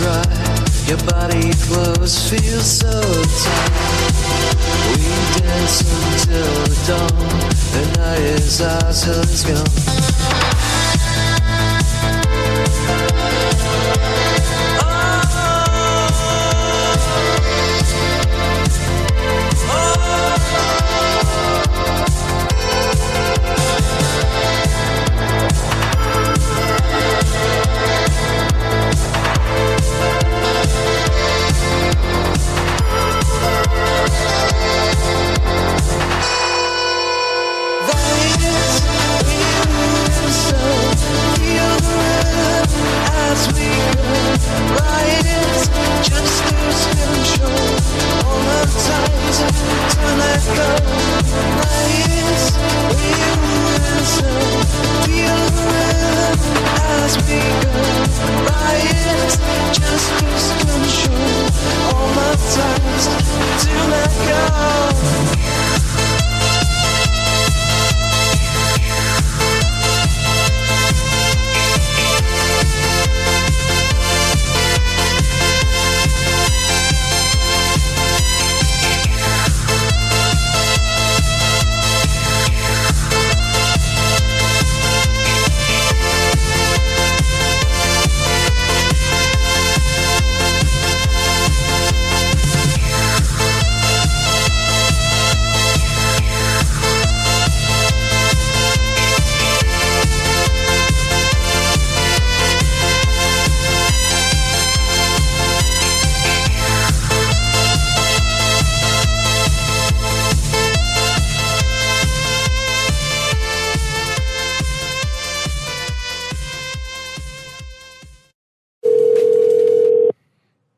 right. Your body clothes feel so tight. We dance until the dawn. The night is ours till it's gone.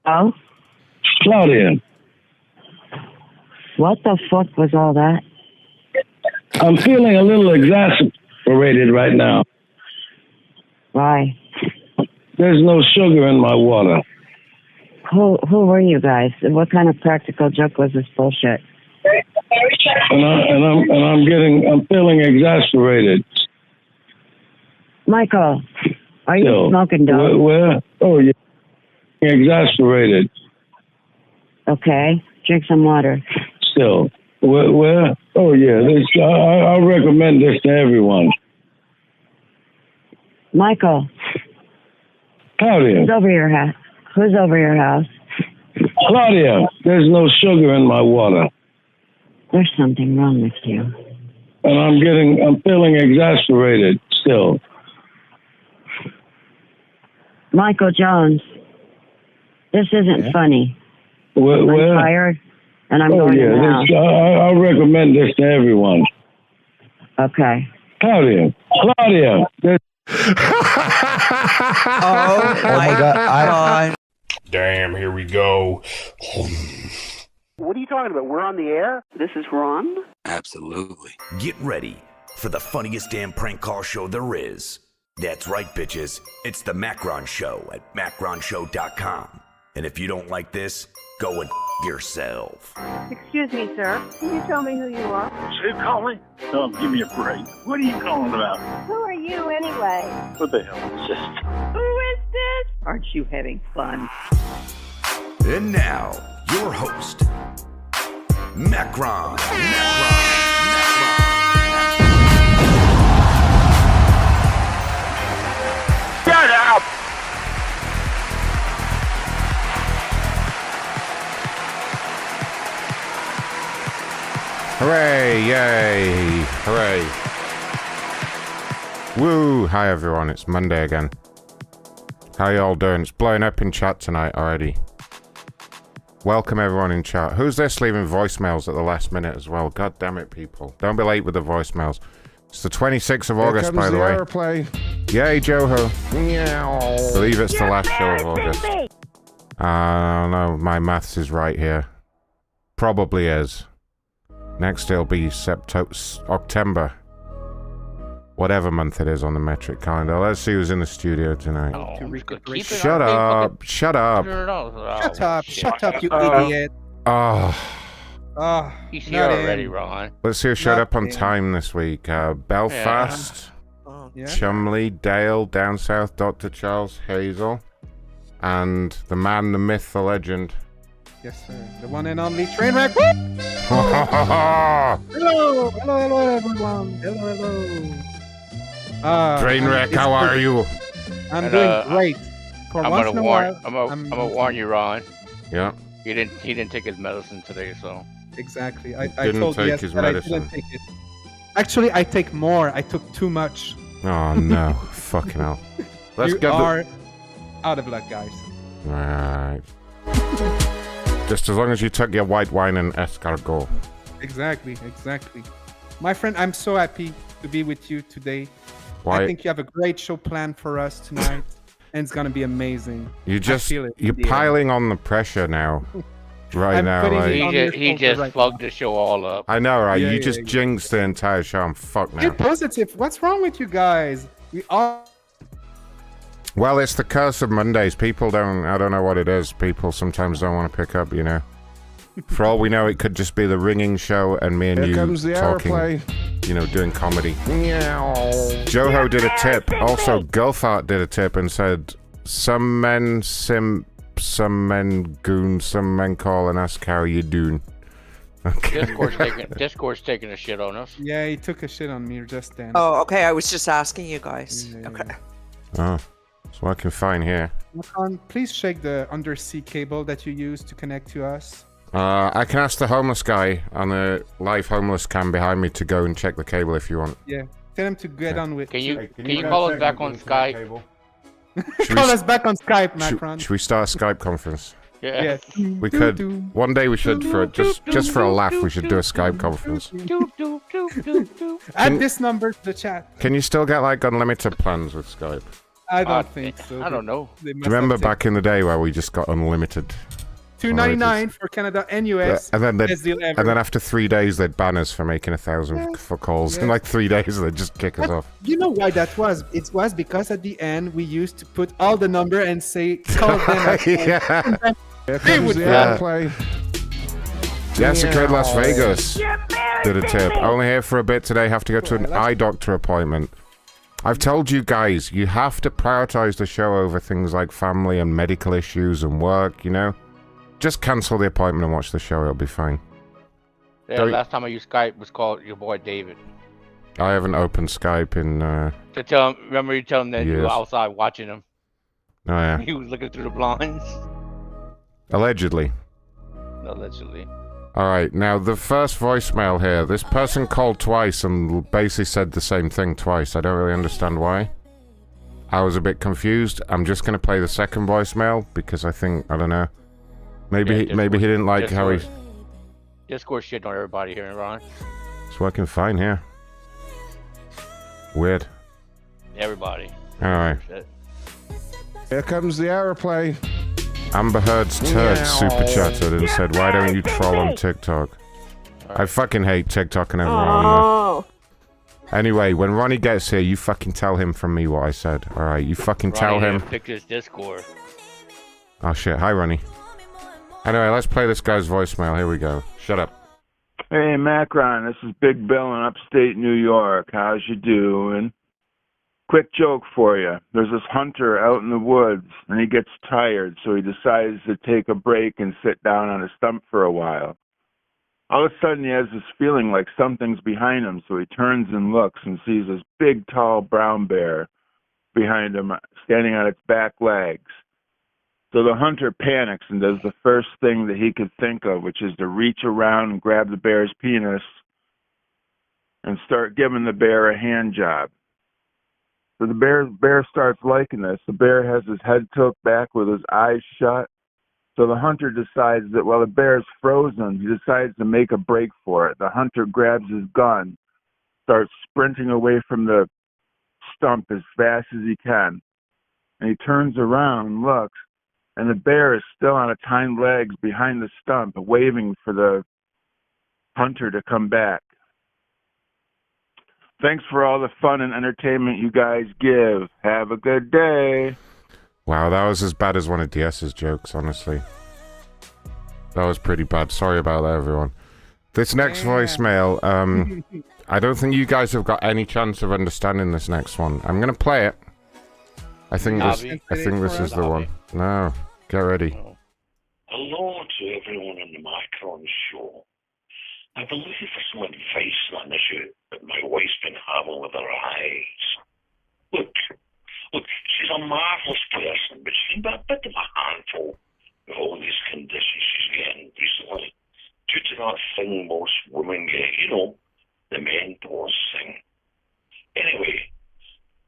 Oh? Claudia. What the fuck was all that? I'm feeling a little exasperated right now. Why? There's no sugar in my water. Who were you guys? What kind of practical joke was this bullshit? I'm feeling exasperated. Michael, are you smoking dope? Where? Oh, yeah. Exasperated. Okay. Drink some water. Still. Where? Oh, yeah. I recommend this to everyone. Michael. Claudia. Who's over your house? Who's over your house? Claudia, there's no sugar in my water. There's something wrong with you. And I'm feeling exasperated still. Michael Jones, this isn't funny. Where? I'm tired, and I'm going to the house. I recommend this to everyone. Okay. Claudia, Oh my God. Damn, here we go. What are you talking about? We're on the air? This is Ron? Absolutely. Get ready for the funniest damn prank call show there is. That's right, bitches. It's the Macron Show at macronshow.com. And if you don't like this, go and yourself. Excuse me, sir. Can you tell me who you are? Who calling? Oh, give me a break. What are you calling about? Who are you, anyway? What the hell is this? Who is this? Aren't you having fun? And now, your host, Macron. Shut up! Hooray, yay, hooray. Woo, hi everyone, it's Monday again. How y'all doing? It's blowing up in chat tonight already. Welcome everyone in chat. Who's this leaving voicemails at the last minute as well? God damn it, people. Don't be late with the voicemails. It's the 26th of August, by the way. Airplane. Yay, Joho. Meow. Believe it's the last show of August. I don't know, my maths is right here. Probably is. Next it'll be October. Whatever month it is on the metric calendar. Let's see who's in the studio tonight. Shut up, Shut up, you idiot. He's here already, Ron. Let's see who showed up on time this week. Belfast, Chumley, Dale, Down South, Dr. Charles, Hazel. and the man, the myth, the legend. Yes, sir. The one and only Trainwreck. Hello, everyone. Hello. Trainwreck, how are you? I'm doing great. I'm gonna warn you, Ron. Yeah. He didn't take his medicine today, so. Exactly. I Didn't told take you his that I medicine. didn't take it. Actually, I take more. I took too much. Oh no, fucking hell. Let's You get are out of luck, guys. Alright. Just as long as you took your white wine and escargot. Exactly. My friend, I'm so happy to be with you today. Why? I think you have a great show planned for us tonight, and it's gonna be amazing. You're feel it in the air. piling on the pressure now. Right I'm now, putting like, it on He just fucked the show all up. I know, right? Yeah, you yeah, just yeah. jinxed the entire show. I'm fucked now. Get positive. What's wrong with you guys? We all. Well, it's the curse of Mondays. People I don't know what it is. People sometimes don't want to pick up, you know. For all we know, it could just be the ringing show and me and Here you comes the talking, airplane. you know, doing comedy. Joho did a tip. Also, Gulfart did a tip and said, some men simp, some men goon, some men call and ask how you doing. Okay. Discord's taking a shit on us. Yeah, he took a shit on me just then. Oh, okay. I was just asking you guys. Yeah. Okay. Oh, it's working fine here. Macron, please shake the undersea cable that you use to connect to us. I can ask the homeless guy on the live homeless cam behind me to go and check the cable if you want. Yeah, tell him to get on with. Can you call us back on Skype? Call us back on Skype, Macron. Should we start a Skype conference? Yeah. We could. One day we should, just for a laugh, we should do a Skype conference. Add this number to the chat. Can you still get like unlimited plans with Skype? I don't think so. I don't know. Do you remember back in the day where we just got unlimited? $2.99 for Canada and US. And then best deal ever. and then after 3 days they'd ban us for making 1,000 for calls. In like 3 days they'd just kick us off. You know why that was? It was because at the end we used to put all the number and say call them. Yeah. They would play. Jessica in Las Vegas did a tip. Only here for a bit today. Have to go to an eye doctor appointment. I've told you guys, you have to prioritize the show over things like family and medical issues and work, you know? Just cancel the appointment and watch the show. It'll be fine. Yeah, last time I used Skype was called your boy David. I haven't opened Skype in To tell him, remember you tell him that you were Yes. outside watching him. Oh yeah. He was looking through the blinds. Allegedly. Allegedly. Alright, now the first voicemail here. This person called twice and basically said the same thing twice. I don't really understand why. I was a bit confused. I'm just gonna play the second voicemail because I think, I don't know. Maybe maybe he didn't like how he... Discord shit on everybody here, Ron. It's working fine here. Weird. Everybody. Alright. Here comes the airplane. Amber Heard's turd super chatted and said, why don't you troll on TikTok? I fucking hate TikTok and everyone on there. Anyway, when Ronnie gets here, you fucking tell him from me what I said. Alright, you fucking tell him. Pick this Discord. Oh shit, hi Ronnie. Anyway, let's play this guy's voicemail. Here we go. Shut up. Hey, Macron, this is Big Bill in upstate New York. How's you doing? Quick joke for you. There's this hunter out in the woods, and he gets tired, so he decides to take a break and sit down on a stump for a while. All of a sudden, he has this feeling like something's behind him, so he turns and looks and sees this big, tall brown bear behind him, standing on its back legs. So the hunter panics and does the first thing that he could think of, which is to reach around and grab the bear's penis and start giving the bear a hand job. So the bear starts liking this. The bear has his head tilted back with his eyes shut. So the hunter decides that while the bear's frozen, he decides to make a break for it. The hunter grabs his gun, starts sprinting away from the stump as fast as he can. And he turns around and looks, and the bear is still on its hind legs behind the stump, waving for the hunter to come back. Thanks for all the fun and entertainment you guys give. Have a good day. Wow, that was as bad as one of DS's jokes, honestly. That was pretty bad. Sorry about that, everyone. This next voicemail, I don't think you guys have got any chance of understanding this next one. I'm gonna play it. I think this is the one. No. Get ready. Hello to everyone on the Macron show. I believe for some advice on an issue that my wife's been having with her eyes. Look, she's a marvellous person, but she's been a bit of a handful with all these conditions she's getting recently due to that thing most women get, you know, the menopause thing. Anyway,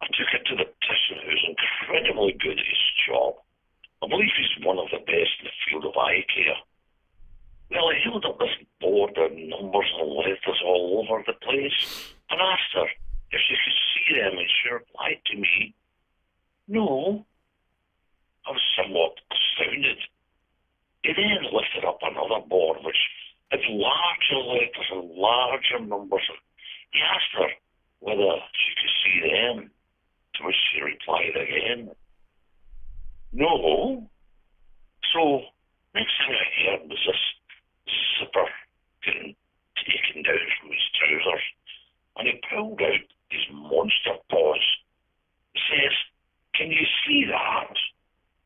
I took her to the optician who's incredibly good at his job. I believe he's one of the best in the field of eye care. Well, I held up this board of numbers and letters all over the place and asked her if she could see them, and she replied to me, no. I was somewhat astounded. He then lifted up another board which had larger letters and larger numbers, and he asked her whether she could see them, to which she replied again, no. So, next thing I heard was this zipper getting taken down from his trousers, and he pulled out his monster paws. He says, can you see that?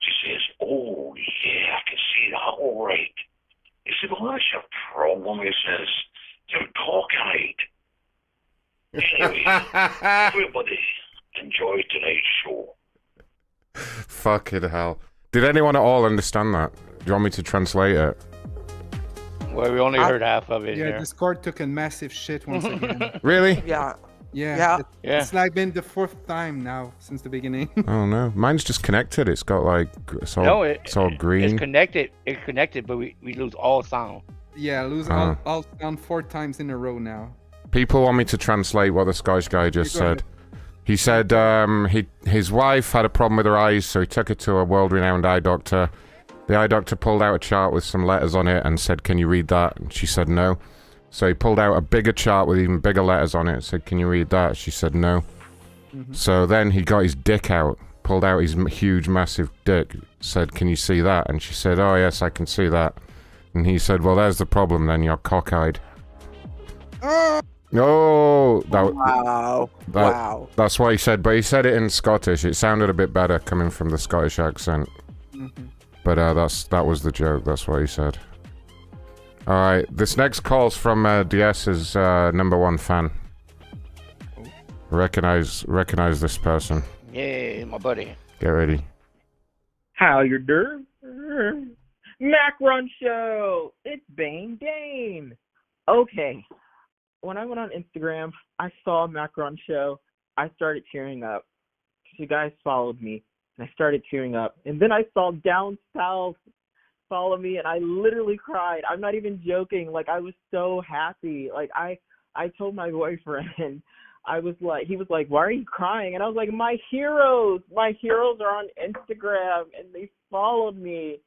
She says, oh, yeah, I can see that all right. He said, well, that's your problem, he says. You're cockeyed. Anyway, everybody enjoy tonight's show. Fucking hell. Did anyone at all understand that? Do you want me to translate it? Well, we only heard half of it. Yeah, here. Discord took a massive shit once again. Really? Yeah. Yeah. It's like been the 4th time now since the beginning. Oh no, mine's just connected. It's got like it's all green. It's connected. It's connected, but we lose all sound. Yeah, lose all sound 4 times in a row now. People want me to translate what the Scottish guy just said. He said his wife had a problem with her eyes, so he took her to a world-renowned eye doctor. The eye doctor pulled out a chart with some letters on it and said, "Can you read that?" And she said no. So he pulled out a bigger chart with even bigger letters on it and said, "Can you read that?" She said no. So then he got his dick out, pulled out his huge, massive dick, said, "Can you see that?" And she said, "Oh yes, I can see that." And he said, "Well, there's the problem then, you're cockeyed." Oh, wow. That's what he said, but he said it in Scottish. It sounded a bit better coming from the Scottish accent. But that was the joke. That's what he said. All right, this next call's from DS's #1 fan. Recognize this person. Yeah, my buddy. Get ready. How you doing? Macron Show. It's Bane Dane. Okay. When I went on Instagram, I saw Macron Show. I started tearing up. You guys followed me, and I started tearing up. And then I saw Down South follow me, and I literally cried. I'm not even joking. Like, I was so happy. Like, I told my boyfriend, he was like, why are you crying? And I was like, my heroes are on Instagram, and they followed me.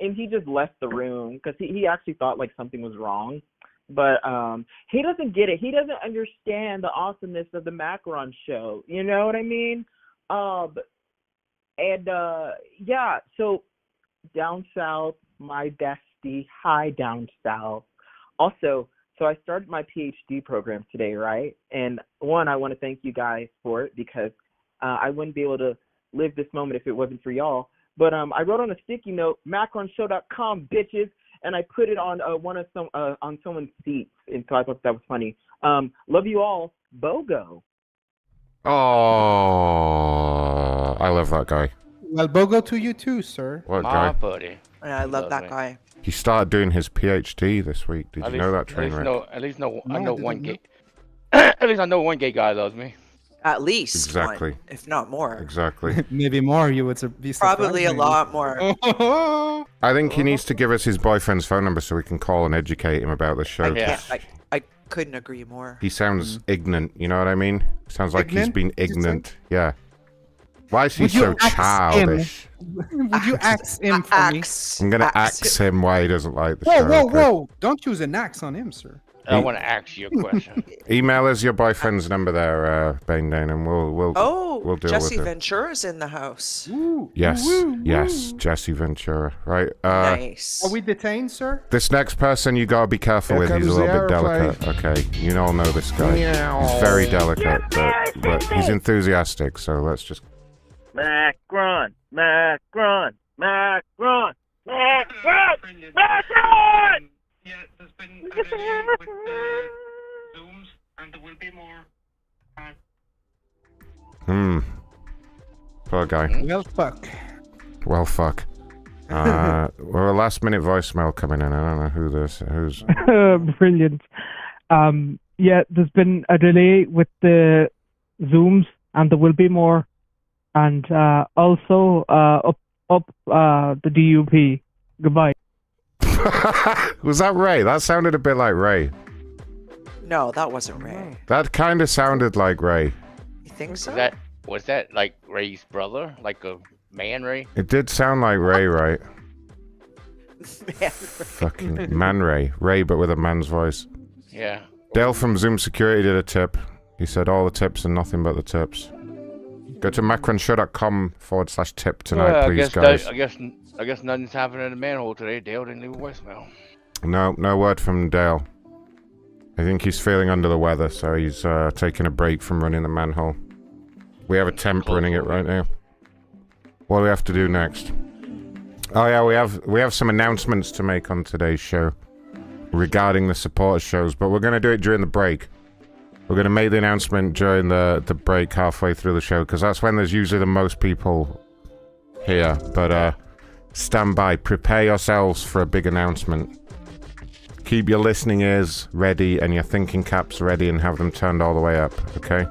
And he just left the room because he actually thought like something was wrong. But he doesn't get it. He doesn't understand the awesomeness of the Macron Show. You know what I mean? Yeah, so Down South, my bestie. Hi, Down South. Also, so I started my PhD program today, right? And one, I want to thank you guys for it because I wouldn't be able to live this moment if it wasn't for y'all. But I wrote on a sticky note, macronshow.com, bitches, and I put it on on someone's seat, and so I thought that was funny. Love you all, Bogo. Oh, I love that guy. Well, Bogo to you too, sir. What my guy? buddy. Yeah, I love that guy. He started doing his PhD this week. Did you know that, Trainwreck? At least I know one gay. At least I know one gay guy loves me. At least exactly, one, if not more. Exactly. Maybe more. You would be surprised. Probably a lot more. I think he needs to give us his boyfriend's phone number so we can call and educate him about the show. I couldn't agree more. He sounds ignorant. You know what I mean? Sounds like he's been ignorant. Yeah. Why is he so childish? Would you axe him for me? I'm gonna axe him why he doesn't like the show. Whoa! Don't use an axe on him, sir. I want to ask you a question. Email us your boyfriend's number there, Bane Dane, and we'll deal Jesse with it. Ventura's in the house. Yes, Jesse Ventura. Right. Nice. Are we detained, sir? This next person you gotta be careful with. He's a little bit delicate. Okay, you all know this guy. He's very delicate, but he's enthusiastic. So let's just. Macron. Macron! Macron! Macron! Yeah, there's been a delay with the Zooms, and there will be more. Poor guy. Well, fuck. Well, fuck. Well, a last minute voicemail coming in. I don't know who's. Brilliant. Yeah, there's been a delay with the Zooms, and there will be more. And also up the DUP. Goodbye. Was that Ray? That sounded a bit like Ray. No, that wasn't Ray. That kind of sounded like Ray. You think so? Was that like Ray's brother? Like a man Ray? It did sound like Ray, right? Man Ray. Fucking man Ray. Ray, but with a man's voice. Yeah. Dale from Zoom Security did a tip. He said all the tips and nothing but the tips. Go to macronshow.com/tip tonight, please, guys. I guess nothing's happening in the manhole today. Dale didn't leave a voicemail. No word from Dale. I think he's feeling under the weather, so he's taking a break from running the manhole. We have a temp running it right now. What do we have to do next? Oh yeah, we have some announcements to make on today's show regarding the supporter shows, but we're going to do it during the break. We're going to make the announcement during the break halfway through the show, because that's when there's usually the most people here. But stand by, prepare yourselves for a big announcement. Keep your listening ears ready and your thinking caps ready, and have them turned all the way up, okay?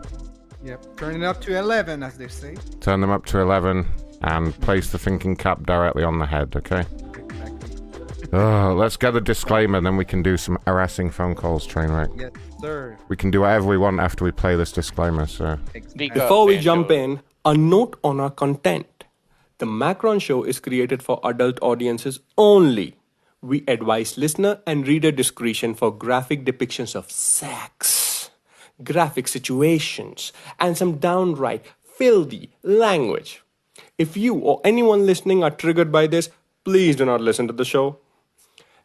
Yep, turn it up to 11, as they say. Turn them up to 11 and place the thinking cap directly on the head, okay? Let's get the disclaimer, then we can do some harassing phone calls, Trainwreck. Yes, sir. We can do whatever we want after we play this disclaimer, so... Before we jump in, a note on our content. The Macron Show is created for adult audiences only. We advise listener and reader discretion for graphic depictions of sex, graphic situations, and some downright filthy language. If you or anyone listening are triggered by this, please do not listen to the show.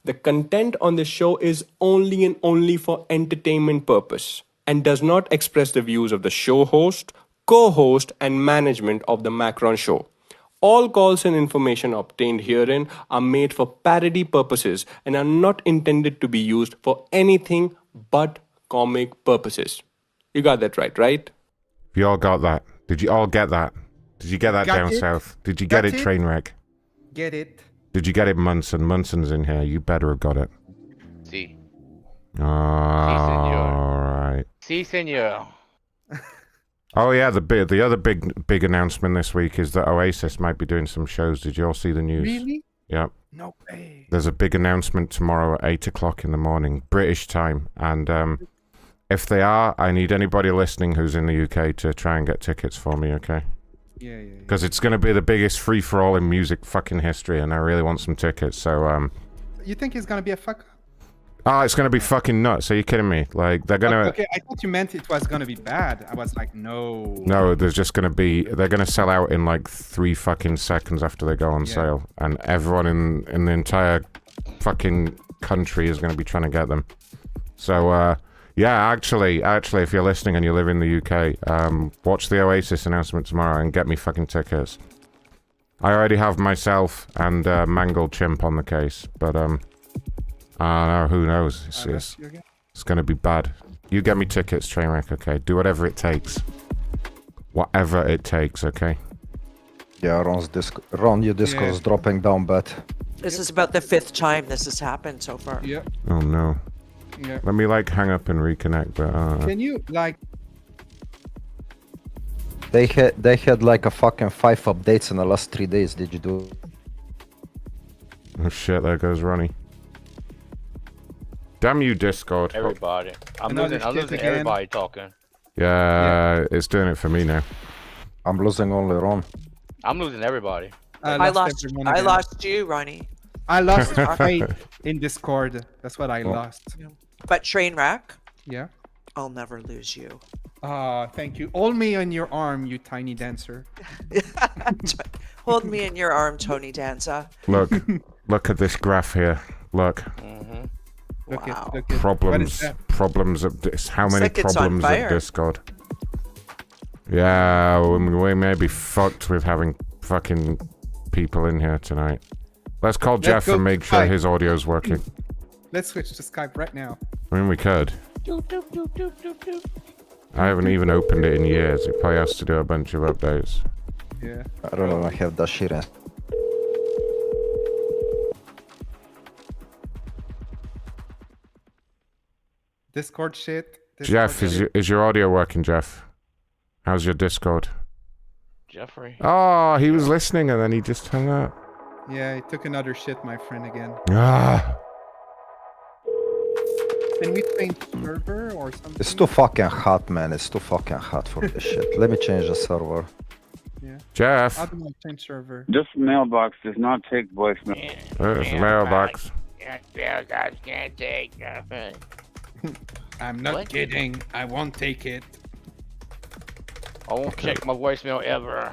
The content on this show is only and only for entertainment purpose and does not express the views of the show host, co-host, and management of the Macron Show. All calls and information obtained herein are made for parody purposes and are not intended to be used for anything but comic purposes. You got that right? You all got that. Did you all get that? Did you get that Got down it. south? Did you get it, Trainwreck? Get it. Did you get it, Munson? Munson's in here. You better have got it. Si. Alright. Si, senor. Oh yeah, the other big announcement this week is that Oasis might be doing some shows. Did you all see the news? Really? Yep. No way. There's a big announcement tomorrow at 8 o'clock in the morning, British time. And if they are, I need anybody listening who's in the UK to try and get tickets for me, okay? Yeah. Because it's going to be the biggest free-for-all in music fucking history, and I really want some tickets, so... You think it's gonna be a fuck up? Oh, it's going to be fucking nuts. Are you kidding me? Like, they're going to... Okay, I thought you meant it was gonna be bad. I was like, no. No, there's just going to be... They're going to sell out in like 3 fucking seconds after they go on sale. And everyone in the entire fucking country is going to be trying to get them. So, yeah, actually, if you're listening and you live in the UK, watch the Oasis announcement tomorrow and get me fucking tickets. I already have myself and Mangled Chimp on the case, but, no, who knows? It's going to be bad. You get me tickets, Trainwreck, okay? Do whatever it takes. Whatever it takes, okay? Yeah, Ron, your Discord's dropping down bad. This is about the 5th time this has happened so far. Yeah. Oh, no. Yeah. Let me, like, hang up and reconnect, but... Can you, like... They had like a fucking 5 updates in the last 3 days. Did you do? Oh, shit, there goes Ronnie. Damn you, Discord. Everybody. I'm losing everybody talking. Yeah, it's doing it for me now. I'm losing only Ron. I'm losing everybody. I lost you, Ronnie. I lost faith in Discord. That's what I lost. But Trainwreck? Yeah? I'll never lose you. Thank you. Hold me on your arm, you tiny dancer. Hold me in your arm, Tony Danza. Look at this graph here. Look. Look wow. at Problems at this. How many like problems at Discord? Yeah, we may be fucked with having fucking people in here tonight. Let's call Jeff go and make to sure Skype. his audio's working. Let's switch to Skype right now. I mean, we could. I haven't even opened it in years. It probably has to do a bunch of updates. Yeah. I don't know, I have that shit in. Discord shit. Jeff, is your audio working, Jeff? How's your Discord? Jeffrey. Oh, he was listening and then he just hung up. Yeah, he took another shit, my friend, again. Ah. Can we change server or something? It's too fucking hot, man. It's too fucking hot for this shit. Let me change the server. Yeah. Jeff. How do I change server? This mailbox does not take voicemail. There's the mailbox. Mailbox can't take nothing. I'm not kidding. I won't take it. I won't check my voicemail ever.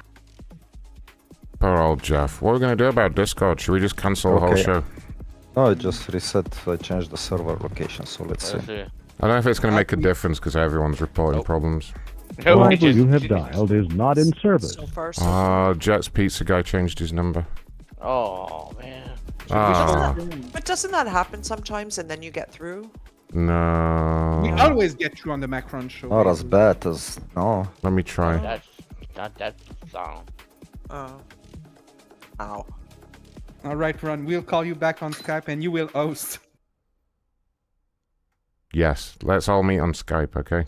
Poor old Jeff. What are we going to do about Discord? Should we just cancel the whole show? No, I just reset. I changed the server location, so let's see. I don't know if it's going to make a difference because everyone's reporting problems. The number you have dialed is not in service. So far, so Ah, Jet's Pizza guy changed his number. Oh, man. Ah, But doesn't that happen sometimes and then you get through? no. We always get through on the Macron show. Not as bad as... No. Let me try. That's not that song. Oh. Ow. All right, Ron. We'll call you back on Skype and you will host. Yes, let's all meet on Skype, okay?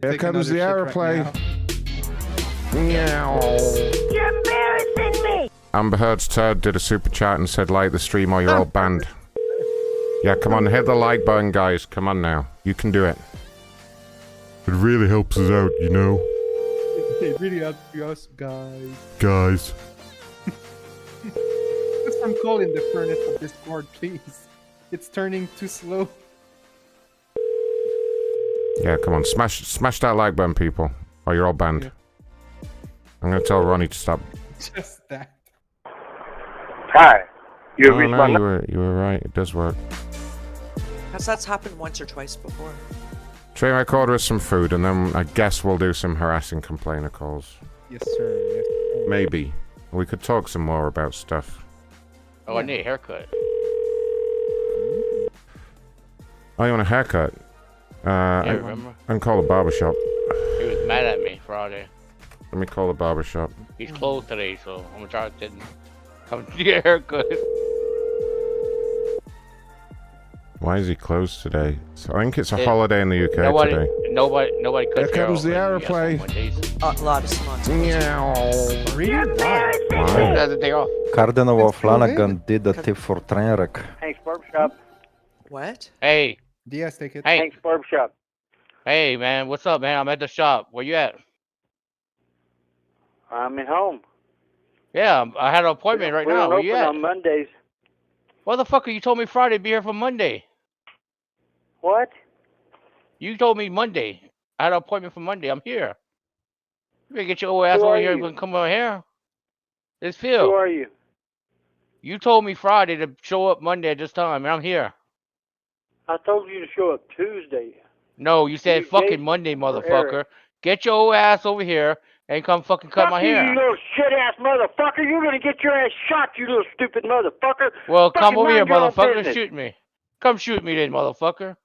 Here comes the aeroplane. Meow. You're embarrassing me. Amber Heard's Turd did a super chat and said like the stream or you're all banned. Yeah, come on, hit the like button, guys. Come on now. You can do it. It really helps us out, you know? It really helps us, guys. Guys. Put some coal in the furnace of Discord, please. It's turning too slow. Yeah, come on, smash that like button, people. Or you're all banned. Yeah. I'm gonna tell Ronnie to stop. Just that. Hi. You Oh, reached no, my you were right. It does work. Because that's happened once or twice before. Trey might order us some food, and then I guess we'll do some harassing complainer calls. Yes, sir. Yes, sir. Maybe. We could talk some more about stuff. Oh, I need a haircut. Oh, you want a haircut? Yeah, remember? I can call a barbershop. He was mad at me Friday. Let me call the barbershop. He's closed today, so I'm gonna try to come to get a haircut. Why is he closed today? So I think it's a It- holiday in the UK today. Nobody Here cuts comes the hair aeroplane. A lot of spots. Really? Why? Why? That's a day off. Cardinal Flanagan did a tip for Trainwreck. Hank's Barbershop. What? Hey, Diaz, take it. hey, Hank's Barbershop. hey, man, what's up, man? I'm at the shop. Where you at? I'm at home. Yeah, I had an appointment right we now. don't Where you open at? on Mondays. Motherfucker, you told me Friday to be here for Monday. What? You told me Monday. I had an appointment for Monday. I'm here. You better get your old ass Who over are here you? and come over here. It's Who Phil. are you? You told me Friday to show up Monday at this time, and I'm here. I told you to show up Tuesday. No, you said You fucking gave Monday, for motherfucker. Eric. Get your old ass over here and come fucking cut Fuck my you, hair. you little shit-ass motherfucker. You're gonna get your ass shot, you little stupid motherfucker. Well, come Fucking over here, mind your own motherfucker, and business. shoot me. Come shoot me then, motherfucker.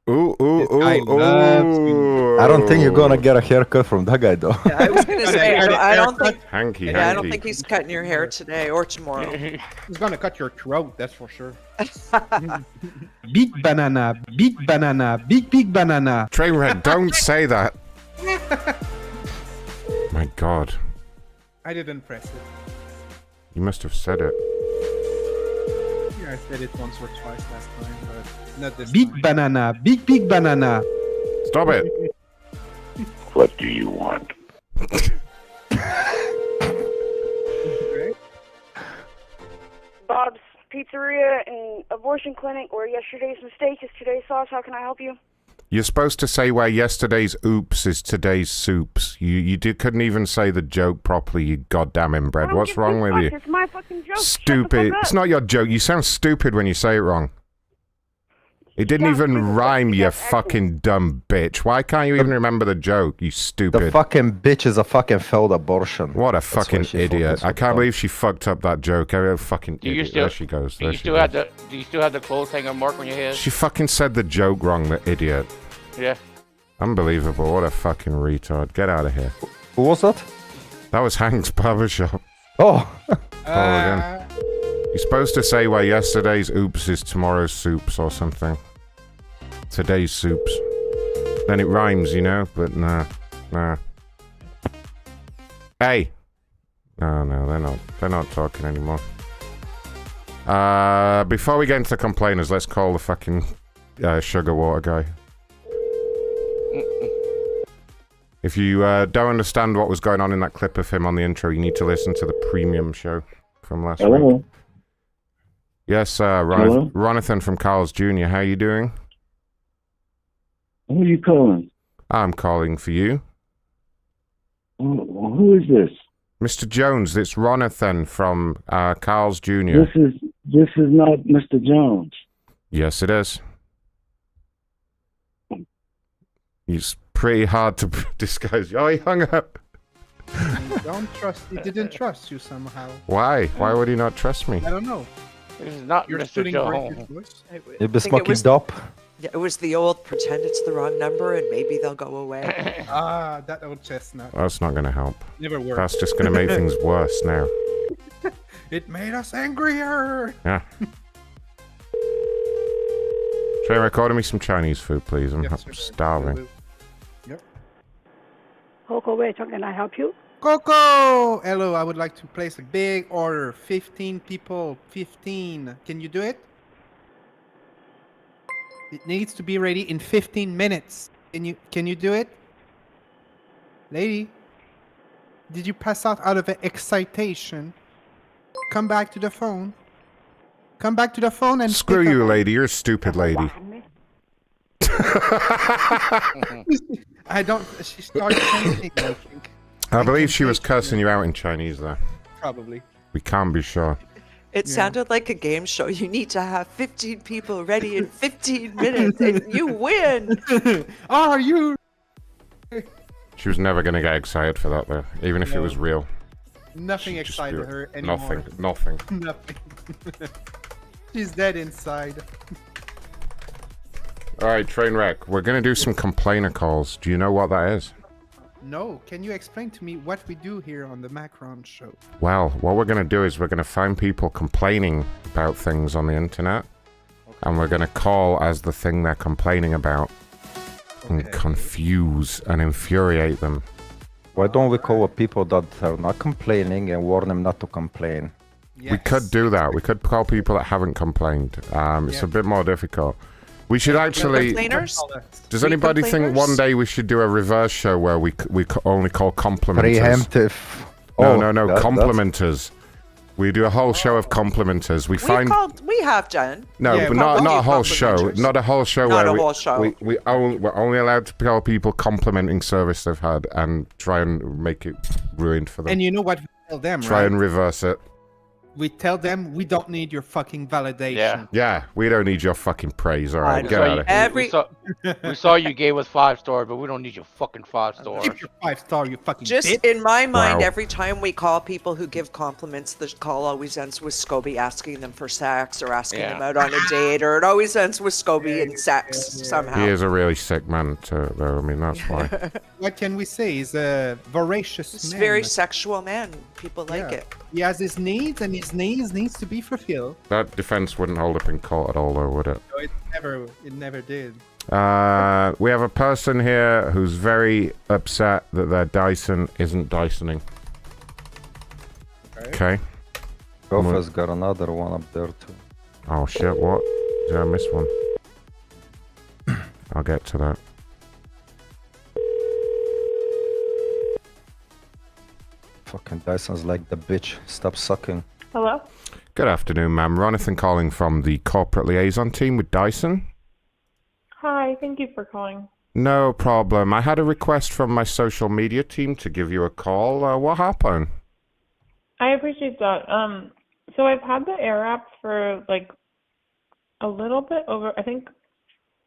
Ooh, ooh, ooh, guy loves ooh. I don't think you're gonna get a haircut from that guy, though. Yeah, I was gonna say, I don't think. Hanky, Yeah, I don't hanky. think he's cutting your hair today or tomorrow. He's gonna cut your throat, that's for sure. Big banana, big banana, big banana. Trainwreck, don't say that. My God. I didn't press it. You must have said it. Yeah, I said it once or twice last time, but not this big banana, big banana. Stop it. What do you want? Bob's Pizzeria and Abortion Clinic, where yesterday's mistake is today's sauce. How can I help you? You're supposed to say where yesterday's oops is today's soups. You couldn't even say the joke properly, you goddamn inbred. I don't What's give wrong two with fucks. you? It's my fucking joke. Shut the Stupid. fuck up. It's not your joke. You sound stupid when you say it wrong. It didn't even rhyme, you fucking dumb bitch. Why can't you even remember the joke, you stupid... The fucking bitch is a fucking failed abortion. What a fucking idiot. I can't believe she fucked up that joke. Every fucking idiot. There she goes. Do you still have the clothes hanger mark on your head? She fucking said the joke wrong, the idiot. Yeah. Unbelievable. What a fucking retard. Get out of here. Who was that? That was Hank's barbershop. Oh. Again. You're supposed to say, well, yesterday's oops is tomorrow's soups or something. Today's soups. Then it rhymes, you know, but nah. Hey! No, they're not talking anymore. Before we get into the complainers, let's call the fucking sugar water guy. If you don't understand what was going on in that clip of him on the intro, you need to listen to the premium show from last week. Yes, Ronathan from Carl's Jr. How you doing? Who are you calling? I'm calling for you. Who is this? Mr. Jones, it's Ronathan from Carl's Jr. This is not Mr. Jones. Yes, it is. He's pretty hard to disguise. Oh, he hung up. He didn't trust you somehow. Why? Why would he not trust me? I don't know. This is not You're Mr. Jones. You've been smoking dope. Yeah, it was the old pretend it's the wrong number and maybe they'll go away. That old chestnut. That's not going to help. Never worked. That's just going to make things worse now. It made us angrier. Yeah. Try recording me some Chinese food, please. I'm starving. Yep. Coco, wait, how can I help you? Coco! Hello, I would like to place a big order. 15 people. 15. Can you do it? It needs to be ready in 15 minutes. Can you do it? Lady? Did you pass out of excitation? Come back to the phone. Come back to the phone and... Screw you, lady. You're a stupid lady. I don't... She started changing, I think. I believe she was cursing you out in Chinese there. Probably. We can't be sure. It sounded like a game show. You need to have 15 people ready in 15 minutes and you win. Are you? She was never going to get excited for that though, even if it was real. Nothing excited her anymore. Nothing. Nothing. She's dead inside. Alright, Trainwreck. We're going to do some complainer calls. Do you know what that is? No, can you explain to me what we do here on the Macron show? Well, what we're going to do is we're going to find people complaining about things on the internet, and we're going to call as the thing they're complaining about, and confuse and infuriate them. Why don't we call people that are not complaining and warn them not to complain? We could do that. We could call people that haven't complained. It's a bit more difficult. We should actually... Complainers? Does anybody think one day we should do a reverse show where we only call complimenters? Preemptive. No, complimenters. We do a whole show of complimenters. We have done. No, yeah, but not a whole show. Not a whole show not where a whole show. we're only allowed to tell people complimenting service they've had and try and make it ruined for them. And you know what we tell them, Try right? and reverse it. We tell them we don't need your fucking validation. Yeah, we don't need your fucking praise. All right, get out of here. We saw you gave us 5 stars, but we don't need your fucking 5 stars. Keep your 5-star, you fucking Just bitch. in my mind, every time we call people who give compliments, the call always ends with Scobie asking them for sex or asking them out on a date, or it always ends with Scobie and sex somehow. He is a really sick man, though. I mean, that's why. What can we say? He's a voracious He's man. a very sexual man. People like it. He has his needs, and his needs needs to be fulfilled. That defense wouldn't hold up in court at all, though, would it? No, it never did. We have a person here who's very upset that their Dyson isn't Dysoning. Okay. Gopher's got another one up there too. Oh shit, what? Did I miss one? I'll get to that. Fucking Dyson's like the bitch. Stop sucking. Hello? Good afternoon, ma'am. Ronathan calling from the corporate liaison team with Dyson. Hi, thank you for calling. No problem. I had a request from my social media team to give you a call. What happened? I appreciate that. So I've had the Air app for like a little bit over, I think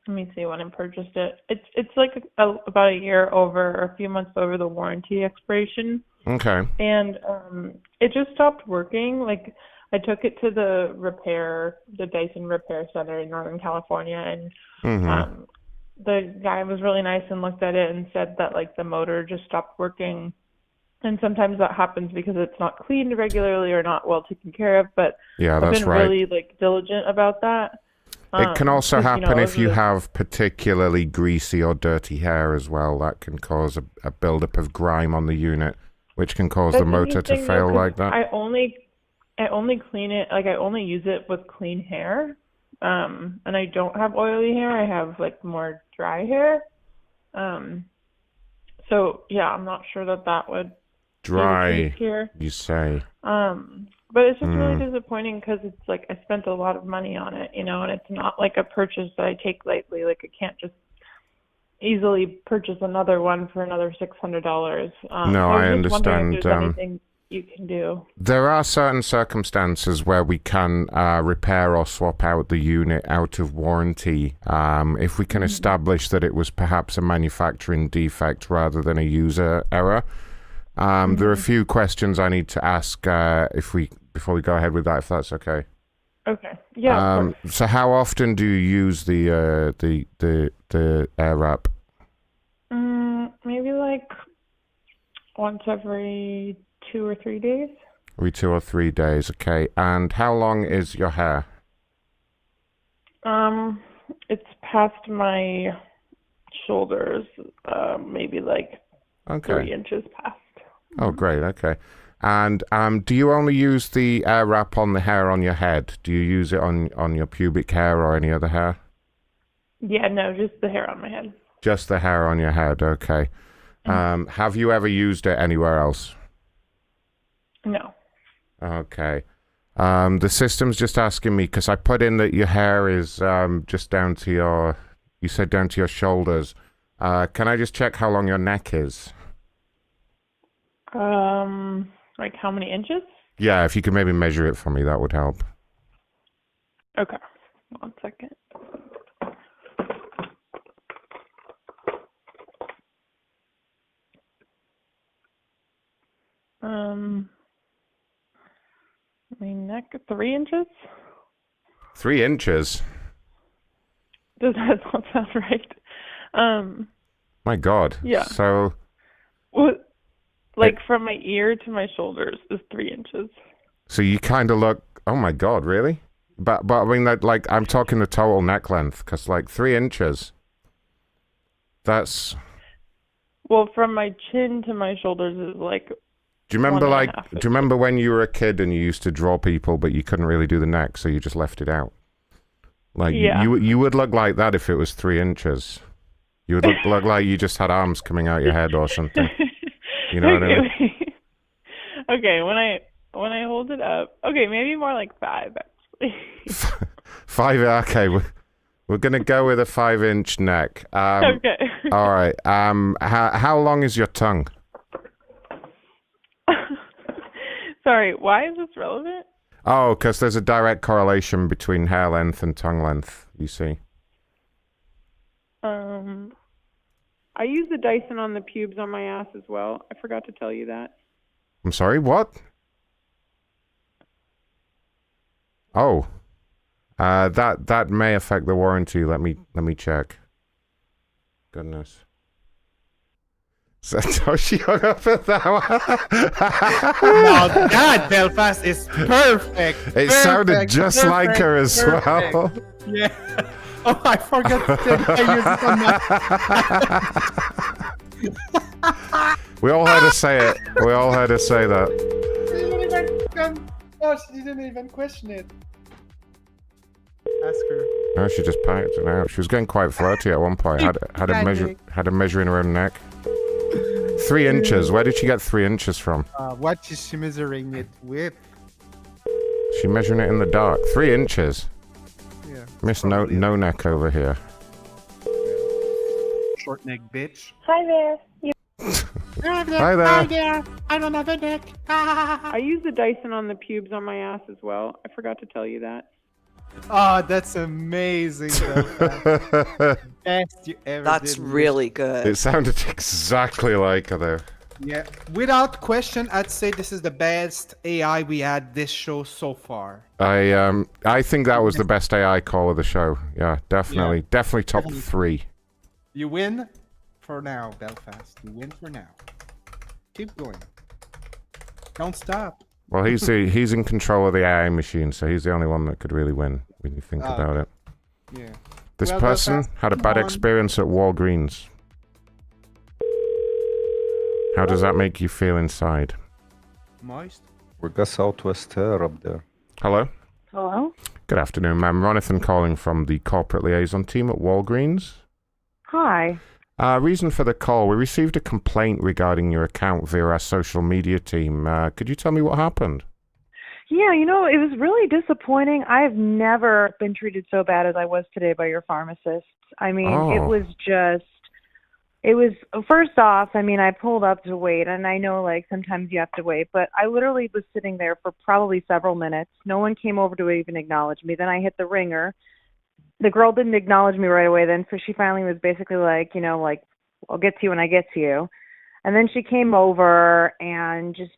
Let me see when I purchased it. It's like about a year over, or a few months over the warranty expiration. Okay. And it just stopped working. Like, I took it to the Dyson Repair Center in Northern California, and the guy was really nice and looked at it and said that like the motor just stopped working. And sometimes that happens because it's not cleaned regularly or not well taken care of. But Yeah, I've that's been right. really like diligent about that. It can also 'cause, happen if you over the- have particularly greasy or dirty hair as well. That can cause a buildup of grime on the unit, which can cause the That's motor to interesting, though, fail 'cause like that. I only clean it, like I only use it with clean hair. And I don't have oily hair. I have like more dry hair. So yeah, I'm not sure that would be the Dry, case here. you say. But it's just really disappointing because it's like I spent a lot of money on it, and it's not like a purchase that I take lightly. Like I can't just easily purchase another one for another $600. No, I was just wondering if understand. there's anything you can do. There are certain circumstances where we can repair or swap out the unit out of warranty if we can establish that it was perhaps a manufacturing defect rather than a user error. There are a few questions I need to ask before we go ahead with that, if that's okay. Okay. Yeah. Of course. So how often do you use the air wrap? Maybe like once every 2 or 3 days. Every 2 or 3 days, okay. And how long is your hair? It's past my shoulders, maybe like 3 inches past. Oh, great, okay. And do you only use the air wrap on the hair on your head? Do you use it on your pubic hair or any other hair? Yeah, no, just the hair on my head. Just the hair on your head, okay. Have you ever used it anywhere else? No. Okay. The system's just asking me, because I put in that your hair is just down to you said down to your shoulders. Can I just check how long your neck is? Like how many inches? Yeah, if you could maybe measure it for me, that would help. Okay. 1 second. My neck, 3 inches? 3 inches? Does that not sound right? My God. Yeah. So... Like from my ear to my shoulders is 3 inches. So you kind of look... Oh my God, really? But I mean, like, I'm talking the total neck length, because like 3 inches. That's... Well, from my chin to my shoulders is like... Do you remember when you were a kid and you used to draw people, but you couldn't really do the neck, so you just left it out? Like, yeah. you would look like that if it was 3 inches. You would look like you just had arms coming out your head or something. You know what I mean? Okay, when I hold it up, okay, maybe more like 5 actually. 5, okay. We're gonna go with a 5-inch neck. Okay. All right. How long is your tongue? Sorry, why is this relevant? Oh, because there's a direct correlation between hair length and tongue length. You see. I use the Dyson on the pubes on my ass as well. I forgot to tell you that. I'm sorry, what? Oh. That may affect the warranty. Let me check. Goodness. So she hung up at that one. Now that Belfast is perfect. It sounded just like her as well. Yeah. Oh, I forgot to tell you. We all heard her say it. We all heard her say that. She didn't even question it. Ask her. No, she just packed it out. She was getting quite flirty at one point. Had a measure in her own neck. 3 inches. Where did she get 3 inches from? What is she measuring it with? She measuring it in the dark. 3 inches. Yeah. Miss no neck over here. Short neck bitch. Hi there. Hi there. Hi there. I don't have a neck. I use the Dyson on the pubes on my ass as well. I forgot to tell you that. Oh, that's amazing. Best you ever That's did. really good. It sounded exactly like her, though. Yeah, without question, I'd say this is the best AI we had this show so far. I think that was the best AI call of the show. Yeah, definitely. Definitely top 3. You win for now, Belfast. You win for now. Keep going. Don't stop. Well, he's in control of the AI machine, so he's the only one that could really win when you think about it. Yeah. This Well, person Belfast, had a bad come on. experience at Walgreens. How does that make you feel inside? Moist? We got Southwest Air up there. Hello? Hello? Good afternoon, ma'am. Ronathan calling from the corporate liaison team at Walgreens. Hi. Reason for the call, we received a complaint regarding your account via our social media team. Could you tell me what happened? Yeah, it was really disappointing. I've never been treated so bad as I was today by your pharmacist. I mean, it was first off, I pulled up to wait, and I know, sometimes you have to wait, but I literally was sitting there for probably several minutes. No one came over to even acknowledge me. Then I hit the ringer. The girl didn't acknowledge me right away then, so she finally was basically I'll get to you when I get to you. And then she came over and just,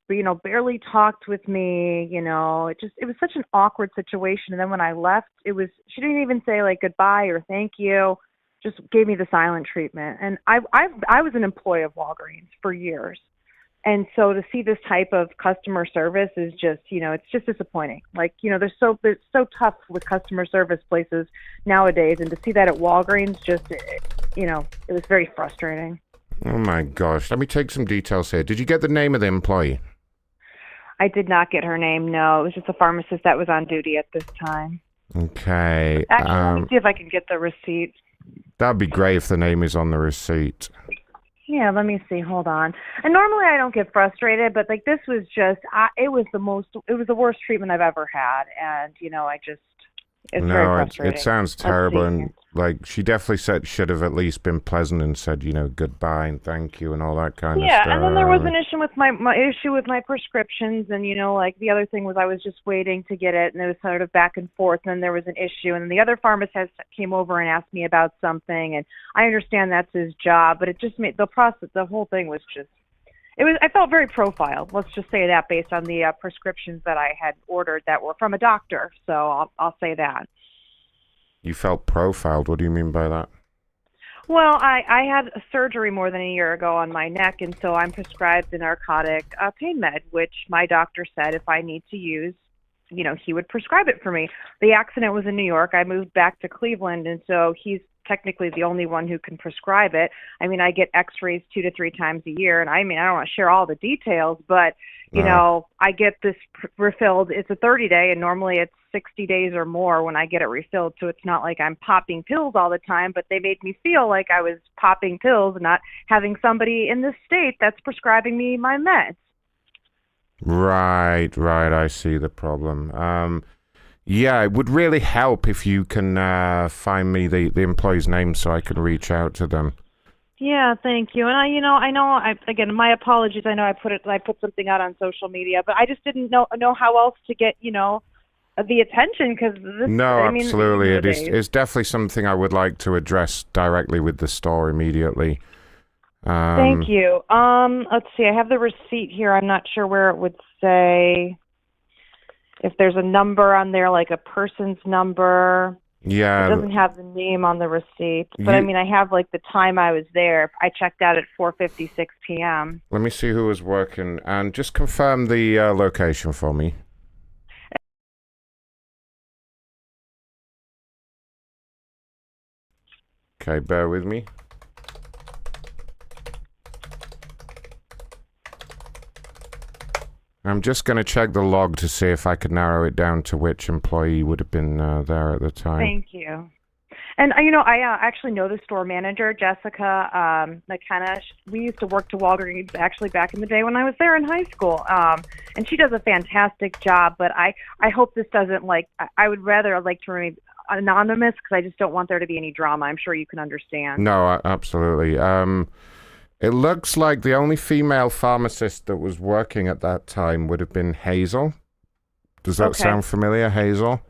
barely talked with me, it was such an awkward situation. And then when I left, she didn't even say goodbye or thank you, just gave me the silent treatment. And I was an employee of Walgreens for years. And so to see this type of customer service is just, it's just disappointing. They're so tough with customer service places nowadays, and to see that at Walgreens, it was very frustrating. Oh my gosh. Let me take some details here. Did you get the name of the employee? I did not get her name, no. It was just a pharmacist that was on duty at this time. Okay. Actually, let me see if I can get the receipt. That'd be great if the name is on the receipt. Yeah, let me see. Hold on. And normally I don't get frustrated, but this was just, it was the worst treatment I've ever had. And, it's very frustrating. It sounds terrible. And she definitely should have at least been pleasant and said, goodbye and thank you and all that kind of stuff. Yeah, and then there was an issue with my issue with my prescriptions, and the other thing was I was just waiting to get it, and it was sort of back and forth, and then there was an issue, and then the other pharmacist came over and asked me about something, and I understand that's his job, but it just made the whole thing was just, I felt very profiled, let's just say that, based on the prescriptions that I had ordered that were from a doctor, so I'll say that. You felt profiled? What do you mean by that? Well, I had a surgery more than a year ago on my neck, and so I'm prescribed the narcotic pain med, which my doctor said if I need to use, he would prescribe it for me. The accident was in New York. I moved back to Cleveland, and so he's technically the only one who can prescribe it. I get x-rays 2 to 3 times a year, and I don't want to share all the details, but, I get this refilled. It's a 30-day, and normally it's 60 days or more when I get it refilled, so it's not like I'm popping pills all the time, but they made me feel like I was popping pills and not having somebody in the state that's prescribing me my meds. Right, I see the problem. Yeah, it would really help if you can find me the employee's name so I can reach out to them. Yeah, thank you. And again, my apologies. I know I put something out on social media, but I just didn't know how else to get, the attention, because this. No, absolutely. It's definitely something I would like to address directly with the store immediately. Thank you. Let's see. I have the receipt here. I'm not sure where it would say if there's a number on there, like a person's number. Yeah. It doesn't have the name on the receipt, but I have the time I was there. I checked out at 4:56 p.m. Let me see who was working, and just confirm the location for me. Okay, bear with me. I'm just going to check the log to see if I can narrow it down to which employee would have been there at the time. Thank you. And, I actually know the store manager, Jessica McKenna. We used to work to Walgreens actually back in the day when I was there in high school. And she does a fantastic job, but I hope this doesn't, I would rather to remain anonymous because I just don't want there to be any drama. I'm sure you can understand. No, absolutely. It looks like the only female pharmacist that was working at that time would have been Hazel. Does that sound familiar, Hazel?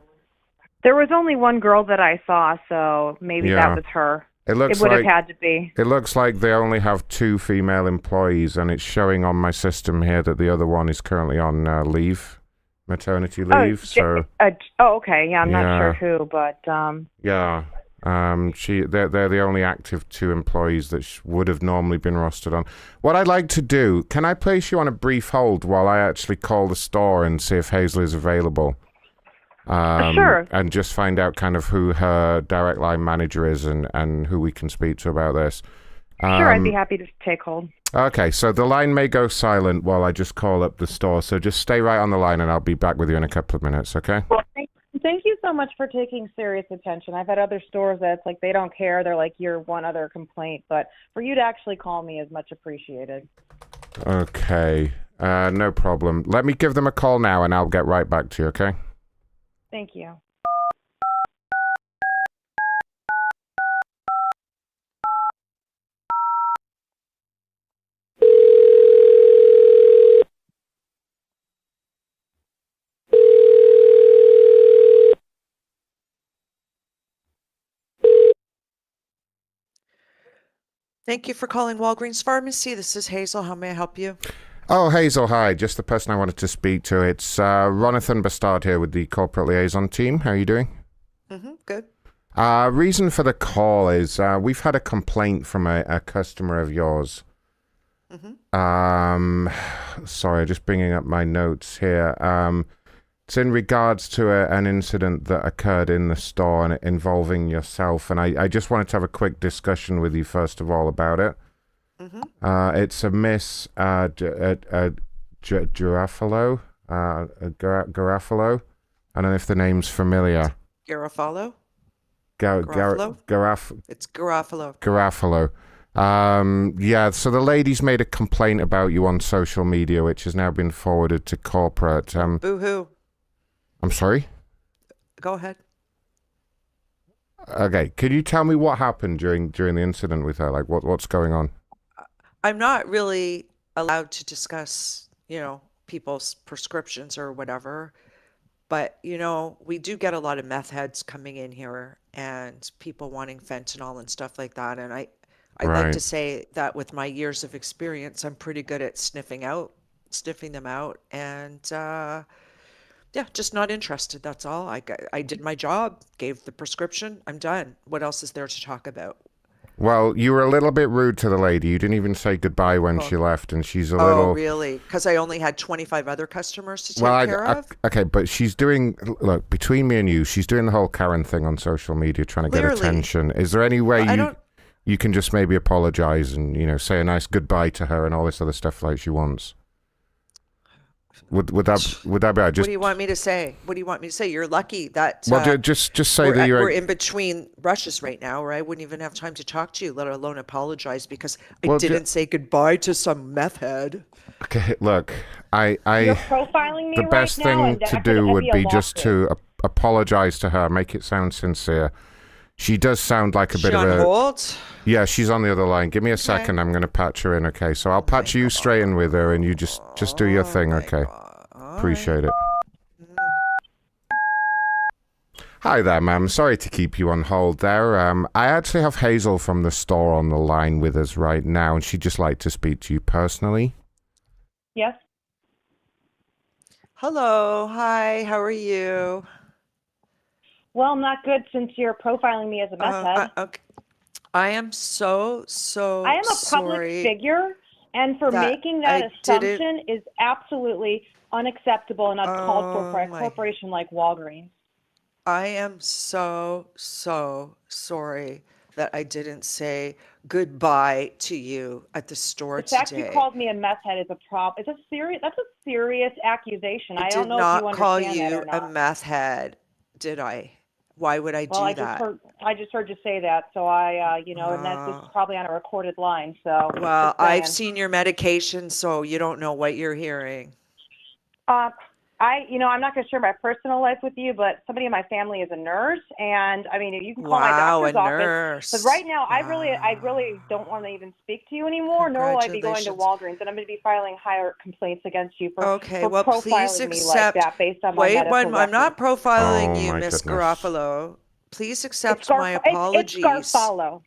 There was only one girl that I saw, so maybe that was her. It looks would like have had to be. It looks like they only have 2 female employees, and it's showing on my system here that the other one is currently on leave, maternity leave. Okay. Yeah, I'm not sure who, but yeah. They're the only active 2 employees that would have normally been rostered on. What I'd like to do, can I place you on a brief hold while I actually call the store and see if Hazel is available? Sure. And just find out kind of who her direct line manager is and who we can speak to about this. Sure, I'd be happy to take hold. Okay, so the line may go silent while I just call up the store, so just stay right on the line and I'll be back with you in a couple of minutes, okay? Well, thank you so much for taking serious attention. I've had other stores that it's like they don't care. They're like, you're one other complaint. But for you to actually call me is much appreciated. Okay, no problem. Let me give them a call now and I'll get right back to you, okay? Thank you. Thank you for calling Walgreens Pharmacy. This is Hazel. How may I help you? Oh, Hazel, hi. Just the person I wanted to speak to. It's Ronathan Bastard here with the corporate liaison team. How are you doing? Good. Reason for the call is we've had a complaint from a customer of yours. Sorry, just bringing up my notes here. It's in regards to an incident that occurred in the store and involving yourself, and I just wanted to have a quick discussion with you first of all about it. It's a Miss Garofalo. Garofalo. I don't know if the name's familiar. Garofalo? Garofalo. It's Garofalo. Garofalo. Yeah, so the lady's made a complaint about you on social media, which has now been forwarded to corporate. Boo-hoo. I'm sorry? Go ahead. Okay, could you tell me what happened during the incident with her? Like, what's going on? I'm not really allowed to discuss, people's prescriptions or whatever. But, we do get a lot of meth heads coming in here and people wanting fentanyl and stuff like that. And I'd like to say that with my years of experience, I'm pretty good at sniffing them out. And, just not interested. That's all. I did my job, gave the prescription. I'm done. What else is there to talk about? Well, you were a little bit rude to the lady. You didn't even say goodbye when she left, and she's a little... Oh, really? Because I only had 25 other customers to take care of? Okay, but she's doing... Look, between me and you, she's doing the whole Karen thing on social media, trying to get attention. Is there any way you can just maybe apologize and, say a nice goodbye to her and all this other stuff like she wants? Would that be right? What do you want me to say? You're lucky that just say that we're in between rushes right now, or I wouldn't even have time to talk to you, let alone apologize because I didn't say goodbye to some meth head. Okay, look, You're profiling me the best right now, thing to do would be just to apologize to her, make it sound sincere. She does sound like a bit of a... hold? Yeah, she's on the other line. Give me a second. I'm going to patch her in, okay? So I'll patch you straight in with her, and you just do your thing, okay? Appreciate it. Hi there, ma'am. Sorry to keep you on hold there. I actually have Hazel from the store on the line with us right now, and she'd just like to speak to you personally. Yes. Hello. Hi. How are you? Well, I'm not good since you're profiling me as a meth head. Okay. I am so I am a public sorry figure, and for making that assumption is absolutely unacceptable and not called for a corporation like Walgreens. I am so sorry that I didn't say goodbye to you at the store today. The fact you called me a meth head is a problem. That's a serious accusation. I don't know if you understand that or not. I did not call you a meth head, did I? Why would I do that? I just heard you say that, so and this is probably on a recorded line, so. Well, I've seen your medication, so you don't know what you're hearing. I'm not going to share my personal life with you, but somebody in my family is a nurse, and I mean, you can call my doctor's office. But right now, I really don't want to even speak to you anymore. Nor will I be going to Walgreens, and I'm going to be filing higher complaints against you for profiling me like that based on my medical records. I'm not profiling you, Miss Garofalo. Please accept my apologies. It's Garofalo.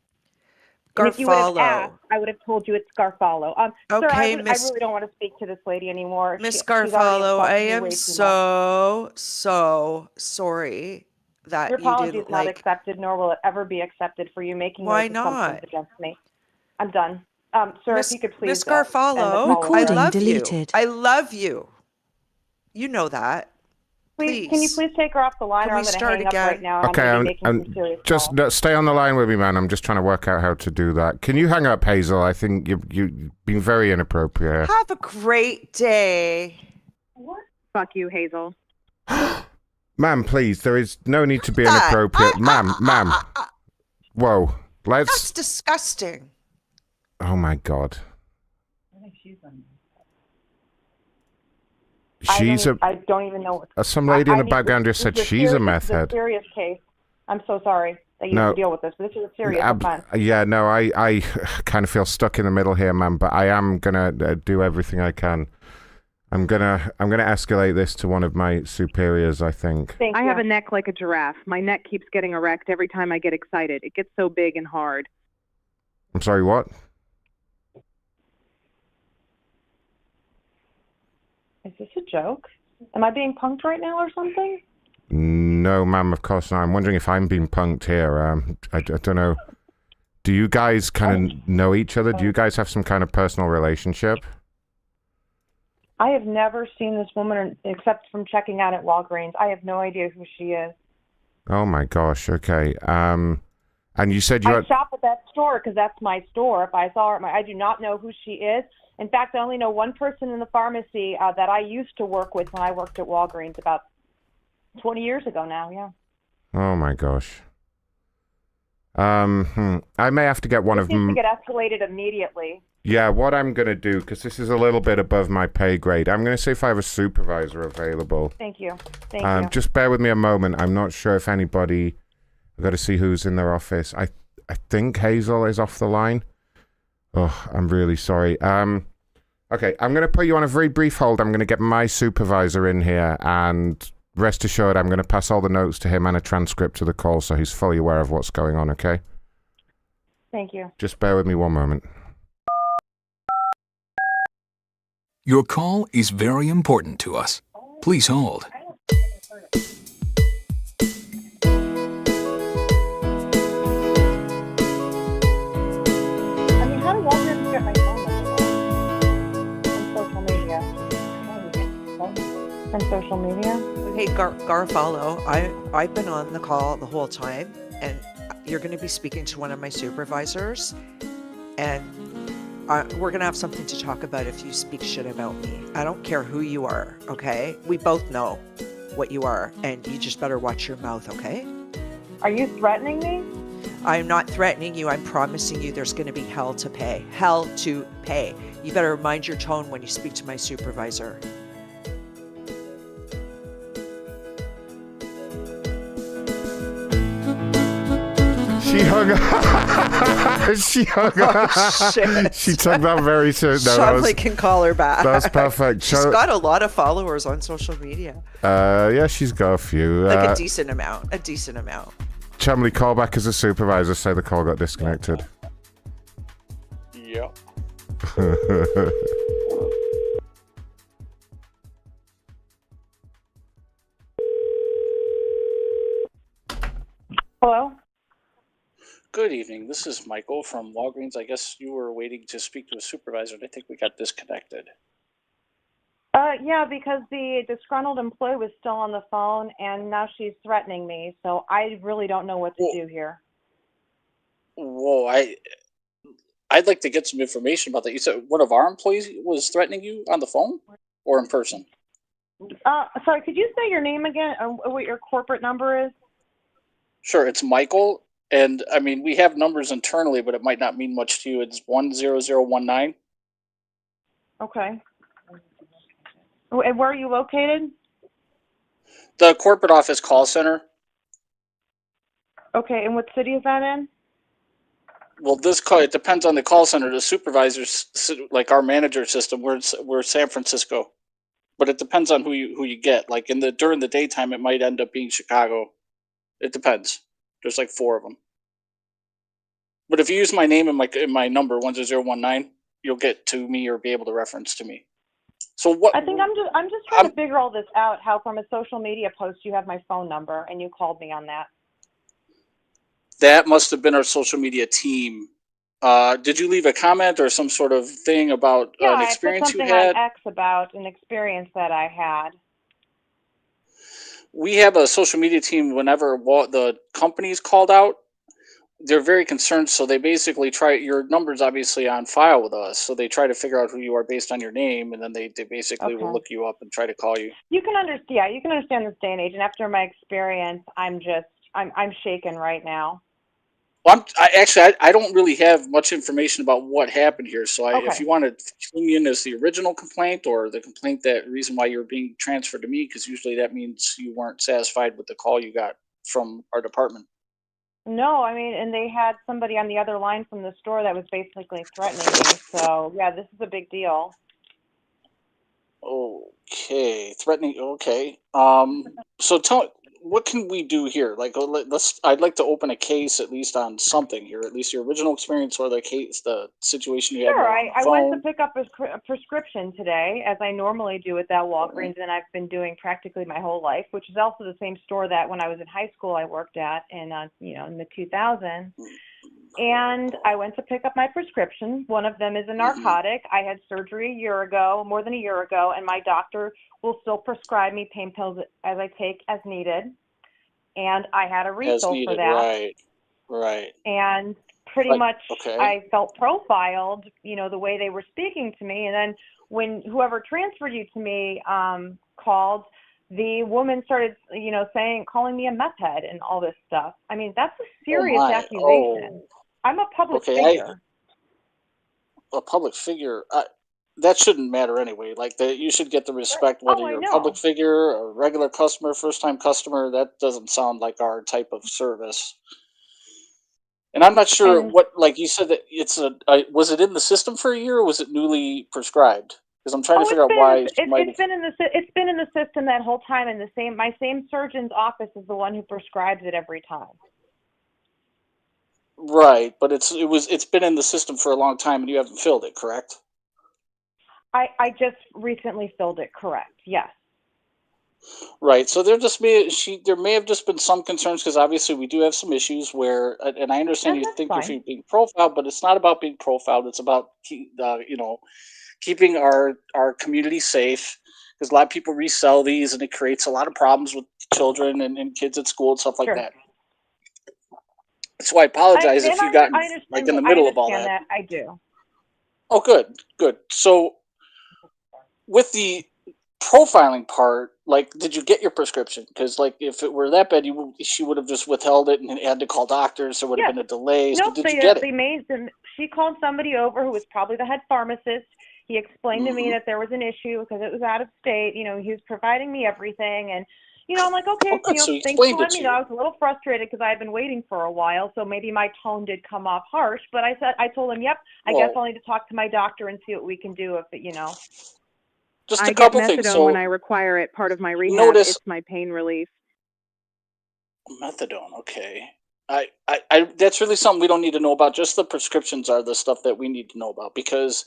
And if you would have asked, I would have told you it's Garofalo. Sir, I really don't want to speak to this lady anymore. Miss Garofalo, I am so sorry that your apology is not accepted, nor will it ever be accepted for you making those assumptions against me. I'm done. Sir, if you could please. Miss Garofalo, I love you. I love you. You know that. Please. Can you please take her off the line, or I'm going to hang up right now? Okay, I'm just stay on the line with me, man. I'm just trying to work out how to do that. Can you hang up, Hazel? I think you've been very inappropriate. Have a great day. What? Fuck you, Hazel. Ma'am, please. There is no need to be inappropriate, ma'am. Whoa, That's disgusting. Oh my God. I think she's on. I don't even know. Some lady in the background just said she's a meth head. This is a serious case. I'm so sorry that you have to deal with this, but this is a serious offense. Yeah, no, I kind of feel stuck in the middle here, man. But I am gonna do everything I can. I'm gonna escalate this to one of my superiors, I think. I have a neck like a giraffe. My neck keeps getting erect every time I get excited. It gets so big and hard. I'm sorry, what? Is this a joke? Am I being punked right now or something? No, ma'am, of course not. I'm wondering if I'm being punked here. I don't know. Do you guys kind of know each other? Do you guys have some kind of personal relationship? I have never seen this woman except from checking out at Walgreens. I have no idea who she is. Oh my gosh, okay. And you said I shop at that store because that's my store. If I saw her, I do not know who she is. In fact, I only know one person in the pharmacy that I used to work with when I worked at Walgreens about 20 years ago now, yeah. Oh my gosh. I may have to get one of them. Needs to get escalated immediately. Yeah, what I'm going to do, because this is a little bit above my pay grade, I'm going to see if I have a supervisor available. Thank you. Thank you. Just bear with me a moment. I'm not sure if anybody... I've got to see who's in their office. I think Hazel is off the line. Oh, I'm really sorry. Okay, I'm going to put you on a very brief hold. I'm going to get my supervisor in here, and rest assured, I'm going to pass all the notes to him and a transcript to the call so he's fully aware of what's going on, okay? Thank you. Just bear with me one moment. Your call is very important to us. Please hold. How do Walgreens get my phone number? From social media. From social media? Hey, Garofalo, I've been on the call the whole time, and you're going to be speaking to one of my supervisors, and we're going to have something to talk about if you speak shit about me. I don't care who you are, okay? We both know what you are, and you just better watch your mouth, okay? Are you threatening me? I'm not threatening you. I'm promising you there's going to be hell to pay. Hell to pay. You better mind your tone when you speak to my supervisor. She hung up. She hung up. Oh, shit. She took that very seriously. No, Charlie can call her back. That's perfect. She's got a lot of followers on social media. Yeah, she's got a few. Like a decent amount. A decent amount. Chumley, call back as a supervisor. Say the call got disconnected. Yep. Hello? Good evening. This is Michael from Walgreens. I guess you were waiting to speak to a supervisor, and I think we got disconnected. Yeah, because the disgruntled employee was still on the phone, and now she's threatening me, so I really don't know what to do here. Whoa, I'd like to get some information about that. You said one of our employees was threatening you on the phone or in person? Sorry, could you say your name again and what your corporate number is? Sure, it's Michael, and I mean, we have numbers internally, but it might not mean much to you. It's 10019. Okay. And where are you located? The corporate office call center. Okay, and what city is that in? Well, it depends on the call center. The supervisors, like our manager system, we're San Francisco, but it depends on who you get. Like during the daytime, it might end up being Chicago. It depends. There's like 4 of them. But if you use my name and my number 10019, you'll get to me or be able to reference to me. So what? I think I'm just trying to figure all this out. How from a social media post you have my phone number and you called me on that. That must have been our social media team. Did you leave a comment or some sort of thing about Yeah, an I put experience you something had? on X about an experience that I had. We have a social media team. Whenever the company's called out, they're very concerned. So they basically your number's obviously on file with us. So they try to figure out who you are based on your name, and then they basically will look you up and try to call you. You can understand. Yeah, you can understand this day and age. And after my experience, I'm shaken right now. Well, I don't really have much information about what happened here. So if you want to tune in as the original complaint or the complaint reason why you're being transferred to me, because usually that means you weren't satisfied with the call you got from our department. No, I mean, and they had somebody on the other line from the store that was basically threatening me. So yeah, this is a big deal. Okay, threatening. Okay. So what can we do here? Like, I'd like to open a case at least on something here, at least your original experience or the situation you had Sure, on the I phone. went to pick up a prescription today, as I normally do at that Walgreens, and I've been doing practically my whole life, which is also the same store that when I was in high school I worked at in in the 2000s. And I went to pick up my prescription. One of them is a narcotic. I had surgery more than a year ago, and my doctor will still prescribe me pain pills as I take as needed. And I had a refill for that. Right. And pretty much I felt profiled, the way they were speaking to me. And then when whoever transferred you to me called, the woman started, calling me a meth head and all this stuff. I mean, that's a serious accusation. I'm a public figure. A public figure. That shouldn't matter anyway. Like you should get the respect whether you're a public figure, a regular customer, first-time customer. That doesn't sound like our type of service. And I'm not sure like you said that was it in the system for a year or was it newly prescribed? Because I'm trying to figure out why it's been in the system that whole time, and my same surgeon's office is the one who prescribes it every time. Right, but it's been in the system for a long time and you haven't filled it, correct? I just recently filled it, correct? Yes. Right. So there may have just been some concerns because obviously we do have some issues where, and I understand you think you're being profiled, but it's not about being profiled. It's about keeping our community safe because a lot of people resell these and it creates a lot of problems with children and kids at school and stuff like that. So I apologize if you got in the middle of all that. I do. Oh, good. So with the profiling part, like, did you get your prescription? Because, like, if it were that bad, she would have just withheld it and had to call doctors. There would have been a delay. Nope, so did you get it? They made them. She called somebody over who was probably the head pharmacist. He explained to me that there was an issue because it was out of state. He was providing me everything, and I'm like, okay, so he thanks for explained it letting me to know. you. I was a little frustrated because I had been waiting for a while, so maybe my tone did come off harsh. But I told him, yep, I guess I'll need to talk to my doctor and see what we can do if it, Just a couple things. So when I require it, part of my rehab, it's my pain relief. Methadone, okay. I that's really something we don't need to know about. Just the prescriptions are the stuff that we need to know about because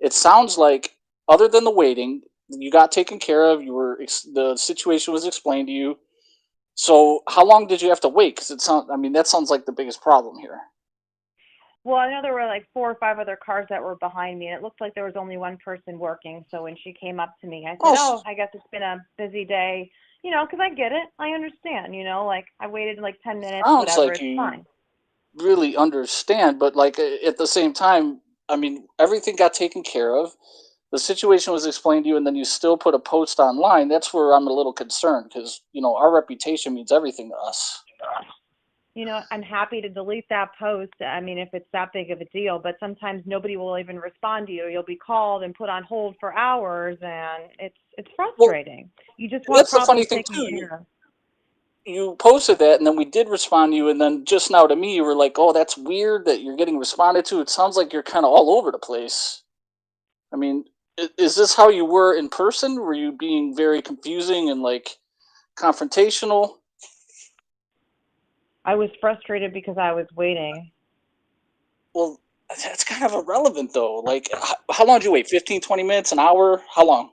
it sounds like other than the waiting, you got taken care of. The situation was explained to you. So how long did you have to wait? Because that sounds like the biggest problem here. Well, I know there were like 4 or 5 other cars that were behind me, and it looked like there was only one person working. So when she came up to me, I said, I guess it's been a busy day, because I get it. I understand, like I waited like 10 minutes, Sounds whatever, like it's you fine. really understand, but like at the same time, everything got taken care of. The situation was explained to you, and then you still put a post online. That's where I'm a little concerned because our reputation means everything to us. you know, I'm happy to delete that post. I mean, if it's that big of a deal, but sometimes nobody will even respond to you. You'll be called and put on hold for hours, and it's frustrating. You just want That's the funny problems thing taken too. care of. You posted that, and then we did respond to you, and then just now to me, you were like, "Oh, that's weird that you're getting responded to." It sounds like you're kind of all over the place. I mean, is this how you were in person? Were you being very confusing and like confrontational? I was frustrated because I was waiting. Well, that's kind of irrelevant though. Like, how long did you wait? 15, 20 minutes, an hour? How long?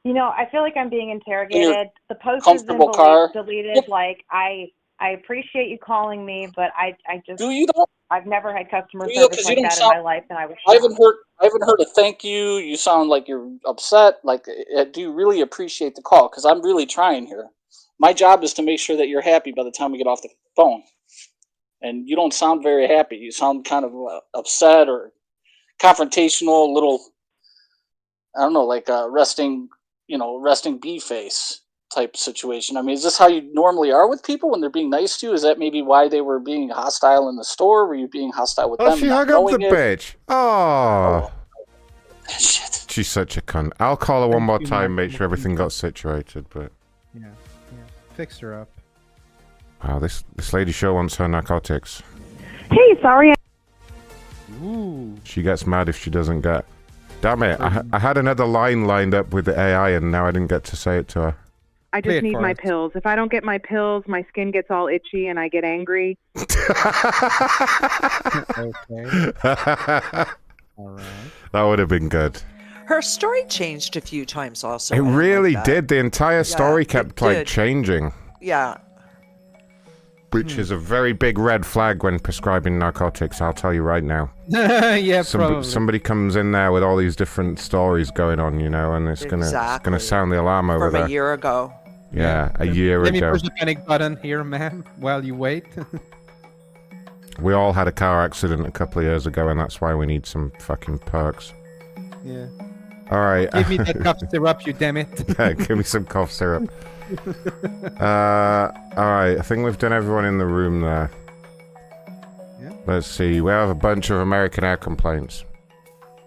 You know, I feel like I'm being In your interrogated. The post has been comfortable car? deleted. Like, I appreciate you calling me, but I just Do you though? I've never had customer Do you though? service Because you like don't that in sound. my life, and I was I shocked. haven't heard a thank you. You sound like you're upset. Like, do you really appreciate the call? Because I'm really trying here. My job is to make sure that you're happy by the time we get off the phone. And you don't sound very happy. You sound kind of upset or confrontational, a little, I don't know, like a resting bee face type situation. I mean, is this how you normally are with people when they're being nice to you? Is that maybe why they were being hostile in the store? Were you being hostile with Oh, them she and not hung up the knowing it? bitch. Oh. Shit. She's such a cunt. I'll call her one more you, time, make Michael. sure everything got situated, but... Yeah. Fix her up. Wow, this lady sure wants her narcotics. Hey, sorry. Ooh. She gets mad if she doesn't get... Damn it, I had another line lined up with the AI and now I didn't get to say it to her. I Play just it need for my us. pills. If I don't get my pills, my skin gets all itchy and I get angry. Okay. All right. That would have been good. Her story changed a few times also. It I don't like really that. did. The entire story it kept like did. changing, Yeah. which is a very big red flag when prescribing narcotics. I'll tell you right now. Yeah, probably. Somebody comes in there with all these different stories going on, you know, and it's gonna Exactly. sound the alarm over From there. a year ago. Yeah, a year Let me ago. push the panic button here, ma'am, while you wait. We all had a car accident a couple of years ago, and that's why we need some fucking perks. Yeah. All right. Give me that cough syrup, you damn it. Yeah, give me some cough syrup. Alright, I think we've done everyone in the room there. Yeah. Let's see, we have a bunch of American Air complaints.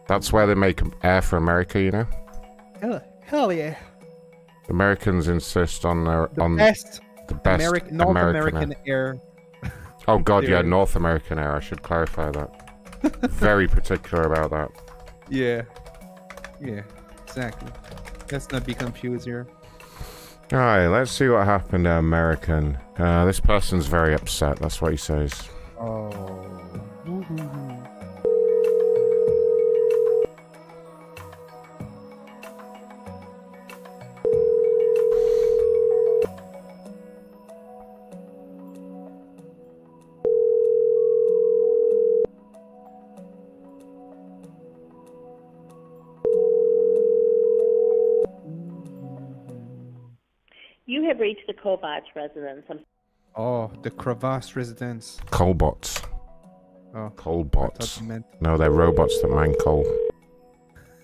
That's where they make air for America, you know? Hell yeah. Americans insist on their The best North American American air. Oh god, yeah, there. North American Air, I should clarify that. Very particular about that. Yeah. Yeah, exactly. Let's not be confused here. Alright, let's see what happened to American. This person's very upset, that's what he says. Oh. You have reached the Kovacs residence. Oh, the crevasse residence. Coalbots. Oh. Coalbots. you meant- No, they're robots that mine coal.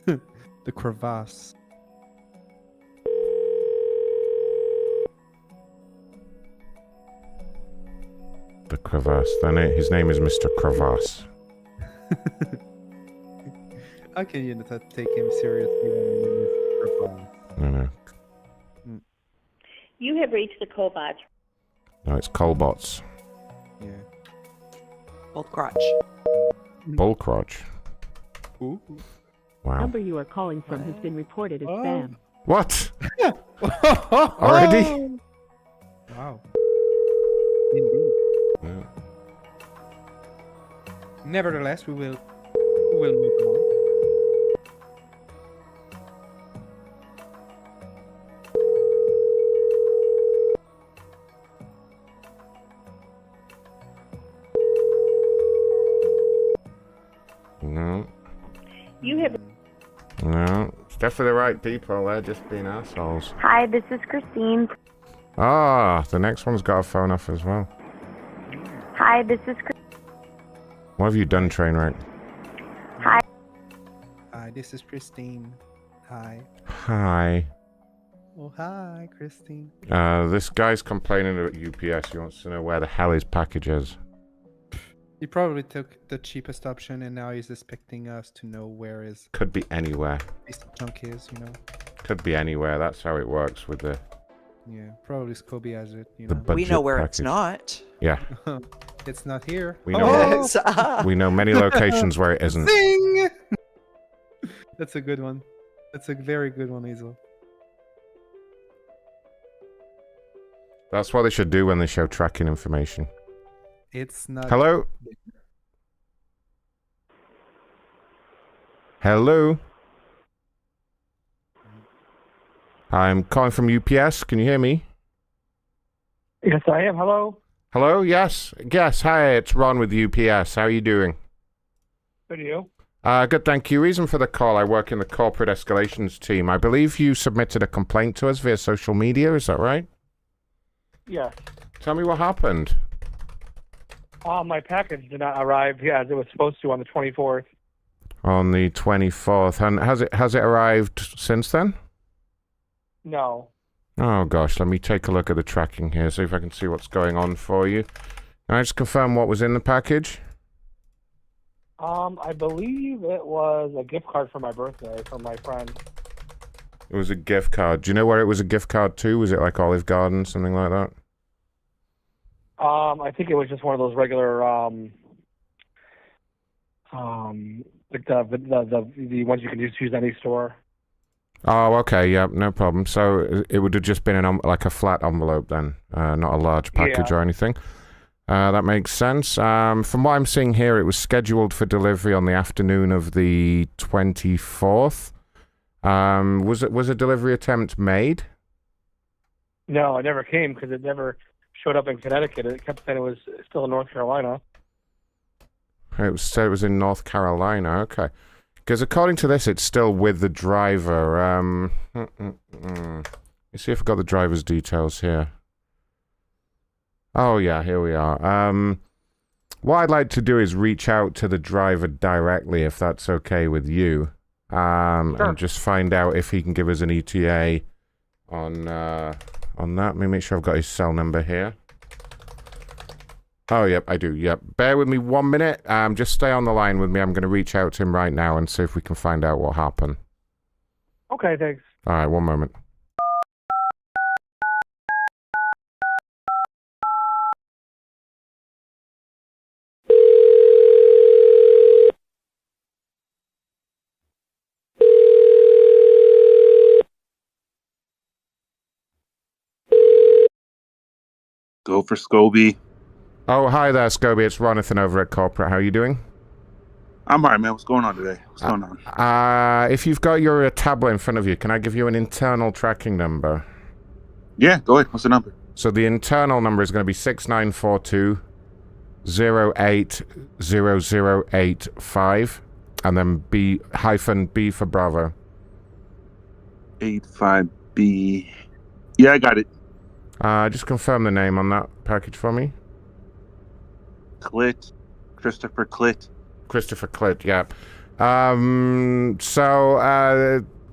The crevasse. The crevasse. His name is Mr. Crevasse. How can you not take him seriously when your name is crevasse? No. You have reached the Kovacs. No, it's Coalbots. Yeah. Old crotch. Bullcrotch. Ooh. Wow. Number you are calling from has been reported as spam. What? Already? Wow. Indeed. Yeah. Nevertheless, we will move on. No. You have. No. It's definitely the right people. They're just being assholes. Hi, this is Christine. Ah, the next one's got a phone off as well. Hi, this is. What have you done, Trainwreck? Hi. Hi, this is Christine. Hi. Hi. Oh, hi, Christine. This guy's complaining about UPS. He wants to know where the hell his package is. He probably took the cheapest option, and now he's expecting us to know where his Could be anywhere. piece of junk is, you know? Could be anywhere. That's how it works with the Yeah, probably Scobie has it, you the know? budget We know where it's package. not. Yeah. It's not here. We know. Yes. We know many locations where it isn't. Zing! That's a good one. That's a very good one, Hazel. That's what they should do when they show tracking information. It's not. Hello? Hello? I'm calling from UPS. Can you hear me? Yes, I am. Hello. Hello? Yes. Yes. Hi, it's Ron with UPS. How are you doing? Good, you? Good, thank you. Reason for the call, I work in the corporate escalations team. I believe you submitted a complaint to us via social media, is that right? Yes. Tell me what happened. My package did not arrive as it was supposed to on the 24th. On the 24th. And has it arrived since then? No. Oh gosh, let me take a look at the tracking here, see if I can see what's going on for you. Can I just confirm what was in the package? I believe it was a gift card for my birthday from my friend. It was a gift card. Do you know where it was a gift card to? Was it like Olive Garden, something like that? I think it was just one of those regular like the ones you can just use any store. Oh, okay, yeah, no problem. So it would have just been like a flat envelope then, not a large package or anything. That makes sense. From what I'm seeing here, it was scheduled for delivery on the afternoon of the 24th. Was a delivery attempt made? No, it never came because it never showed up in Connecticut. It kept saying it was still in North Carolina. It said it was in North Carolina. Okay. Because according to this, it's still with the driver. Let's see if I've got the driver's details here. Oh, yeah, here we are. What I'd like to do is reach out to the driver directly, if that's okay with you. Sure. And just find out if he can give us an ETA on that. Let me make sure I've got his cell number here. Oh, yep, I do, yep. Bear with me 1 minute. Just stay on the line with me. I'm going to reach out to him right now and see if we can find out what happened. Okay, thanks. All right, 1 moment. Go for Scobie. Oh, hi there, Scobie. It's Ronathan over at Corporate. How are you doing? I'm alright, man. What's going on today? What's going on? If you've got your tablet in front of you, can I give you an internal tracking number? Yeah, go ahead. What's the number? So the internal number is going to be 6942 080085, and then B for Bravo. 85B. Yeah, I got it. Just confirm the name on that package for me. Clit. Christopher Clit. Christopher Clit, yeah.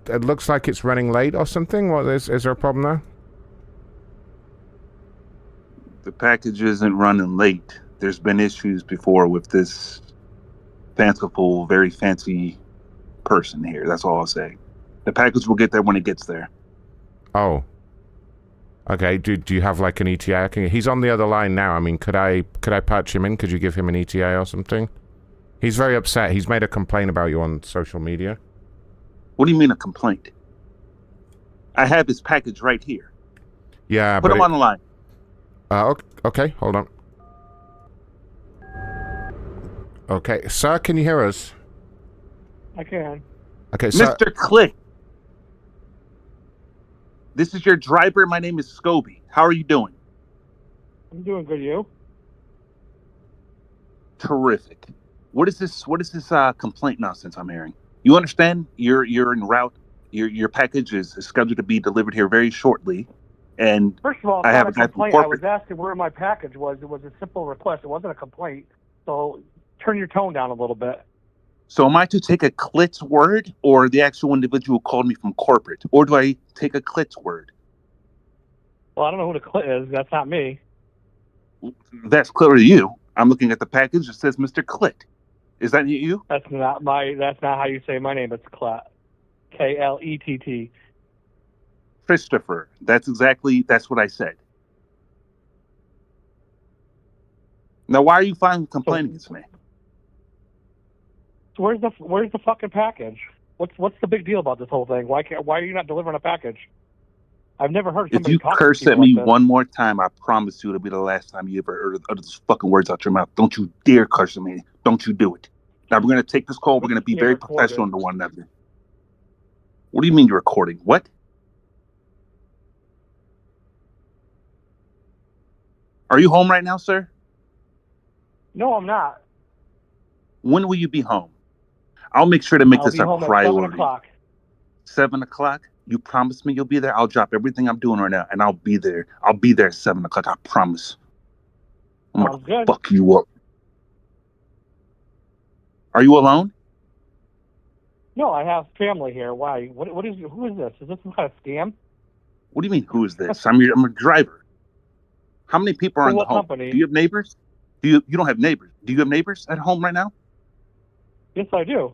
It looks like it's running late or something. What is there a problem there? The package isn't running late. There's been issues before with this fanciful, very fancy person here. That's all I'll say. The package will get there when it gets there. Oh. Okay, do you have like an ETA? He's on the other line now. I mean, could I patch him in? Could you give him an ETA or something? He's very upset. He's made a complaint about you on social media. What do you mean a complaint? I have his package right here. Yeah, Put him on the line. Okay, hold on. Okay, sir, can you hear us? I can. Okay, sir. Mr. Clit. This is your driver. My name is Scobie. How are you doing? I'm doing good, you? Terrific. What is this complaint nonsense I'm hearing? You understand? You're en route. Your package is scheduled to be delivered here very shortly. And first of all, I have a not guy a from complaint. I corporate. was asking where my package was. It was a simple request. It wasn't a complaint. So turn your tone down a little bit. So am I to take a Clit's word, or the actual individual called me from corporate? Or do I take a Clit's word? Well, I don't know who the Clit is. That's not me. That's clear to you. I'm looking at the package. It says Mr. Clit. Is that you? That's not how you say my name. It's Clit. Klett. Christopher. That's what I said. Now, why are you finally complaining against me? So where's the fucking package? What's the big deal about this whole thing? Why are you not delivering a package? I've never heard If somebody you talk curse to at people me like this. one more time, I promise you it'll be the last time you ever heard those fucking words out your mouth. Don't you dare curse at me. Don't you do it. Now, we're going to take this call. We're going to be very professional to one another. What do you mean you're recording? What? Are you home right now, sir? No, I'm not. When will you be home? I'll make sure to make I'll this be a home at priority. 7 o'clock. 7 o'clock? You promise me you'll be there? I'll drop everything I'm doing right now, and I'll be there. I'll be there at 7 o'clock. I promise. I'm Sounds gonna good. fuck you up. Are you alone? No, I have family here. Why? Who is this? Is this some kind of scam? What do you mean, who is this? I'm a driver. How many people are For in the what home? company? Do you have neighbors? You don't have neighbors. Do you have neighbors at home right now? Yes, I do.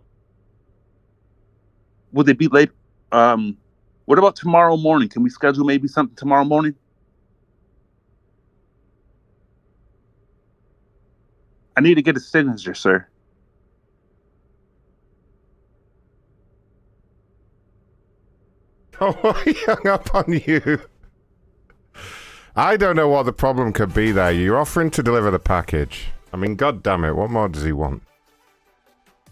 Will they be late? What about tomorrow morning? Can we schedule maybe something tomorrow morning? I need to get a signature, sir. Oh, he hung up on you. I don't know what the problem could be there. You're offering to deliver the package. I mean, god damn it, what more does he want?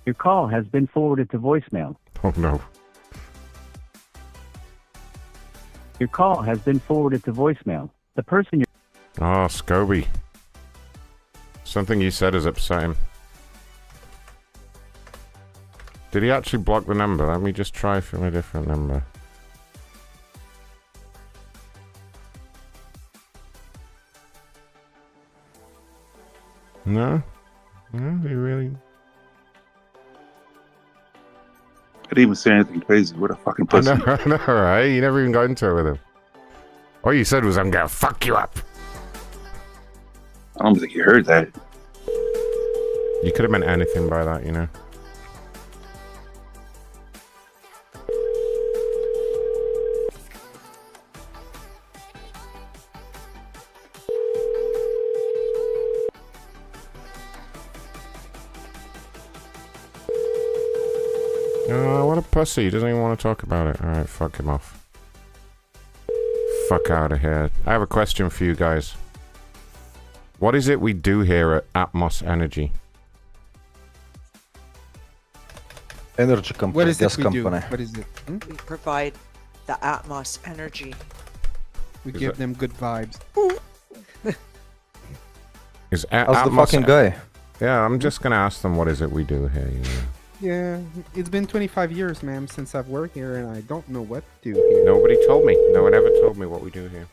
Your call has been forwarded to voicemail. Oh no. Your call has been forwarded to voicemail. The person you're... Oh, Scobie. Something you said has upset him. Did he actually block the number? Let me just try from a different number. No? No, they really... I didn't even say anything crazy. What a fucking pussy. I know, right? You never even got into it with him. All you said was, I'm gonna fuck you up. I don't think you heard that. You could have meant anything by that, you know. Oh, what a pussy. He doesn't even want to talk about it. Alright, fuck him off. Fuck out of here. I have a question for you guys. What is it we do here at Atmos Energy? Energy company. What is gas it we do? company. What is it? We provide the Atmos energy. We Is give it- them good vibes. Is How's the fucking guy? Yeah, I'm just gonna ask them what is it we do here, you know. Yeah, it's been 25 years, ma'am, since I've worked here, and I don't know what to do here. Nobody told me. No one ever told me what we do here.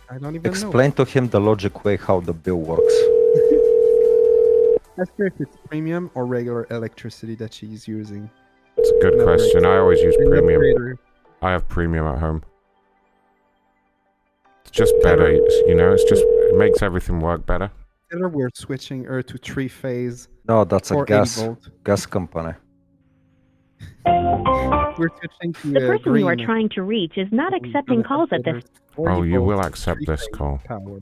I don't even know. Explain to him the logic way how the bill works. Ask her if it's premium or regular electricity that she's using. It's a good Never question. I always use An premium. upgrader. I have premium at home. It's just better, you know. It makes everything work better. Tell her we're switching her to 3-phase. No, that's a or 80 gas volt. company. We're switching to The person you are green. trying to reach is not accepting calls at this. 40 Oh, you volt, will accept this 3-phase call. power.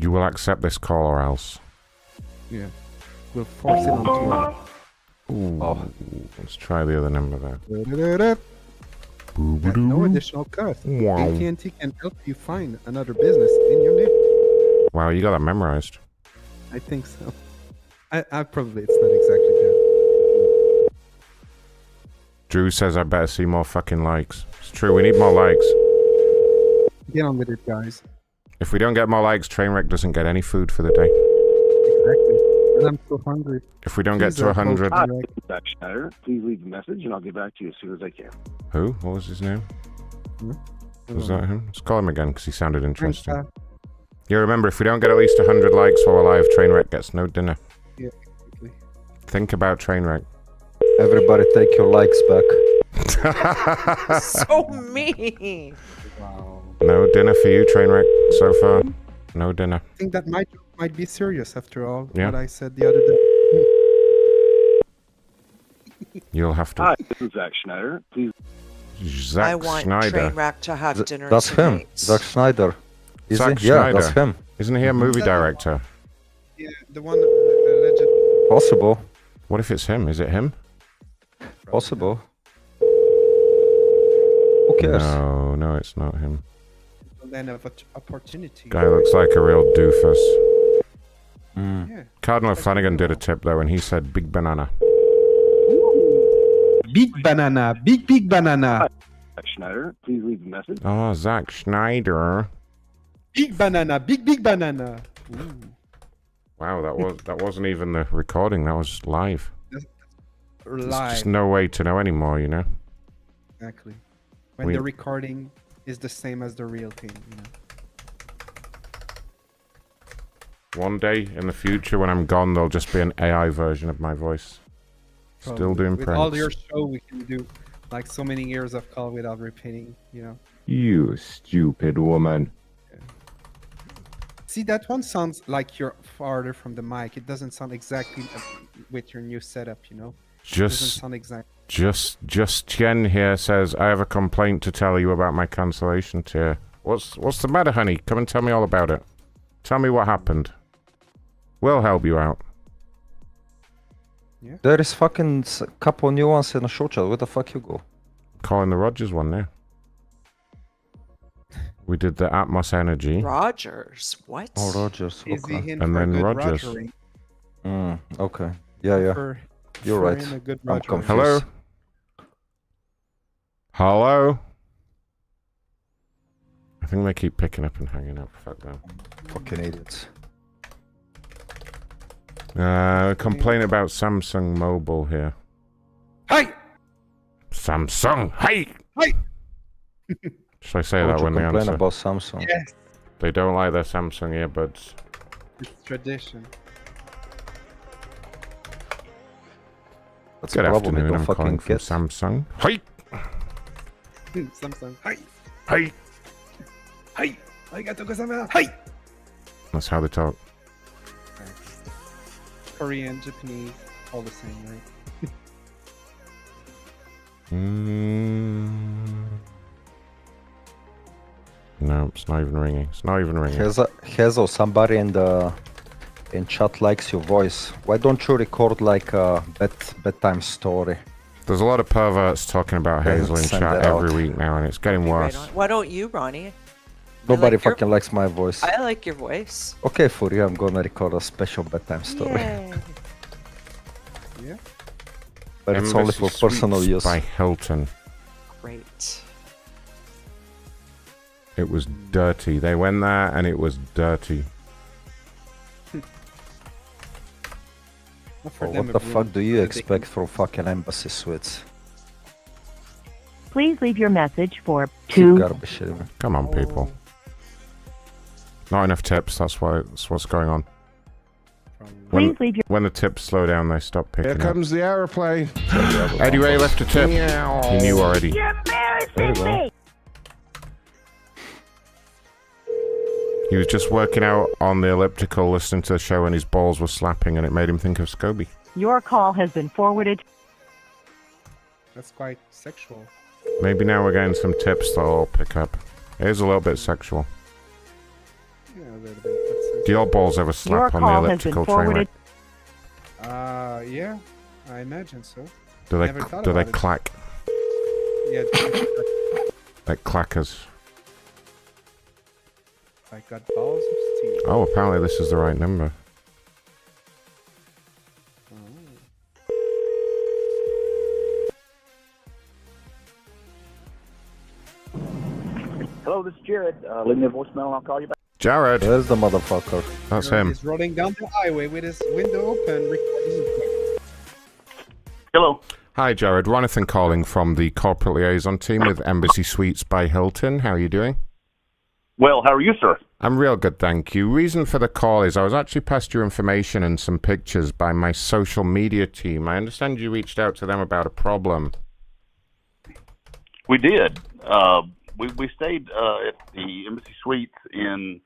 You will accept this call or else. Yeah. We'll force it onto her. Ooh. Let's try the other number there. Da-da-da-da. At no additional cost. Wow. AT&T can help you find another business in your neighborhood. Wow, you got that memorized. I think so. I probably, it's not exactly that. Drew says I better see more fucking likes. It's true, we need more likes. Get on with it, guys. If we don't get more likes, Trainwreck doesn't get any food for the day. Exactly. And I'm so hungry. If we don't get Please, to 100... Hi, Schneider. Please leave a message and I'll get back to you as soon as I can. Who? What was his name? Hmm? Was that him? Let's call him again because he sounded interesting. Thanks, You remember, if we don't get at least 100 likes while we're live, Trainwreck gets no dinner. Yeah, exactly. Think about Trainwreck. Everybody take your likes back. So mean. Wow. No dinner for you, Trainwreck, so far. No dinner. I think that might be serious after all. Yeah. What I said the other day. You'll have to. Hi, this is Zach Schneider. Please. Zack I want Schneider. Trainwreck to have dinner That's him. tonight. Zack Schneider. Is Zack he? Yeah, Schneider. that's him. Isn't he a movie director? Yeah, the one alleged. Possible. What if it's him? Is it him? Possible. Who cares? No, it's not him. Land of opportunity. Guy looks like a real doofus. Yeah. Cardinal Flanagan did a tip though, and he said big banana. Big banana, big banana. Zach Schneider, please leave a message. Oh, Zack Schneider. Big banana, big banana. Ooh. Wow, that wasn't even the recording. That was live. There's Live. just no way to know anymore, you know. Exactly. When the recording is the same as the real thing, you know. One day in the future, when I'm gone, there'll just be an AI version of my voice. Probably. Still doing With pranks. all your show, we can do like so many years of call without repeating, you know. You stupid woman. See, that one sounds like you're farther from the mic. It doesn't sound exactly with your new setup, you know. It doesn't sound exact. Just Jen here says, I have a complaint to tell you about my cancellation tier. What's the matter, honey? Come and tell me all about it. Tell me what happened. We'll help you out. Yeah. There is fucking couple new ones in a show chat. Where the fuck you go? Calling the Rogers one now. We did the Atmos Energy. Rogers, what? Oh, Rogers. Okay. And then Rogers. Okay. Yeah. You're right. I'm confused. Hello? Hello? I think they keep picking up and hanging up. Fuck them. Fucking idiots. Complain about Samsung Mobile here. Hey! Samsung, hey! Hey! Should I say Would that you when they complain answer? about Samsung? Yes. They don't like their Samsung earbuds. It's tradition. That's Good a problem. afternoon, They don't I'm fucking calling from get. Samsung. Hey! Samsung. Hey! Hey! Hey! Arigato gozaimasu. Hey! That's how they talk. Korean, Japanese, all the same, right? No, it's not even ringing. It's not even ringing. Hazel, somebody in chat likes your voice. Why don't you record like a bedtime story? There's a lot of perverts talking about Hazel in Send chat it out. every week now, and it's getting worse. Why don't you, Ronnie? Nobody fucking likes my voice. I like your voice. Okay, for you, I'm gonna record a special bedtime story. Yay. Yeah. But it's only for Embassy personal Suites use. by Hilton. Great. It was dirty. They went there and it was dirty. Oh, what the fuck do you expect from fucking Embassy Suites? Please leave your message for Keep garbage shit. Come on, people. Not enough tips. That's what's going on. Please leave your. When the tips slow down, they stop picking Here comes the airplane. Eddie Ray left a tip. He knew already. You're embarrassing me. He was just working out on the elliptical, listening to the show, and his balls were slapping, and it made him think of Scobie. Your call has been forwarded. That's quite sexual. Maybe now we're getting some tips that'll all pick up. It is a little bit sexual. Yeah, a little bit. Do your balls ever slap on the elliptical train wreck? Yeah, I imagine so. Do Never thought they about it. clack? Yeah, Like clackers. I got balls of steel. Oh, apparently this is the right number. Hello, this is Jared. Leave me a voicemail and I'll call you back. Jared. There's the motherfucker. That's him. He's rolling down the highway with his window open, recording. Hello. Hi, Jared. Ronathan calling from the corporate liaison team with Embassy Suites by Hilton. How are you doing? Well, how are you, sir? I'm real good, thank you. Reason for the call is I was actually passed your information and some pictures by my social media team. I understand you reached out to them about a problem. We did. we stayed at the Embassy Suites in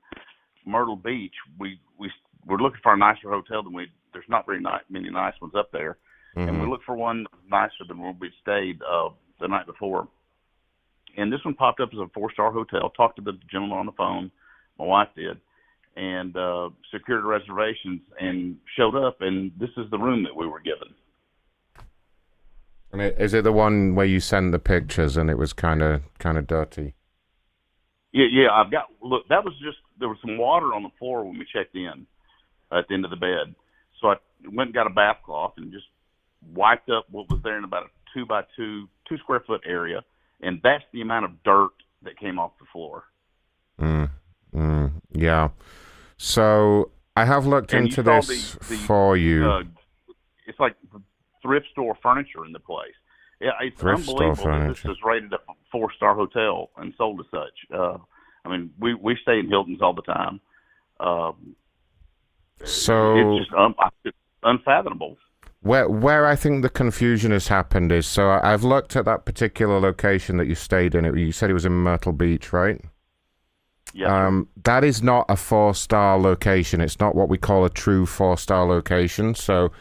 Myrtle Beach. We're looking for a nicer hotel than there's not very many nice ones up there. And we looked for one nicer than where we stayed the night before. And this one popped up as a 4-star hotel. Talked to the gentleman on the phone, my wife did, and secured reservations and showed up. And this is the room that we were given. And is it the one where you send the pictures and it was kind of dirty? Yeah. Look, that was just, there was some water on the floor when we checked in at the end of the bed. So I went and got a bath cloth and just wiped up what was there in about a 2 square foot area. And that's the amount of dirt that came off the floor. Yeah. So I have looked into this for you. It's like thrift store furniture in the place. Yeah, it's Thrift store unbelievable that this furniture. is rated a 4-star hotel and sold as such. I mean, we stay in Hilton's all the time. So it's just unfathomable. Where I think the confusion has happened is, so I've looked at that particular location that you stayed in. You said it was in Myrtle Beach, right? Yeah. That is not a 4-star location. It's not what we call a true 4-star location. So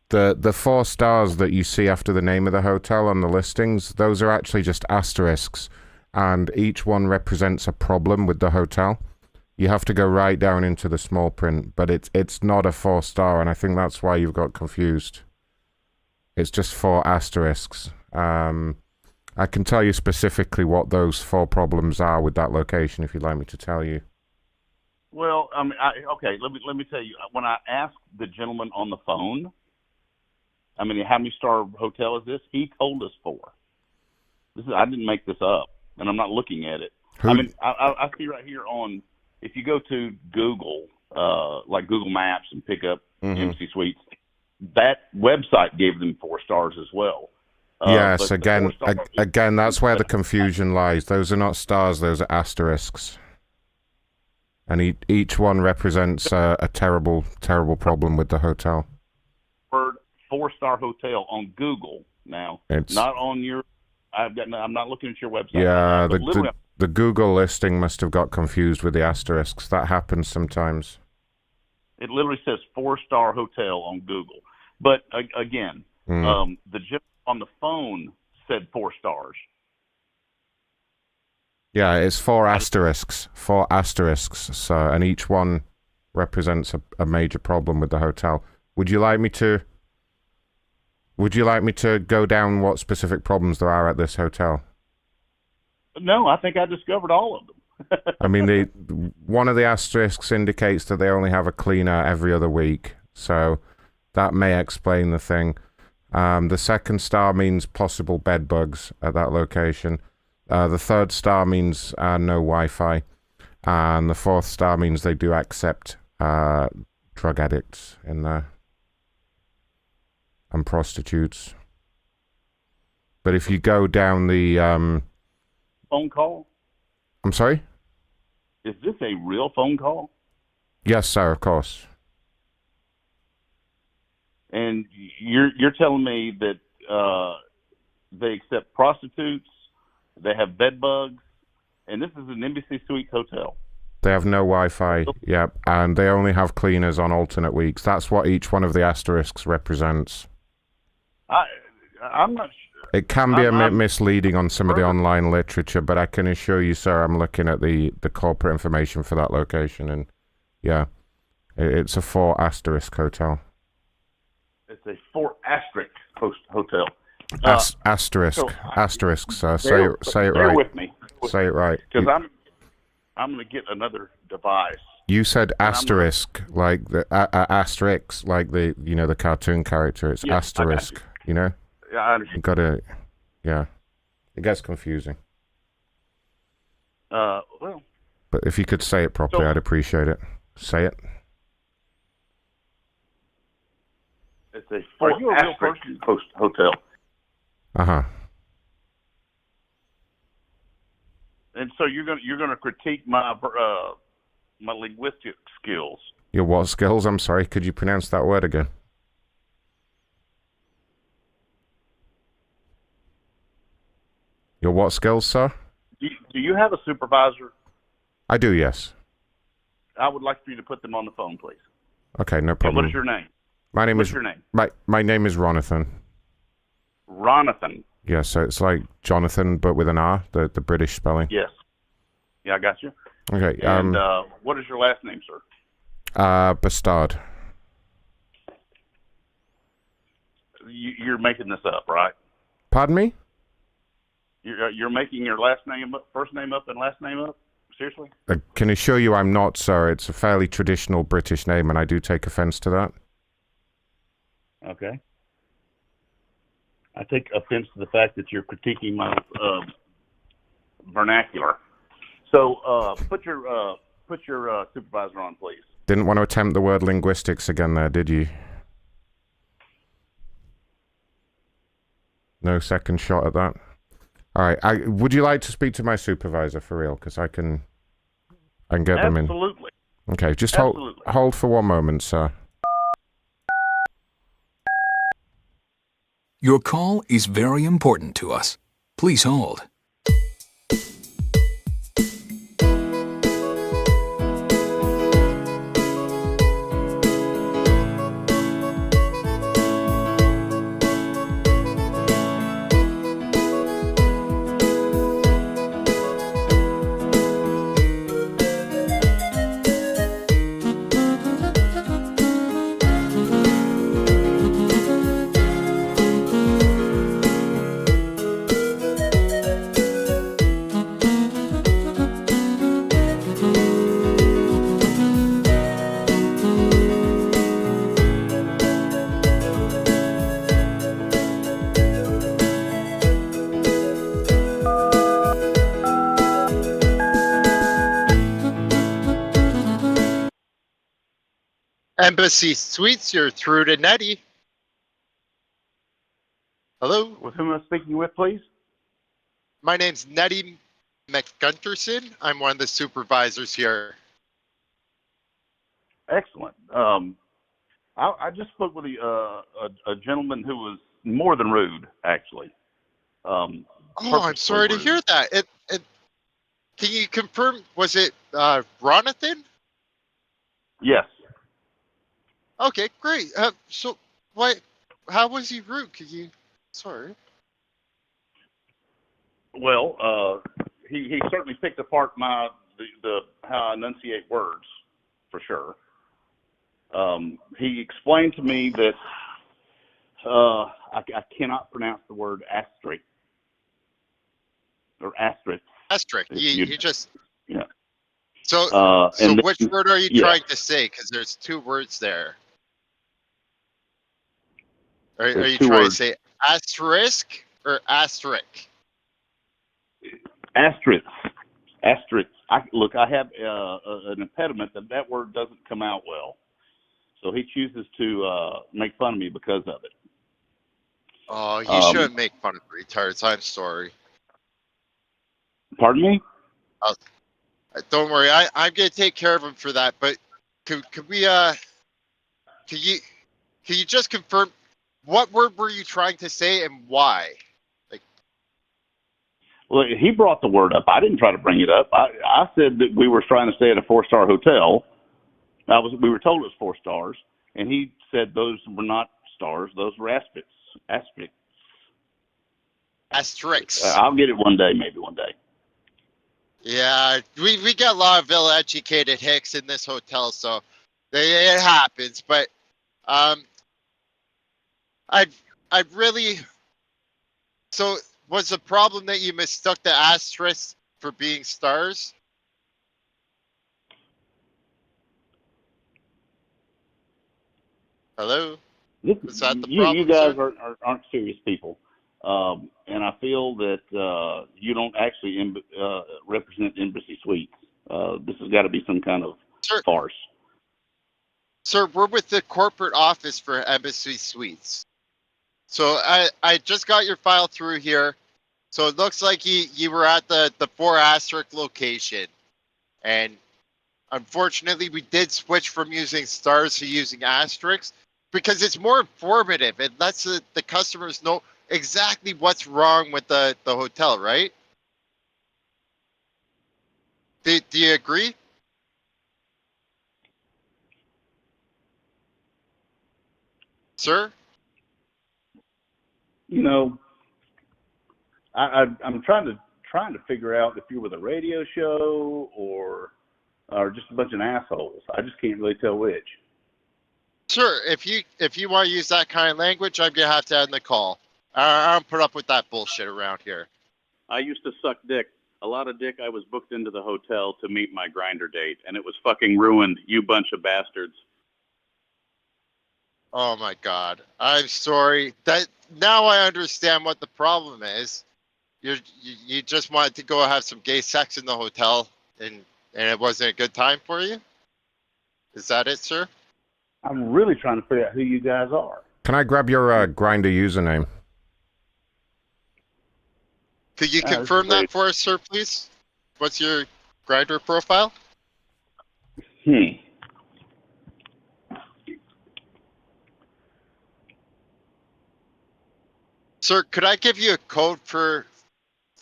the 4 stars that you see after the name of the hotel on the listings, those are actually just asterisks, and each one represents a problem with the hotel. You have to go right down into the small print, but it's not a 4-star, and I think that's why you've got confused. It's just 4 asterisks. I can tell you specifically what those 4 problems are with that location if you'd like me to tell you. Well, I mean, okay. Let me tell you. When I asked the gentleman on the phone, I mean, how many star hotel is this? He told us 4. I didn't make this up, and I'm not looking at it. I mean, I see right here on, if you go to Google, like Google Maps, and pick up Embassy Suites, that website gave them 4 stars as well. Yes, again, that's where the confusion lies. Those are not stars; those are asterisks, and each one represents a terrible, terrible problem with the hotel. 4-star hotel on Google now, not on your. I'm not looking at your website. Yeah, right, the Google listing must have got confused with the asterisks. That happens sometimes. It literally says 4-star hotel on Google, but again, the gentleman on the phone said 4 stars. Yeah, it's 4 asterisks. 4 asterisks. So, and each one represents a major problem with the hotel. Would you like me to go down what specific problems there are at this hotel? No, I think I discovered all of them. I mean, one of the asterisks indicates that they only have a cleaner every other week, so that may explain the thing. The 2nd star means possible bed bugs at that location. The 3rd star means no Wi-Fi, and the 4th star means they do accept drug addicts in there and prostitutes. But if you go down the phone call? I'm sorry? Is this a real phone call? Yes, sir, of course. And you're telling me that they accept prostitutes, they have bed bugs, and this is an Embassy Suites hotel. They have no Wi-Fi, yep, and they only have cleaners on alternate weeks. That's what each one of the asterisks represents. I'm not sure. It can be a bit misleading on some of the online literature, but I can assure you, sir, I'm looking at the corporate information for that location, and yeah, it's a 4 asterisk hotel. It's a 4 asterisk hotel. Asterisk, sir. Say it right. Bear with me. Say it right. Because I'm going to get another device. You said asterisk, like the asterisk, like the cartoon character. It's asterisk, you know. Yeah, I understand. You gotta, yeah. It gets confusing. Well. But if you could say it properly, I'd appreciate it. Say it. It's a 4 asterisk hotel. Uh-huh. And so you're gonna critique my my linguistic skills. Your what skills? I'm sorry. Could you pronounce that word again? Your what skills, sir? Do you have a supervisor? I do, yes. I would like for you to put them on the phone, please. Okay, no And problem. what is your name? My name What's is your name? My name is Ronathan. Ronathan. Yeah, so it's like Jonathan, but with an R, the British spelling. Yes. Yeah, I got you. Okay. And what is your last name, sir? Bastard. You're making this up, right? Pardon me? You're making your last name up, first name up, and last name up? Seriously? I can assure you I'm not, sir. It's a fairly traditional British name, and I do take offense to that. Okay. I take offense to the fact that you're critiquing my vernacular. So put your supervisor on, please. Didn't want to attempt the word linguistics again there, did you? No second shot at that? All right. Would you like to speak to my supervisor for real? Because I can get them in. Absolutely. Okay, just Absolutely. hold for one moment, sir. Your call is very important to us. Please hold. Embassy Suites, you're through to Nettie. Hello? With whom am I speaking with, please? My name's Nettie McGunterson. I'm one of the supervisors here. Excellent. I just spoke with a gentleman who was more than rude, actually. Oh, I'm sorry to hear that. Can you confirm, was it Ronathan? Yes. Okay, great. So, how was he rude? Could you, sorry. Well, he certainly picked apart how I enunciate words, for sure. He explained to me that I cannot pronounce the word asterisk or asterisk. Asterisk. You just. Yeah. So and which word are you trying to say? Because there's two words there. Are you trying to say asterisk or asterisk? Asterisk. Asterisk. Look, I have an impediment that word doesn't come out well. So he chooses to make fun of me because of it. Oh, you shouldn't make fun of retards. I'm sorry. Pardon me? Don't worry. I'm going to take care of him for that. But could we, can you just confirm what word were you trying to say and why? Well, he brought the word up. I didn't try to bring it up. I said that we were trying to stay at a 4-star hotel. We were told it was 4 stars, and he said those were not stars; those were asterisks. Asterisks. I'll get it one day, maybe one day. Yeah, we got a lot of ill-educated hicks in this hotel, so it happens. But I really. So was the problem that you mistook the asterisks for being stars? Hello? Is that the problem, you guys sir? aren't serious people. And I feel that you don't actually represent Embassy Suites. This has got to be some kind of farce. Sir, we're with the corporate office for Embassy Suites. So I just got your file through here. So it looks like you were at the 4 asterisk location. And unfortunately, we did switch from using stars to using asterisks because it's more informative. It lets the customers know exactly what's wrong with the hotel, right? Do you agree? Sir? You know, I'm trying to figure out if you're with a radio show or just a bunch of assholes. I just can't really tell which. Sir, if you want to use that kind of language, I'm gonna have to end the call. I don't put up with that bullshit around here. I used to suck dick. A lot of dick. I was booked into the hotel to meet my grinder date, and it was fucking ruined, you bunch of bastards. Oh my God, I'm sorry. That now I understand what the problem is. You just wanted to go have some gay sex in the hotel, and it wasn't a good time for you. Is that it, sir? I'm really trying to figure out who you guys are. Can I grab your grinder username? Could you confirm that for us, sir, please? What's your grinder profile? Sir, could I give you a code for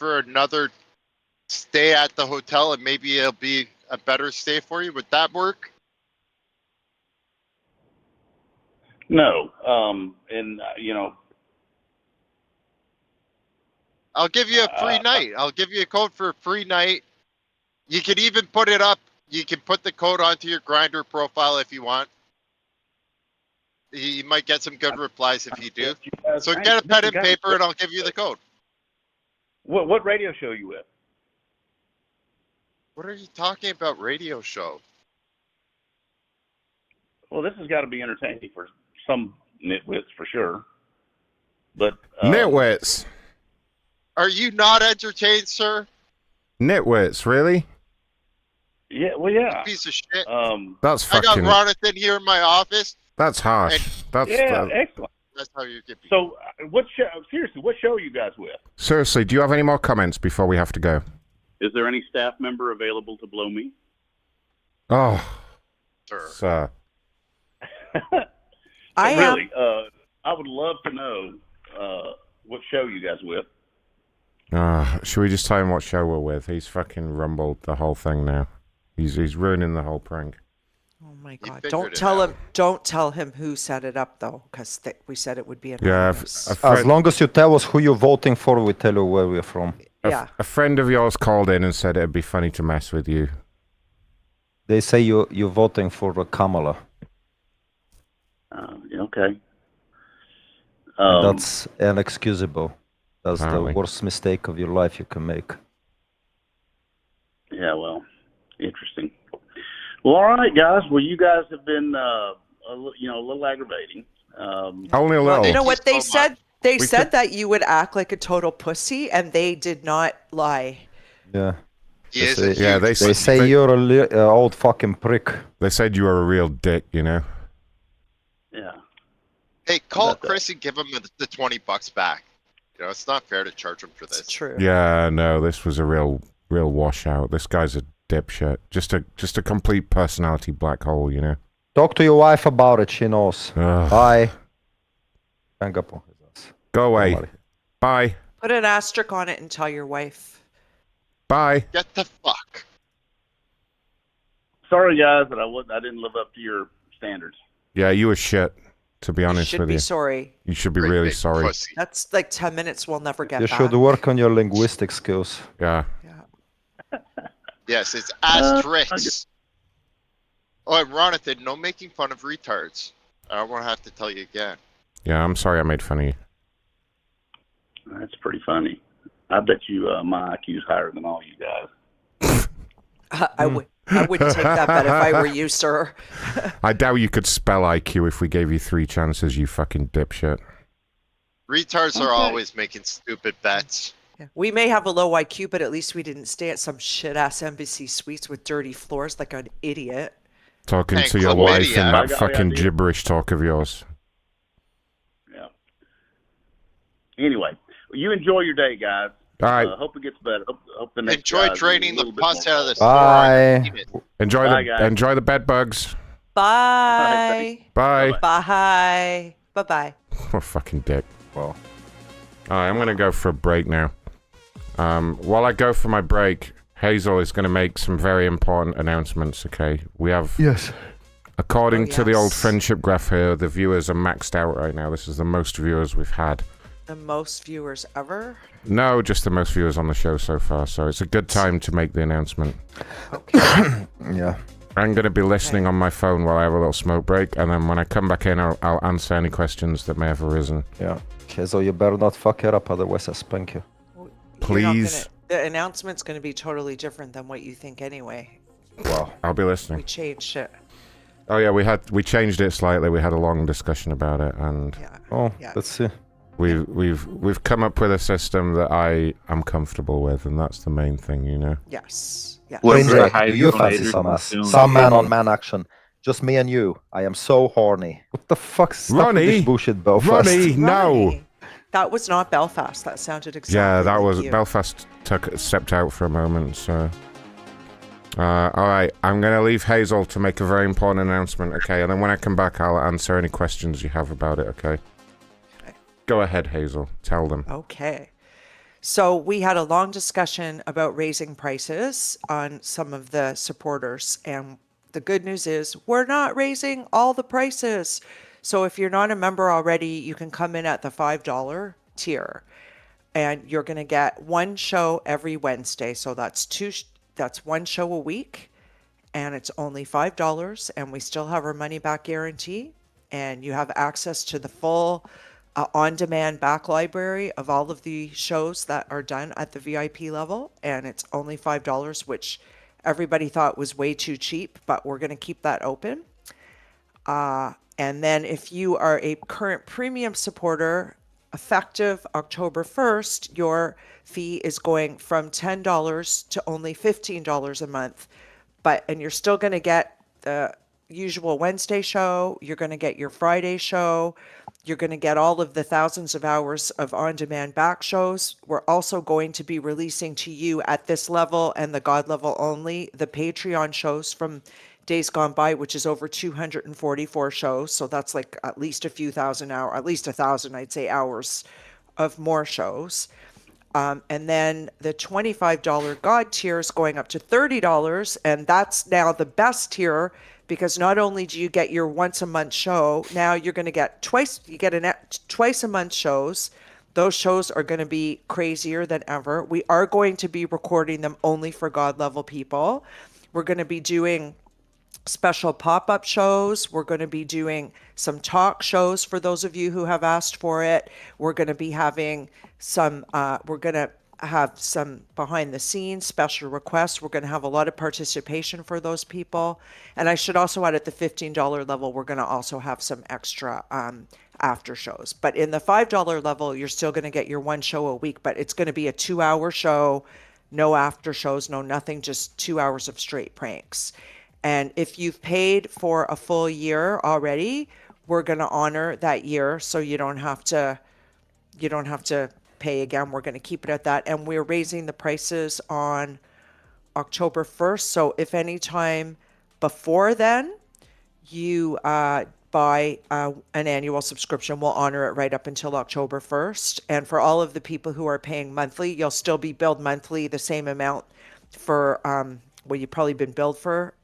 another stay at the hotel, and maybe it'll be a better stay for you? Would that work? No. I'll give you a free night. I'll give you a code for a free night. You can even put it up. You can put the code onto your grinder profile if you want. You might get some good replies if you do. So get a pen and paper, and I'll give you the code. What radio show are you with? What are you talking about, radio show? Well, this has got to be entertaining for some nitwits for sure. But Nitwits. Are you not entertained, sir? Nitwits, really? Yeah, well, yeah. You piece of shit. That's I got fucking. Ronathan here in my office. That's harsh. Excellent. That's how you get. So, what show? Seriously, what show are you guys with? Seriously, do you have any more comments before we have to go? Is there any staff member available to blow me? Oh, sir. I would love to know what show you guys with. Should we just tell him what show we're with? He's fucking rumbled the whole thing now. He's ruining the whole prank. Oh my God! Don't tell him who set it up though, because we said it would be anonymous. As long as you tell us who you're voting for, we tell you where we're from. A friend of yours called in and said it'd be funny to mess with you. They say you're voting for Kamala. Okay. That's inexcusable. That's Apparently. the worst mistake of your life you can make. Yeah, well, interesting. Well, all right, guys. Well, you guys have been, a little aggravating. Only a little. You know what they said? They We said could- that you would act like a total pussy, and they did not lie. Yeah. They say you're a old fucking prick. They said you were a real dick, you know. Yeah. Hey, call Chris and give him the $20 back. You know, it's not fair to charge him for this. It's true. Yeah, no, this was a real washout. This guy's a dipshit. Just a complete personality black hole, you know. Talk to your wife about it. She knows. Ugh. Bye. Hang up on his ass. Go away. Bye. Put an asterisk on it and tell your wife. Bye. Get the fuck. Sorry, guys, that I didn't live up to your standards. Yeah, you were shit. To be honest should with be you, sorry. You should be really sorry. That's like 10 minutes we'll never get You back. should work on your linguistic skills. Yeah. Yes, it's asterisks. Oh, and Ronathan, no making fun of retards. I don't want to have to tell you again. Yeah, I'm sorry I made fun of you. That's pretty funny. I bet you my IQ's higher than all you guys. I wouldn't take that bet if I were you, sir. I doubt you could spell IQ if we gave you 3 chances, you fucking dipshit. Retards are always making stupid bets. We may have a low IQ, but at least we didn't stay at some shit-ass embassy suites with dirty floors like an idiot. Talking Hey, to your Club wife Idiot. in I that got fucking the idea. gibberish talk of yours. Yeah. Anyway, you enjoy your day, guys. All right. Hope it gets better. Hope the next Enjoy guy's draining a the little bit pus more- out of the Bye. Enjoy Bye, guys. enjoy the bed bugs. Bye. Bye. Bye. Bye-bye. What a fucking dick. Well. Alright, I'm gonna go for a break now. While I go for my break, Hazel is going to make some very important announcements, okay? We have... Yes. According to the old yes. friendship graph here, the viewers are maxed out right now. This is the most viewers we've had. The most viewers ever? No, just the most viewers on the show so far, so it's a good time to make the announcement. Okay. Yeah. I'm going to be listening on my phone while I have a little smoke break, and then when I come back in, I'll answer any questions that may have arisen. Yeah. Okay, so you better not fuck it up, otherwise I spank you. Please. The announcement's going to be totally different than what you think anyway. Wow. I'll be listening. We changed it. Oh yeah, we changed it slightly. We had a long discussion about it, and let's see. We've come up with a system that I am comfortable with, and that's the main thing, you know. Yes. Yeah. Ranger, do you fancy some ass? Some man-on-man action. Just me and you. I am so horny. What the fuck? Stop with this bullshit, Belfast. Ronnie, no. That was not Belfast. That sounded exactly Yeah, that like was you. Belfast. Stepped out for a moment, so. All right, I'm gonna leave Hazel to make a very important announcement, okay? And then when I come back, I'll answer any questions you have about it, okay? Go ahead, Hazel. Tell them. Okay. So we had a long discussion about raising prices on some of the supporters, and the good news is we're not raising all the prices. So if you're not a member already, you can come in at the $5 tier, and you're going to get one show every Wednesday. So that's one show a week, and it's only $5, and we still have our money back guarantee, and you have access to the full on-demand back library of all of the shows that are done at the VIP level, and it's only $5, which everybody thought was way too cheap, but we're going to keep that open. And then if you are a current premium supporter, effective October 1st, your fee is going from $10 to only $15 a month. And you're still going to get the usual Wednesday show, you're going to get your Friday show, you're going to get all of the thousands of hours of on-demand back shows. We're also going to be releasing to you at this level and the God level only the Patreon shows from days gone by, which is over 244 shows. So that's like at least a few thousand hours, at least 1,000, I'd say, hours of more shows. And then the $25 God tier is going up to $30, and that's now the best tier, because not only do you get your once a month show, now you're going to get twice a month shows. Those shows are going to be crazier than ever. We are going to be recording them only for God level people. We're going to be doing special pop-up shows. We're going to be doing some talk shows for those of you who have asked for it. We're going to be having some behind the scenes special requests. We're going to have a lot of participation for those people. And I should also add, at the $15 level, we're going to also have some extra after shows. But in the $5 level, you're still going to get your one show a week, but it's going to be a 2-hour show, no after shows, no nothing, just 2 hours of straight pranks. And if you've paid for a full year already, we're going to honor that year, so you don't have to pay again. We're going to keep it at that. And we're raising the prices on October 1st. So if any time before then you buy an annual subscription, we'll honor it right up until October 1st. And for all of the people who are paying monthly, you'll still be billed monthly the same amount for, you've probably been billed for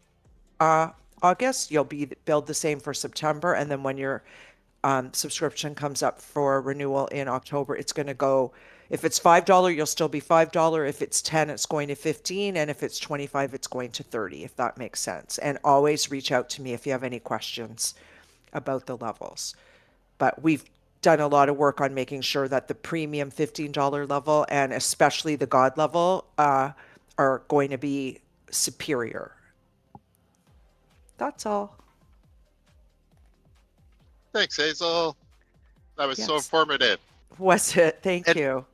August. You'll be billed the same for September. And then when your subscription comes up for renewal in October, it's going to go, if it's $5, you'll still be $5. If it's $10, it's going to $15. And if it's $25, it's going to $30, if that makes sense. And always reach out to me if you have any questions about the levels. But we've done a lot of work on making sure that the premium $15 level and especially the God level are going to be superior. That's all. Thanks, Hazel. That was so Yes. informative. Was it? Thank you.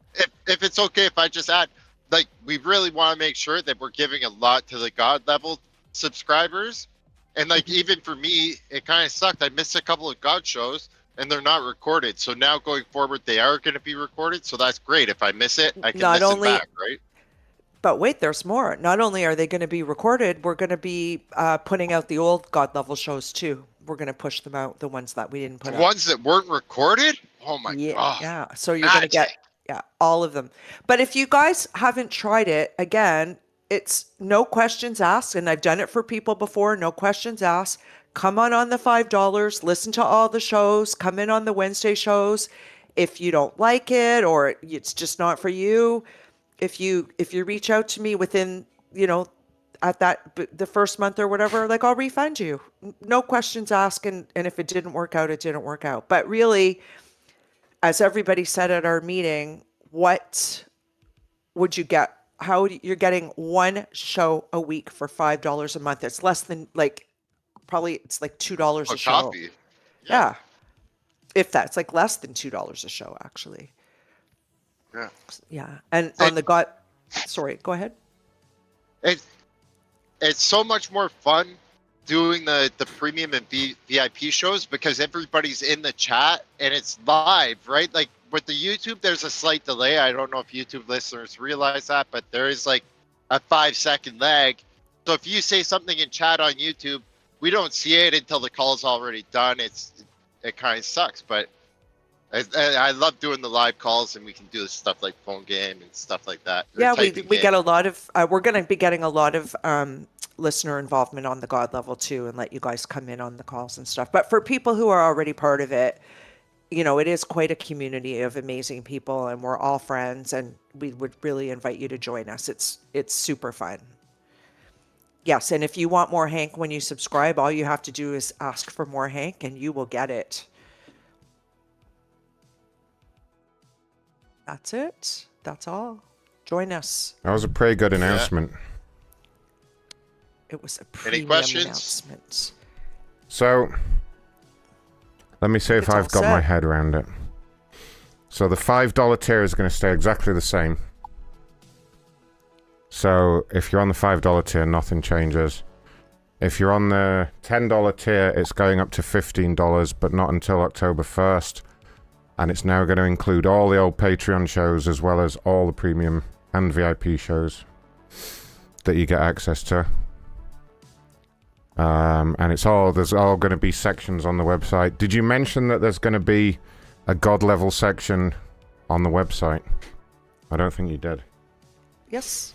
If it's okay if I just add, like, we really want to make sure that we're giving a lot to the God level subscribers. And like, even for me, it kind of sucked. I missed a couple of God shows and they're not recorded. So now going forward, they are going to be recorded. So that's great. If I miss it, I can Not listen only- back, right? But wait, there's more. Not only are they going to be recorded, we're going to be putting out the old God level shows too. We're going to push them out, the ones that we didn't put The out. ones that weren't recorded? Oh my God. Yeah. So you're going to get all of them. But if you guys haven't tried it, again, It's no questions asked, and I've done it for people before. No questions asked. Come on the $5. Listen to all the shows. Come in on the Wednesday shows. If you don't like it or it's just not for you, if you reach out to me within, at the first month or whatever, like I'll refund you. No questions asked, and if it didn't work out, it didn't work out. But really, as everybody said at our meeting, what would you get? You're getting one show a week for $5 a month. It's less than probably it's like $2 a show. Coffee. Yeah. If that's like less than $2 a show, actually. Yeah. Yeah. And on sorry, go ahead. It's so much more fun doing the premium and VIP shows because everybody's in the chat and it's live, right? Like with the YouTube, there's a slight delay. I don't know if YouTube listeners realize that, but there is like a 5-second lag. So if you say something in chat on YouTube, we don't see it until the call's already done. It kind of sucks, but I love doing the live calls, and we can do stuff like phone game and stuff like that. Yeah, we get a lot of. We're going to be getting a lot of listener involvement on the God level too, and let you guys come in on the calls and stuff. But for people who are already part of it, it is quite a community of amazing people, and we're all friends, and we would really invite you to join us. It's super fun. Yes, and if you want more Hank when you subscribe, all you have to do is ask for more Hank, and you will get it. That's it. That's all. Join us. That was a pretty good announcement. It was a premium announcement. So, let me see if I've got my head around it. So the $5 tier is going to stay exactly the same. So if you're on the $5 tier, nothing changes. If you're on the $10 tier, it's going up to $15, but not until October 1st. And it's now going to include all the old Patreon shows as well as all the premium and VIP shows that you get access to. And there's all going to be sections on the website. Did you mention that there's going to be a God level section on the website? I don't think you did. Yes.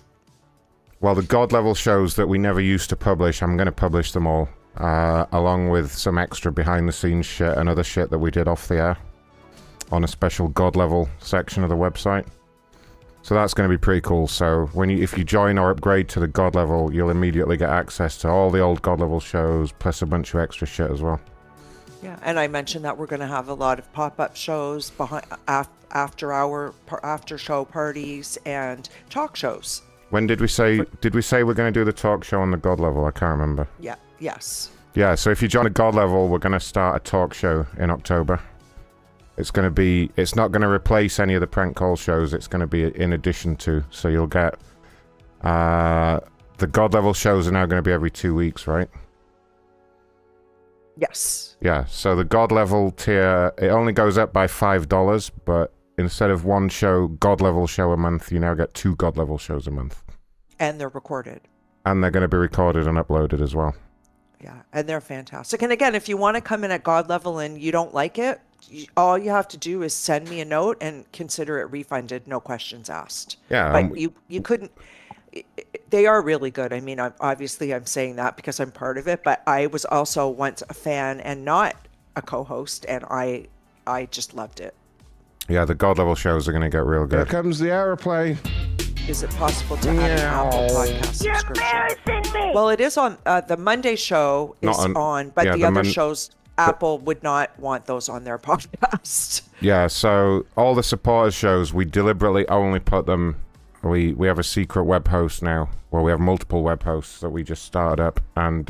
Well, the God level shows that we never used to publish, I'm going to publish them all, along with some extra behind the scenes shit and other shit that we did off the air on a special God level section of the website. So that's going to be pretty cool. So if you join or upgrade to the God level, you'll immediately get access to all the old God level shows, plus a bunch of extra shit as well. Yeah, and I mentioned that we're going to have a lot of pop-up shows, after show parties, and talk shows. When did we say we're going to do the talk show on the God level? I can't remember. Yeah. Yes. Yeah, so if you join the God level, we're going to start a talk show in October. It's not going to replace any of the prank call shows. It's going to be in addition to. So you'll get the God level shows are now going to be every 2 weeks, right? Yes. Yeah. So the God level tier, it only goes up by $5, but instead of one God level show a month, you now get 2 God level shows a month. And they're recorded. And they're going to be recorded and uploaded as well. Yeah, and they're fantastic. And again, if you want to come in at God level and you don't like it, all you have to do is send me a note and consider it refunded, no questions asked. Yeah. But you couldn't. They are really good. I mean, I'm saying that because I'm part of it, but I was also once a fan and not a co-host, and I just loved it. Yeah, the God level shows are going to get real good. Here comes the airplay. Is it possible to add an Apple podcast subscription? Well, it is on the Monday show is on, but the other shows, Apple would not want those on their podcast. Yeah, so all the supporters shows, we deliberately only put them. We have a secret web host now, where we have multiple web hosts that we just started up, and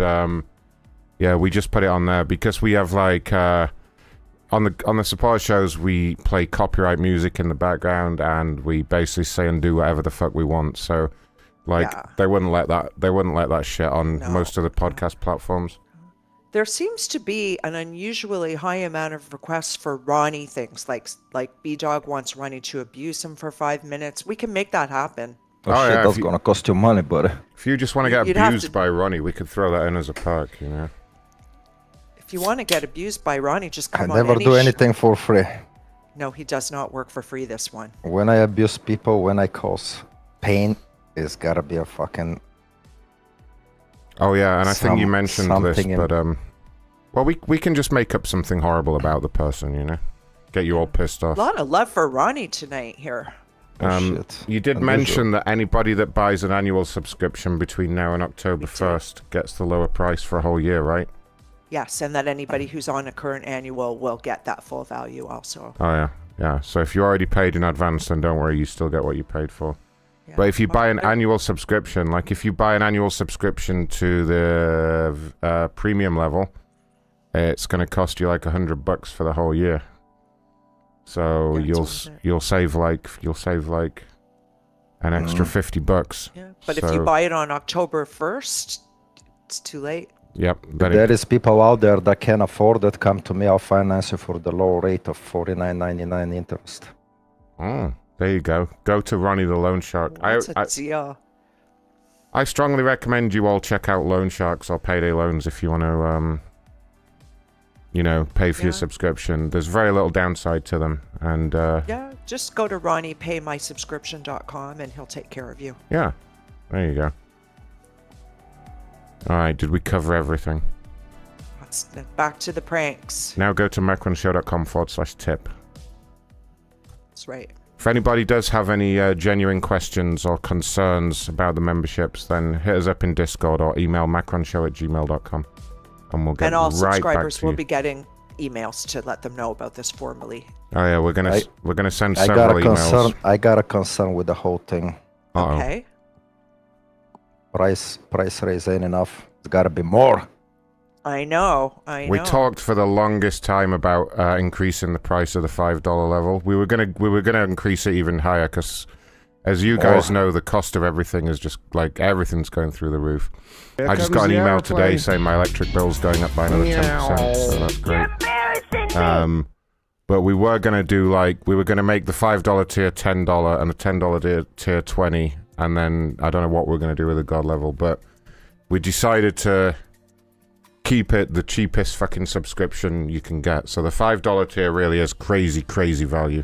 yeah, we just put it on there because we have like on the support shows we play copyright music in the background, and we basically say and do whatever the fuck we want. So they wouldn't let that shit on most of the podcast platforms. There seems to be an unusually high amount of requests for Ronnie things, like B-Dog wants Ronnie to abuse him for 5 minutes. We can make that happen. Oh shit, that's gonna cost you money, buddy. If you just want to get abused by Ronnie, we could throw that in as a perk, you know. If you want to get abused by Ronnie, just come on. I never do anything for free. No, he does not work for free, this one. When I abuse people, when I cause pain It's gotta be a fucking. Oh yeah, and I think you mentioned this, something but well, we can just make up something horrible about the person, you know, get you all pissed A off. lot of love for Ronnie tonight here. You did mention that anybody that buys an annual subscription between now and October 1st gets the lower price for a whole year, right? Yes, and that anybody who's on a current annual will get that full value also. Oh yeah, yeah. So if you already paid in advance, then don't worry, you still get what you paid for. Yeah. But if you buy an annual subscription, like if you buy an annual subscription to the premium level, it's going to cost you like $100 for the whole year. So you'll save like an extra $50. Yeah, but if you buy it on October 1st, it's too late. Yep. There is people out there that can afford it. Come to me, I'll finance you for the low rate of $49.99 interest. Oh, there you go. Go to Ronnie the Loan Shark. That's a deal. I strongly recommend you all check out Loan Sharks or Payday Loans if you want to, you know, pay for your subscription. There's very little downside to them, and Yeah, just go to RonniePayMySubscription.com and he'll take care of you. yeah, there you go. All right, did we cover everything? Back to the pranks. Now go to macronshow.com/tip. That's right. If anybody does have any genuine questions or concerns about the memberships, then hit us up in Discord or email macronshow@gmail.com, and we'll get And all right back subscribers to will you. be getting emails to let them know about this formally. Oh yeah, we're gonna send I several got a emails. concern. I got a concern with the whole thing. Uh-oh. Okay. Price raise ain't enough. It's gotta be more. I know. We talked for the longest time about increasing the price of the $5 level. We were gonna increase it even higher because, as you guys know, the cost of everything is just like everything's going through the roof. Here I just comes got an the email today airplane. saying my electric bill's going up by another 10%, so that's great. But we were gonna make the $5 tier $10 and the $10 tier $20, and then I don't know what we're gonna do with the God level, but we decided to keep it the cheapest fucking subscription you can get. So the $5 tier really is crazy value.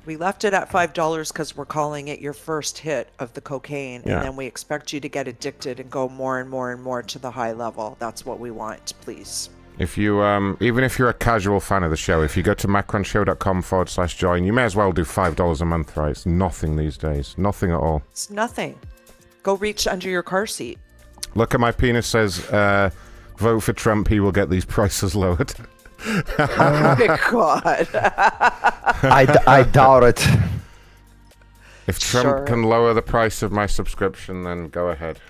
We left it at $5 because we're calling it your first hit of the cocaine, Yeah. and then we expect you to get addicted and go more and more and more to the high level. That's what we want, please. If you even if you're a casual fan of the show, if you go to macronshow.com/join, you may as well do $5 a month, right? It's nothing these days. Nothing at all. It's nothing. Go reach under your car seat. Look at my penis says vote for Trump, he will get these prices lowered. Oh my God. I doubt it. If Trump can lower the price of my subscription, then go ahead.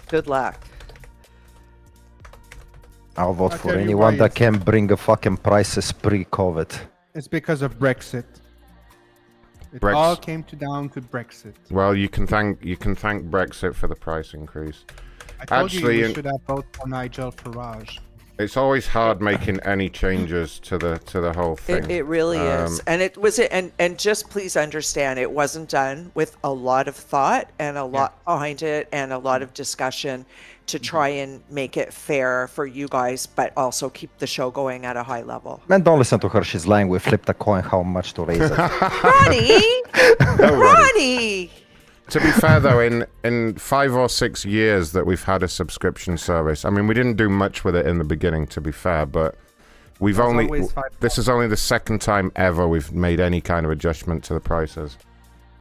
Good luck. I'll vote I'll for tell you anyone why that can bring a fucking prices pre-COVID. It's because of Brexit. It all came down to Brexit. Well, you can thank Brexit for the price increase. I told Actually, you we should have voted for Nigel Farage. it's always hard making any changes to the whole thing. It really is. And it was and just please understand, it wasn't done with a lot of thought and a lot behind it and a lot of discussion to try and make it fair for you guys, but also keep the show going at a high level. Man, don't listen to her. She's lying. We flipped a coin how much to raise it. Ronnie! Ronnie! To be fair, though, in 5 or 6 years that we've had a subscription service, I mean, we didn't do much with it in the beginning, to be fair, but we've this is only the second time ever we've made any kind of adjustment to the prices.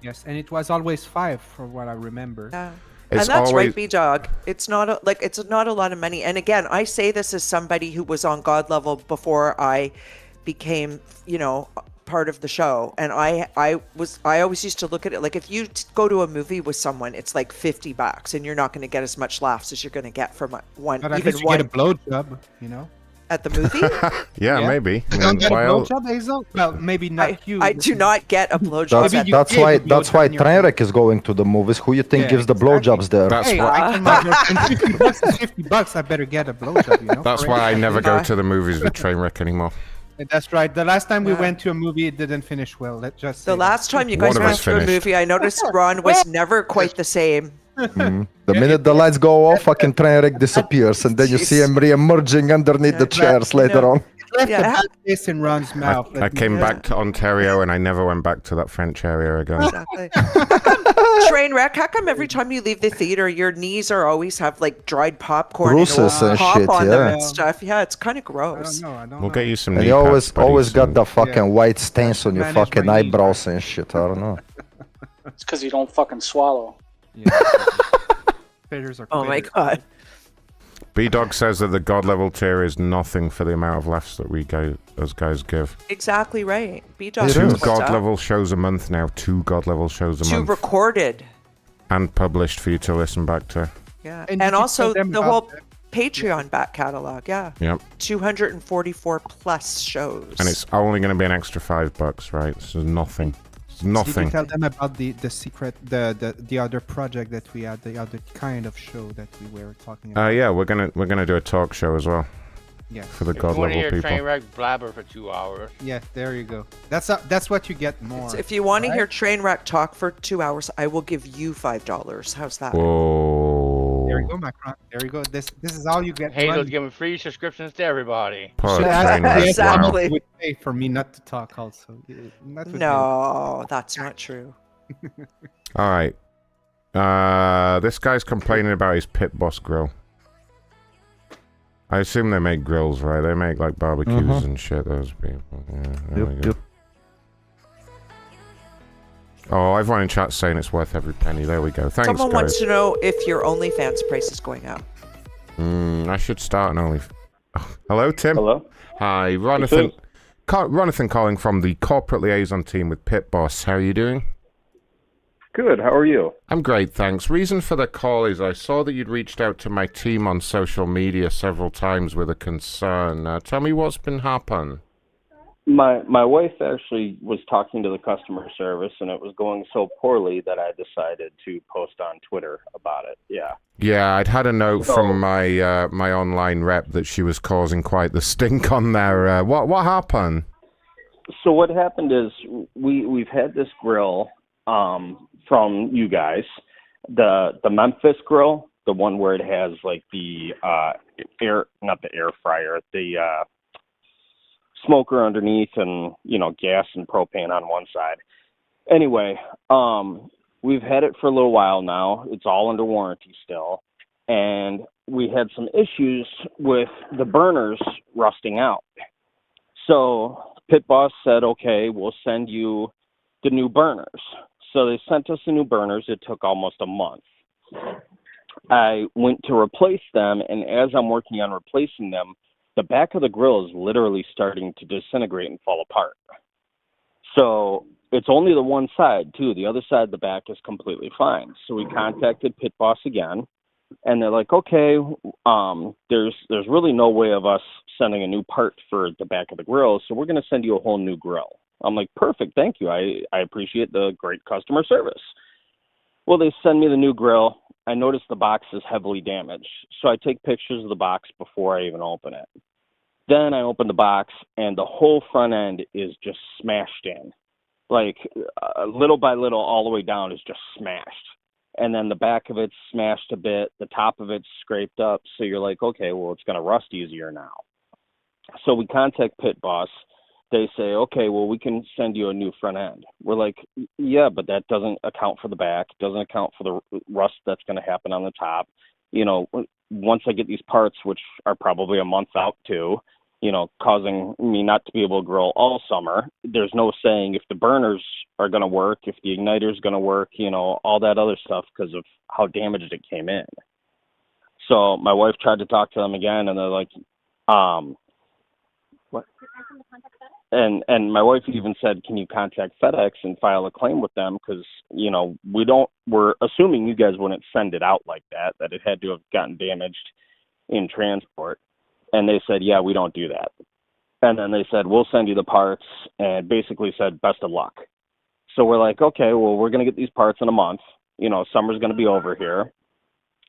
Yes, and it was always 5 for what I remember. Yeah. It's And that's always- right, B-Dog. It's not a lot of money. And again, I say this as somebody who was on God level before I became, part of the show. And I always used to look at it like if you go to a movie with someone, it's like $50, and you're not going to get as much laughs as you're going to get from one. But at even least you one get a blowjob, at the movie. Yeah, maybe. You don't get a blowjob, Hazel? Well, maybe not you. I do not get a blowjob. That's why Trainwreck is going to the movies. Who you think gives the blowjobs there? Hey, I can my girlfriend $50 is $50. I better get a blowjob, That's why I never go to the movies with Trainwreck anymore. That's right. The last time we went to a movie, it didn't finish well. Let's just The last time you guys went to a movie, I noticed Ron was never quite the same. The minute the lights go off, fucking Trainwreck disappears, and then you see him re-emerging underneath the chairs later on. left Yeah, a bad taste in Ron's mouth. I came back to Ontario and I never went back to that French area again. Exactly. How come, train wreck, how come every time you leave the theater, your knees are always have like dried popcorn Bruises and and pop shit, on them yeah. and stuff? Yeah, it's kind of gross. We'll get you some And knee you pads, buddy, always got soon. the fucking white stains on your manage fucking my knees, eyebrows and shit. I don't know. It's because you don't fucking swallow. Quitters are Oh my quitters. god. B-Dog says that the God level tier is nothing for the amount of laughs that we those guys give. Exactly right. B-Dog Two knows what's God up. level shows a month now. 2 God level shows a Two month. recorded. And published for you to listen back to. Yeah. And And, did you also tell them the about whole Patreon back catalog. Yeah. Yep. 244 plus shows. And it's only going to be an extra $5, right? This is nothing. It's Did nothing. you tell them about the secret, the other project that we had, the other kind of show that we were talking about? Yeah, we're gonna do a talk show as well. Yeah. For the If God you want to level hear people. Trainwreck blabber for 2 hours. Yeah, there you go. That's what you get more. So if you want to right? hear Trainwreck talk for 2 hours, I will give you $5. How's that? Whoa. There you go, Macron. There you go. This is all you get. Hazel's money. giving free subscriptions to everybody. Poor So Trainwreck, that's- Exactly. would pay for me not to talk also. That would be- No, that's not true. All right. This guy's complaining about his Pit Boss grill. I assume they make grills, right? They make like barbecues and shit. Those people. Yeah, there we go. Oh, everyone in chat's saying it's worth every penny. There we go. Thanks, Someone guys. wants to know if your OnlyFans price is going up. I should start an only. Hello, Tim. Hello. Hi, Ronathan. Ronathan calling from the corporate liaison team with Pit Boss. How are you doing? Good. How are you? I'm great, thanks. Reason for the call is I saw that you'd reached out to my team on social media several times with a concern. Tell me what's been happening. My wife actually was talking to the customer service, and it was going so poorly that I decided to post on Twitter about it. Yeah. Yeah, I'd had a note from my my online rep that she was causing quite the stink on there. What happened? So what happened is we've had this grill from you guys, the Memphis grill, the one where it has like the not the air fryer, the smoker underneath, and gas and propane on one side. Anyway, we've had it for a little while now. It's all under warranty still, and we had some issues with the burners rusting out. So Pit Boss said, okay, we'll send you the new burners. So they sent us the new burners. It took almost a month. I went to replace them, and as I'm working on replacing them, the back of the grill is literally starting to disintegrate and fall apart. So it's only the one side, too. The other side of the back is completely fine. So we contacted Pit Boss again, and they're like, okay, there's really no way of us sending a new part for the back of the grill, so we're going to send you a whole new grill. I'm like, perfect, thank you. I appreciate the great customer service. Well, they send me the new grill. I notice the box is heavily damaged, so I take pictures of the box before I even open it. Then I open the box, and the whole front end is just smashed in. Like, little by little, all the way down is just smashed. And then the back of it's smashed a bit. The top of it's scraped up. So you're like, okay, well, it's going to rust easier now. So we contact Pit Boss. They say, okay, well, we can send you a new front end. We're like, yeah, but that doesn't account for the back, doesn't account for the rust that's going to happen on the top. Once I get these parts, which are probably a month out too, causing me not to be able to grill all summer, there's no saying if the burners are going to work, if the igniter is going to work, all that other stuff because of how damaged it came in. So my wife tried to talk to them again, and they're like, what? And my wife even said, can you contact FedEx and file a claim with them? Because, we're assuming you guys wouldn't send it out like that it had to have gotten damaged in transport. And they said, yeah, we don't do that. And then they said, we'll send you the parts, and basically said, best of luck. So we're like, okay, well, we're going to get these parts in a month. Summer's going to be over here.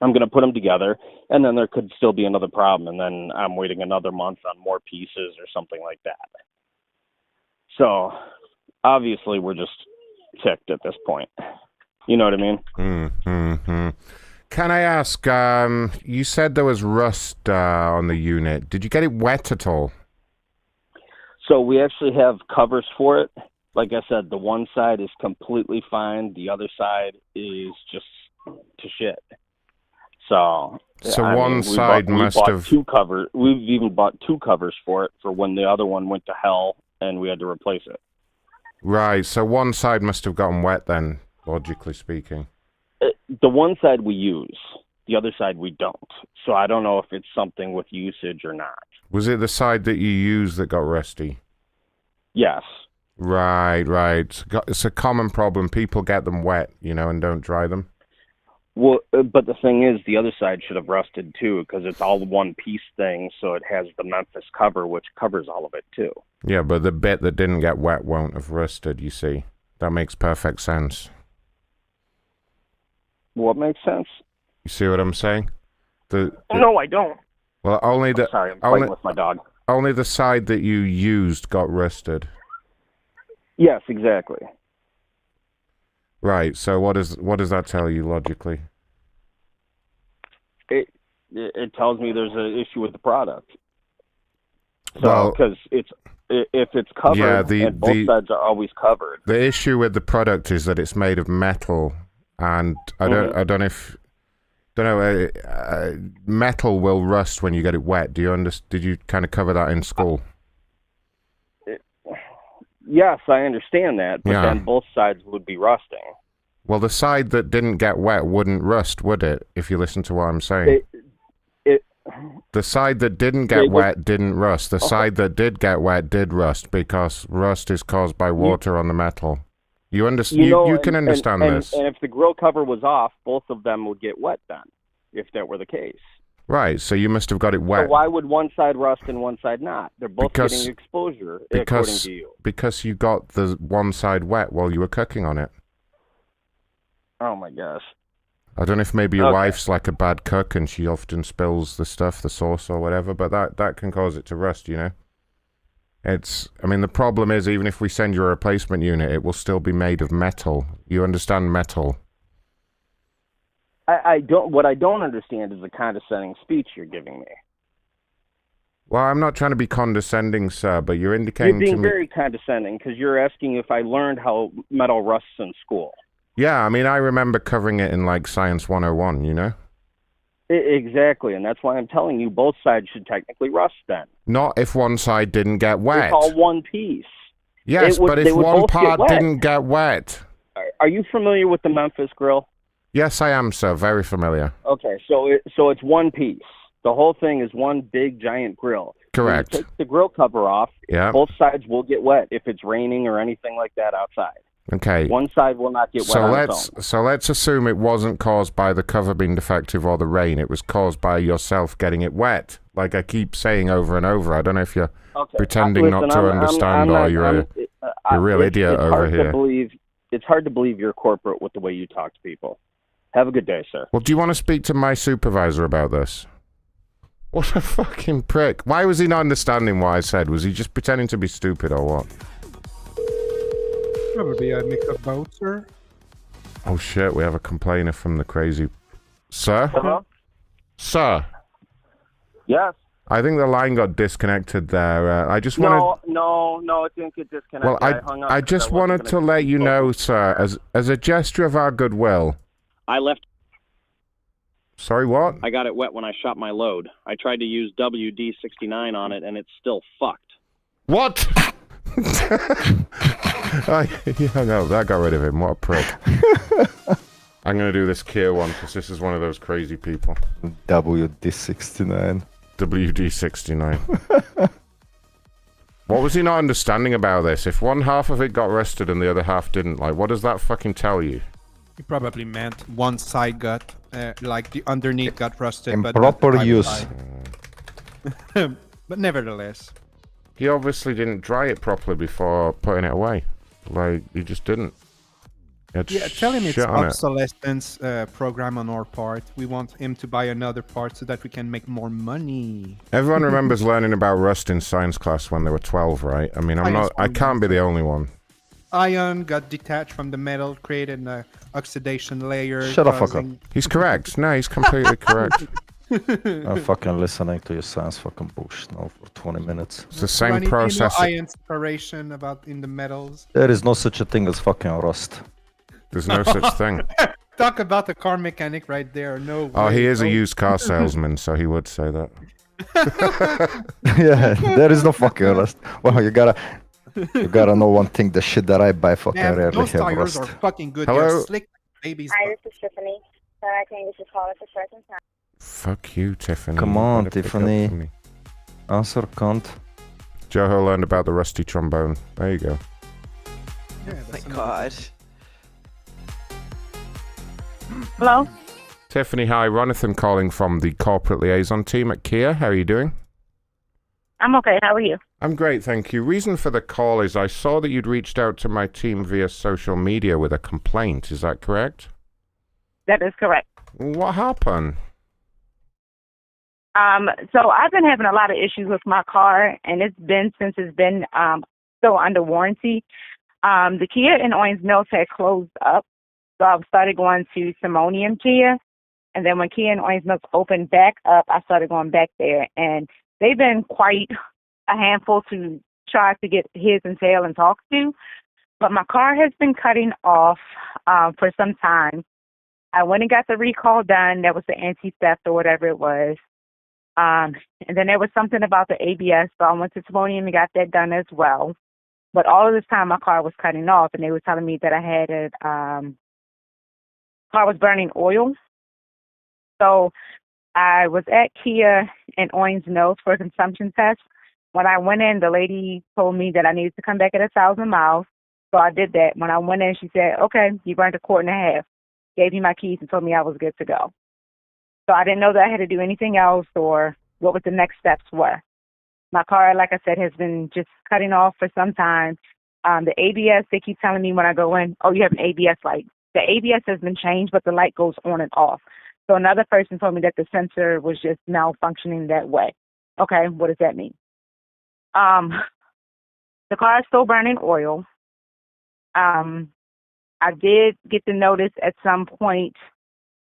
I'm going to put them together, and then there could still be another problem, and then I'm waiting another month on more pieces or something like that. So, obviously, we're just ticked at this point. You know what I mean? Mm-hmm. Can I ask, you said there was rust on the unit. Did you get it wet at all? So we actually have covers for it. Like I said, the one side is completely fine. The other side is just to shit. So one side must have 2 covers. We've even bought 2 covers for it for when the other one went to hell and we had to replace it. Right. So one side must have gotten wet then, logically speaking. The one side we use, the other side we don't. So I don't know if it's something with usage or not. Was it the side that you used that got rusty? Yes. Right. It's a common problem. People get them wet, and don't dry them. Well, but the thing is, the other side should have rusted too, because it's all one piece thing, so it has the Memphis cover, which covers all of it too. Yeah, but the bit that didn't get wet won't have rusted, you see. That makes perfect sense. What makes sense? You see what I'm saying? No, I don't. Well, only the... Sorry, I'm fighting with my dog. Only the side that you used got rusted. Yes, exactly. Right, so what does that tell you logically? It tells me there's an issue with the product. So, because if it's covered, and both sides are always covered. The issue with the product is that it's made of metal, and I don't know. Metal will rust when you get it wet. Did you kind of cover that in school? Yes, I understand that, but then both sides would be rusting. Well, the side that didn't get wet wouldn't rust, would it? If you listen to what I'm saying. The side that didn't get wet didn't rust. The side that did get wet did rust, because rust is caused by water on the metal. You understand? You can understand this. And if the grill cover was off, both of them would get wet then, if that were the case. Right, so you must have got it wet. So why would one side rust and one side not? They're both getting exposure, according to you. Because you got the one side wet while you were cooking on it. Oh my gosh. I don't know if maybe your wife's like a bad cook and she often spills the stuff, the sauce or whatever, but that can cause it to rust, the problem is, even if we send you a replacement unit, it will still be made of metal. You understand metal? What I don't understand is the condescending speech you're giving me. Well, I'm not trying to be condescending, sir, but you're indicating You're being to me... very condescending, because you're asking if I learned how metal rusts in school. Yeah, I remember covering it in, Science 101, Exactly, and that's why I'm telling you both sides should technically rust then. Not if one side didn't get wet. It's all one piece. Yes, but if one part didn't get wet... Are you familiar with the Memphis grill? Yes, I am, sir. Very familiar. Okay, so it's one piece. The whole thing is one big giant grill. Correct. When you take the grill cover off, yeah. Both sides will get wet if it's raining or anything like that outside. Okay. One side will not get wet on its own. So let's assume it wasn't caused by the cover being defective or the rain. It was caused by yourself getting it wet. Like I keep saying over and over. I don't know if you're pretending not to understand or you're a real idiot over here. It's hard to believe you're corporate with the way you talk to people. Have a good day, sir. Well, do you want to speak to my supervisor about this? What a fucking prick. Why was he not understanding what I said? Was he just pretending to be stupid or what? Probably a mix of both, sir. Oh shit, we have a complainer from the crazy... Sir? Hello? Sir? Yes? I think the line got disconnected there. I just wanted... No, it didn't get disconnected. Well, I just wanted to let you know, sir, as a gesture of our goodwill... I left. Sorry, what? I got it wet when I shot my load. I tried to use WD-69 on it, and it's still fucked. What? He hung up. That got rid of him. What a prick. I'm going to do this Kia one, because this is one of those crazy people. WD-69. WD-69. What was he not understanding about this? If one half of it got rusted and the other half didn't, what does that fucking tell you? He probably meant one side got, the underneath got rusted. Improper use. But nevertheless. He obviously didn't dry it properly before putting it away. He just didn't. Tell him it's obsolescence program on our part. We want him to buy another part so that we can make more money. Everyone remembers learning about rust in science class when they were 12, right? I can't be the only one. Iron got detached from the metal, created an oxidation layer. Shut the fuck up. He's correct. No, he's completely correct. I'm fucking listening to your science fucking bullshit now for 20 minutes. It's the same Ronnie, process. Do you know iron separation about in the metals? There is no such a thing as fucking rust. There's no such thing. Talk about the car mechanic right there. No. Oh, way, he is a no. used car salesman, so he would say that. Yeah, there is no fucking rust. Well, you gotta know one thing. The shit that I buy fucking Man, rarely those have tires rust. are fucking good. Hello? They're slick like babies. Hi, this is Tiffany. Sorry, I can't get your call at the present time. Fuck you, Tiffany. Come You on, better pick up Tiffany. for me. Answer, cunt. Joho learned about the rusty trombone. There you go. Yeah, My that's God. Hello? Tiffany, hi. Ronathan calling from the corporate liaison team at Kia. How are you doing? I'm okay. How are you? I'm great, thank you. Reason for the call is I saw that you'd reached out to my team via social media with a complaint. Is that correct? That is correct. What happened? So I've been having a lot of issues with my car, and it's been since it's been still under warranty. The Kia in Owens Mills had closed up, so I started going to Simonium Kia, and then when Kia in Owens Mills opened back up, I started going back there, and they've been quite a handful to try to get his and tail and talk to, but my car has been cutting off for some time. I went and got the recall done. That was the anti-theft or whatever it was. And then there was something about the ABS, so I went to Simonium and got that done as well. But all of this time, my car was cutting off, and they were telling me that I had a car was burning oil. So I was at Kia in Owens Mills for a consumption test. When I went in, the lady told me that I needed to come back at 1,000 miles. So I did that. When I went in, she said, okay, you burned 1.5 quarts. Gave me my keys and told me I was good to go. So I didn't know that I had to do anything else or what the next steps were. My car, like I said, has been just cutting off for some time. The ABS, they keep telling me when I go in, oh, you have an ABS light. The ABS has been changed, but the light goes on and off. So another person told me that the sensor was just malfunctioning that way. Okay, what does that mean? The car is still burning oil. I did get the notice at some point,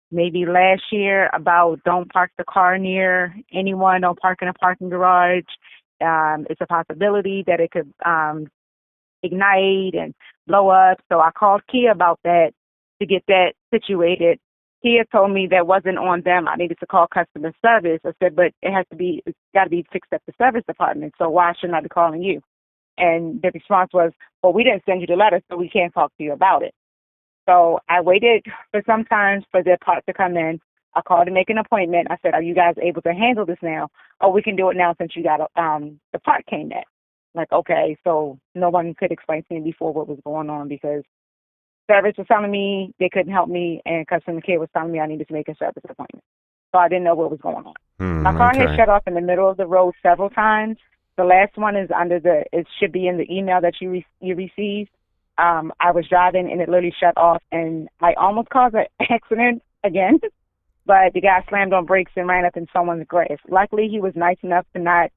maybe last year, about don't park the car near anyone, don't park in a parking garage. It's a possibility that it could ignite and blow up. So I called Kia about that to get that situated. Kia told me that wasn't on them. I needed to call customer service. I said, but it's got to be fixed at the service department. So why shouldn't I be calling you? And the response was, well, we didn't send you the letter, so we can't talk to you about it. So I waited for some time for their part to come in. I called to make an appointment. I said, are you guys able to handle this now? Oh, we can do it now since you got the part came in. Like, okay, so no one could explain to me before what was going on because service was telling me they couldn't help me and customer care was telling me I needed to make a service appointment. So I didn't know what was going on. My car had shut off in the middle of the road several times. The last one is it should be in the email that you received. I was driving and it literally shut off and I almost caused an accident again, but the guy slammed on brakes and ran up in someone's grass. Luckily, he was nice enough to not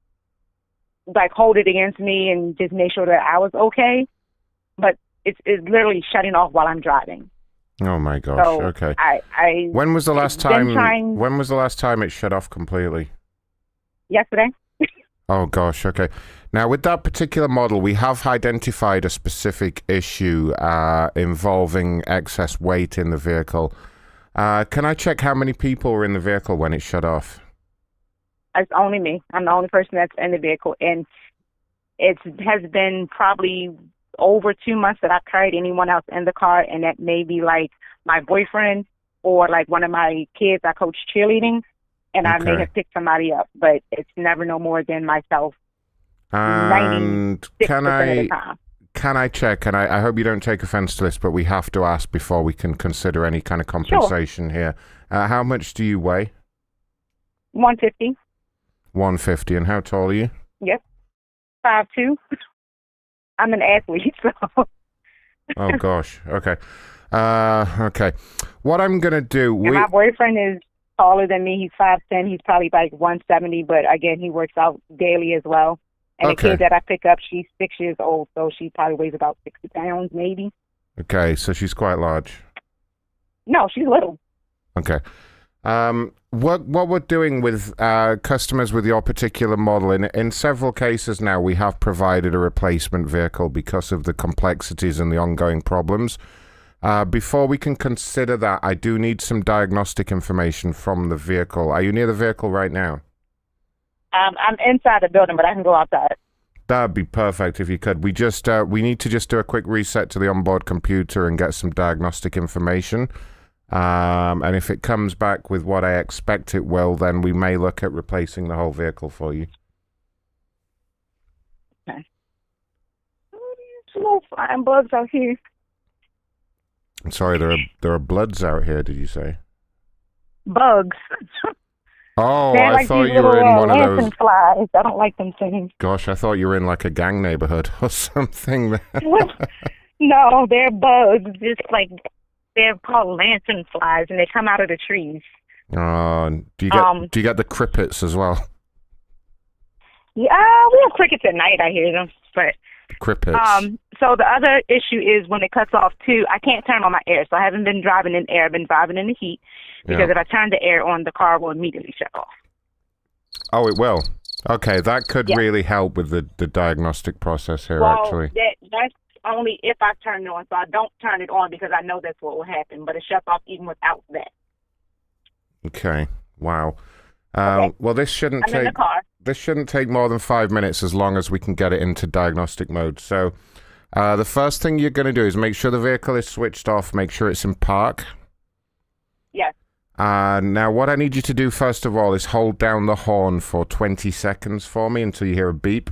hold it against me and just make sure that I was okay. But it's literally shutting off while I'm driving. Oh my gosh. So okay. When was the last time? When was the last time it shut off completely? Yesterday. Oh gosh. Okay. Now with that particular model, we have identified a specific issue involving excess weight in the vehicle. Can I check how many people were in the vehicle when it shut off? It's only me. I'm the only person that's in the vehicle, and it has been probably over 2 months that I've carried anyone else in the car, and that may be like my boyfriend or like one of my kids. I coach cheerleading, and I may have picked somebody up, but it's never no more than myself. And 96% of the time. Can I check, and I hope you don't take offense to this, but we have to ask before we can consider any kind of compensation here. How much do you weigh? 150. 150, and how tall are you? Yes. 5'2". I'm an athlete, so. Oh gosh. Okay. Okay. What I'm gonna do? And my boyfriend is taller than me. He's 5'10". He's probably like 170, but again, he works out daily as well. And the kid that I pick up, she's 6 years old, so she probably weighs about 60 pounds, maybe. Okay, so she's quite large. No, she's little. Okay. What we're doing with customers with your particular model, in several cases now, we have provided a replacement vehicle because of the complexities and the ongoing problems. Before we can consider that, I do need some diagnostic information from the vehicle. Are you near the vehicle right now? I'm inside the building, but I can go outside. That'd be perfect if you could. We need to just do a quick reset to the onboard computer and get some diagnostic information. And if it comes back with what I expect it will, then we may look at replacing the whole vehicle for you. Okay. There's little flying bugs out here. I'm sorry, there are bloods out here, did you say? Bugs. Oh, They're I like thought these you were little in one of lantern those. flies. I don't like them things. Gosh, I thought you were in like a gang neighborhood or something. No, they're bugs. Just like they're called lantern flies, and they come out of the trees. Do you get the crickets as well? Yeah, we have crickets at night. I hear them, but Crickets. So the other issue is when it cuts off too. I can't turn on my air, so I haven't been driving in air. I've been driving in the heat because if I turn the air on, the car will immediately shut off. Oh, it will. Okay, that could really help with the diagnostic process here. Actually, that's only if I turn it on. So I don't turn it on because I know that's what will happen. But it shuts off even without that. Okay. Wow. Okay. Well, this shouldn't I'm in the car. This shouldn't take more than 5 minutes as long as we can get it into diagnostic mode. So the first thing you're going to do is make sure the vehicle is switched off, make sure it's in park. Yes. Now, what I need you to do first of all is hold down the horn for 20 seconds for me until you hear a beep.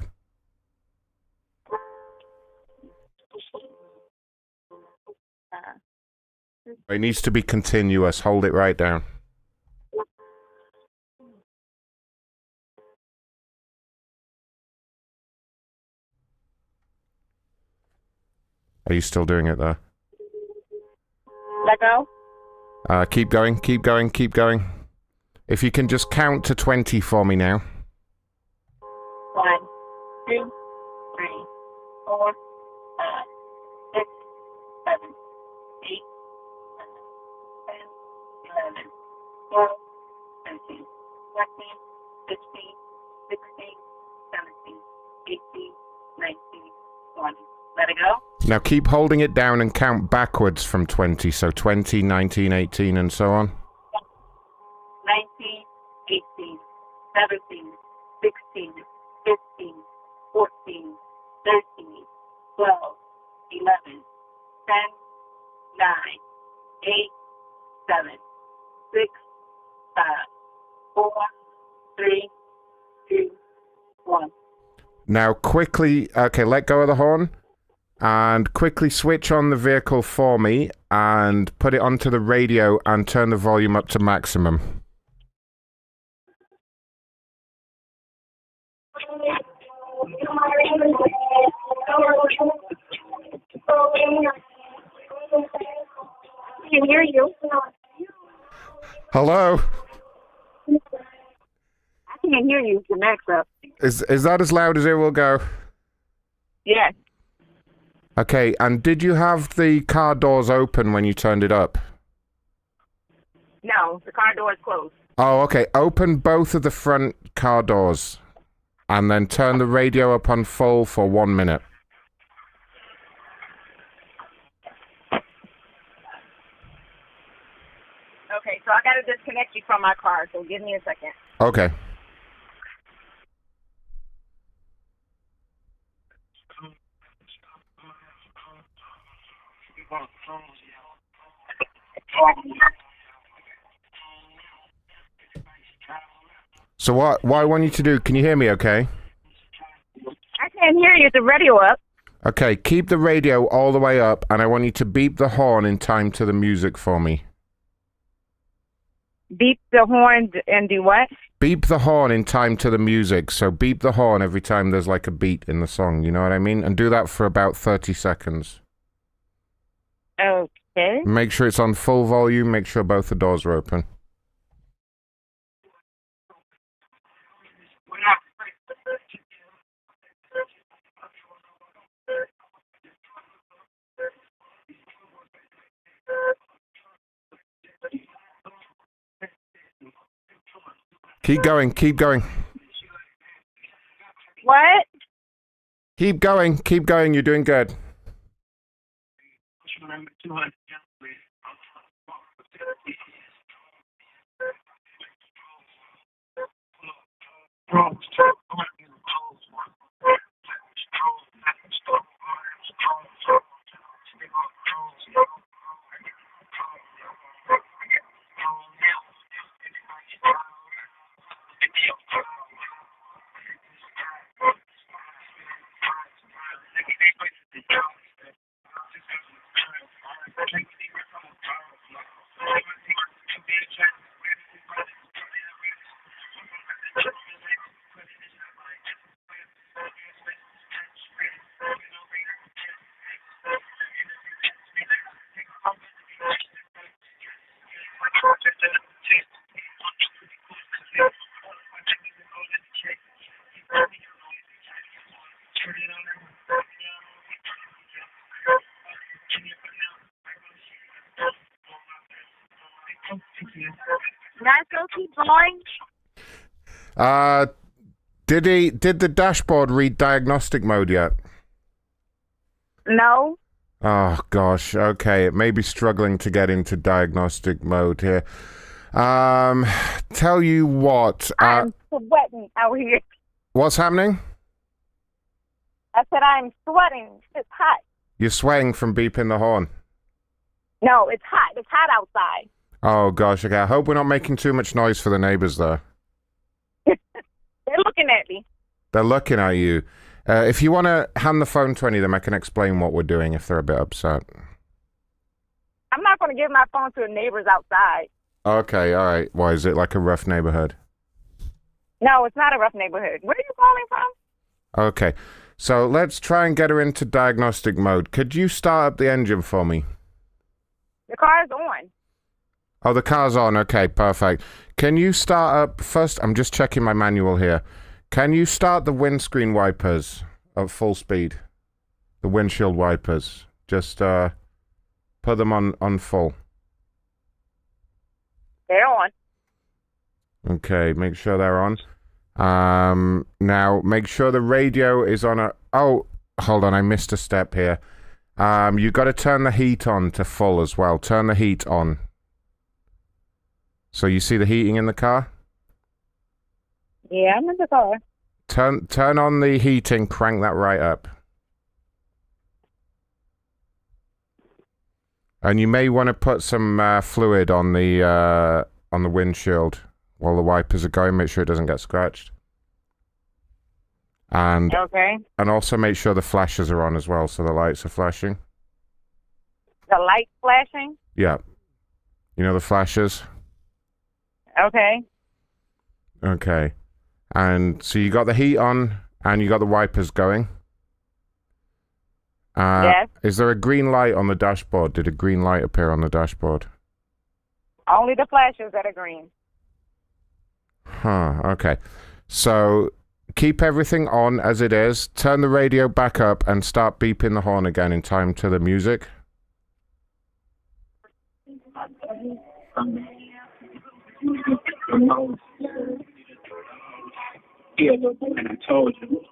It needs to be continuous. Hold it right down. Are you still doing it there? Let go. Keep going, keep going, keep going. If you can just count to 20 for me now. 1, 2, 3, 4, 5, 6, 7, 8, 9, 10, 11, 12, 13, 14, 15, 16, 17, 18, 19, 20. Let it go. Now keep holding it down and count backwards from 20. So 20, 19, 18, and so on. 19, 18, 17, 16, 15, 14, 13, 12, 11, 10, 9, 8, 7, 6, 5, 4, 3, 2, 1. Now quickly, okay, let go of the horn. And quickly switch on the vehicle for me and put it onto the radio and turn the volume up to maximum. I can hear you. Hello? I can't hear you. The max up. Is that as loud as it will go? Yes. Okay, and did you have the car doors open when you turned it up? No, the car door is closed. Oh, okay. Open both of the front car doors and then turn the radio up on full for 1 minute. Okay, so I got to disconnect you from my car, so give me a second. Okay. So what I want you to do, can you hear me okay? I can't hear you. The radio up. Okay, keep the radio all the way up, and I want you to beep the horn in time to the music for me. Beep the horn and do what? Beep the horn in time to the music. So beep the horn every time there's like a beat in the song, you know what I mean? And do that for about 30 seconds. Okay. Make sure it's on full volume, make sure both the doors are open. Keep going. Keep going. What? Keep going. Keep going. You're doing good. Not still keep going? Did the dashboard read diagnostic mode yet? No. Oh gosh, okay, it may be struggling to get into diagnostic mode here. Tell you what, I'm sweating out here. what's happening? I said I'm sweating. It's hot. You're sweating from beeping the horn. No, it's hot. It's hot outside. Oh gosh, okay, I hope we're not making too much noise for the neighbors there. They're looking at me. They're looking at you. If you want to hand the phone to any of them, I can explain what we're doing if they're a bit upset. I'm not going to give my phone to the neighbors outside. Okay, alright. Why, is it like a rough neighborhood? No, it's not a rough neighborhood. Where are you calling from? Okay, so let's try and get her into diagnostic mode. Could you start up the engine for me? The car's on. Oh, the car's on. Okay, perfect. Can you start up first? I'm just checking my manual here. Can you start the windscreen wipers at full speed? The windshield wipers. Just put them on full. They're on. Okay, make sure they're on. Now make sure the radio is on a... Oh, hold on, I missed a step here. You got to turn the heat on to full as well. Turn the heat on. So you see the heating in the car? Yeah, I'm in the car. Turn on the heating, crank that right up. And you may want to put some fluid on the windshield while the wipers are going. Make sure it doesn't get scratched. And okay. And also make sure the flashes are on as well, so the lights are flashing. The light flashing? Yeah. You know the flashes? Okay. Okay. And so you got the heat on and you got the wipers going. Yes. Is there a green light on the dashboard? Did a green light appear on the dashboard? Only the flashes that are green. Huh, okay. So keep everything on as it is. Turn the radio back up and start beeping the horn again in time to the music. Yeah, and I told you.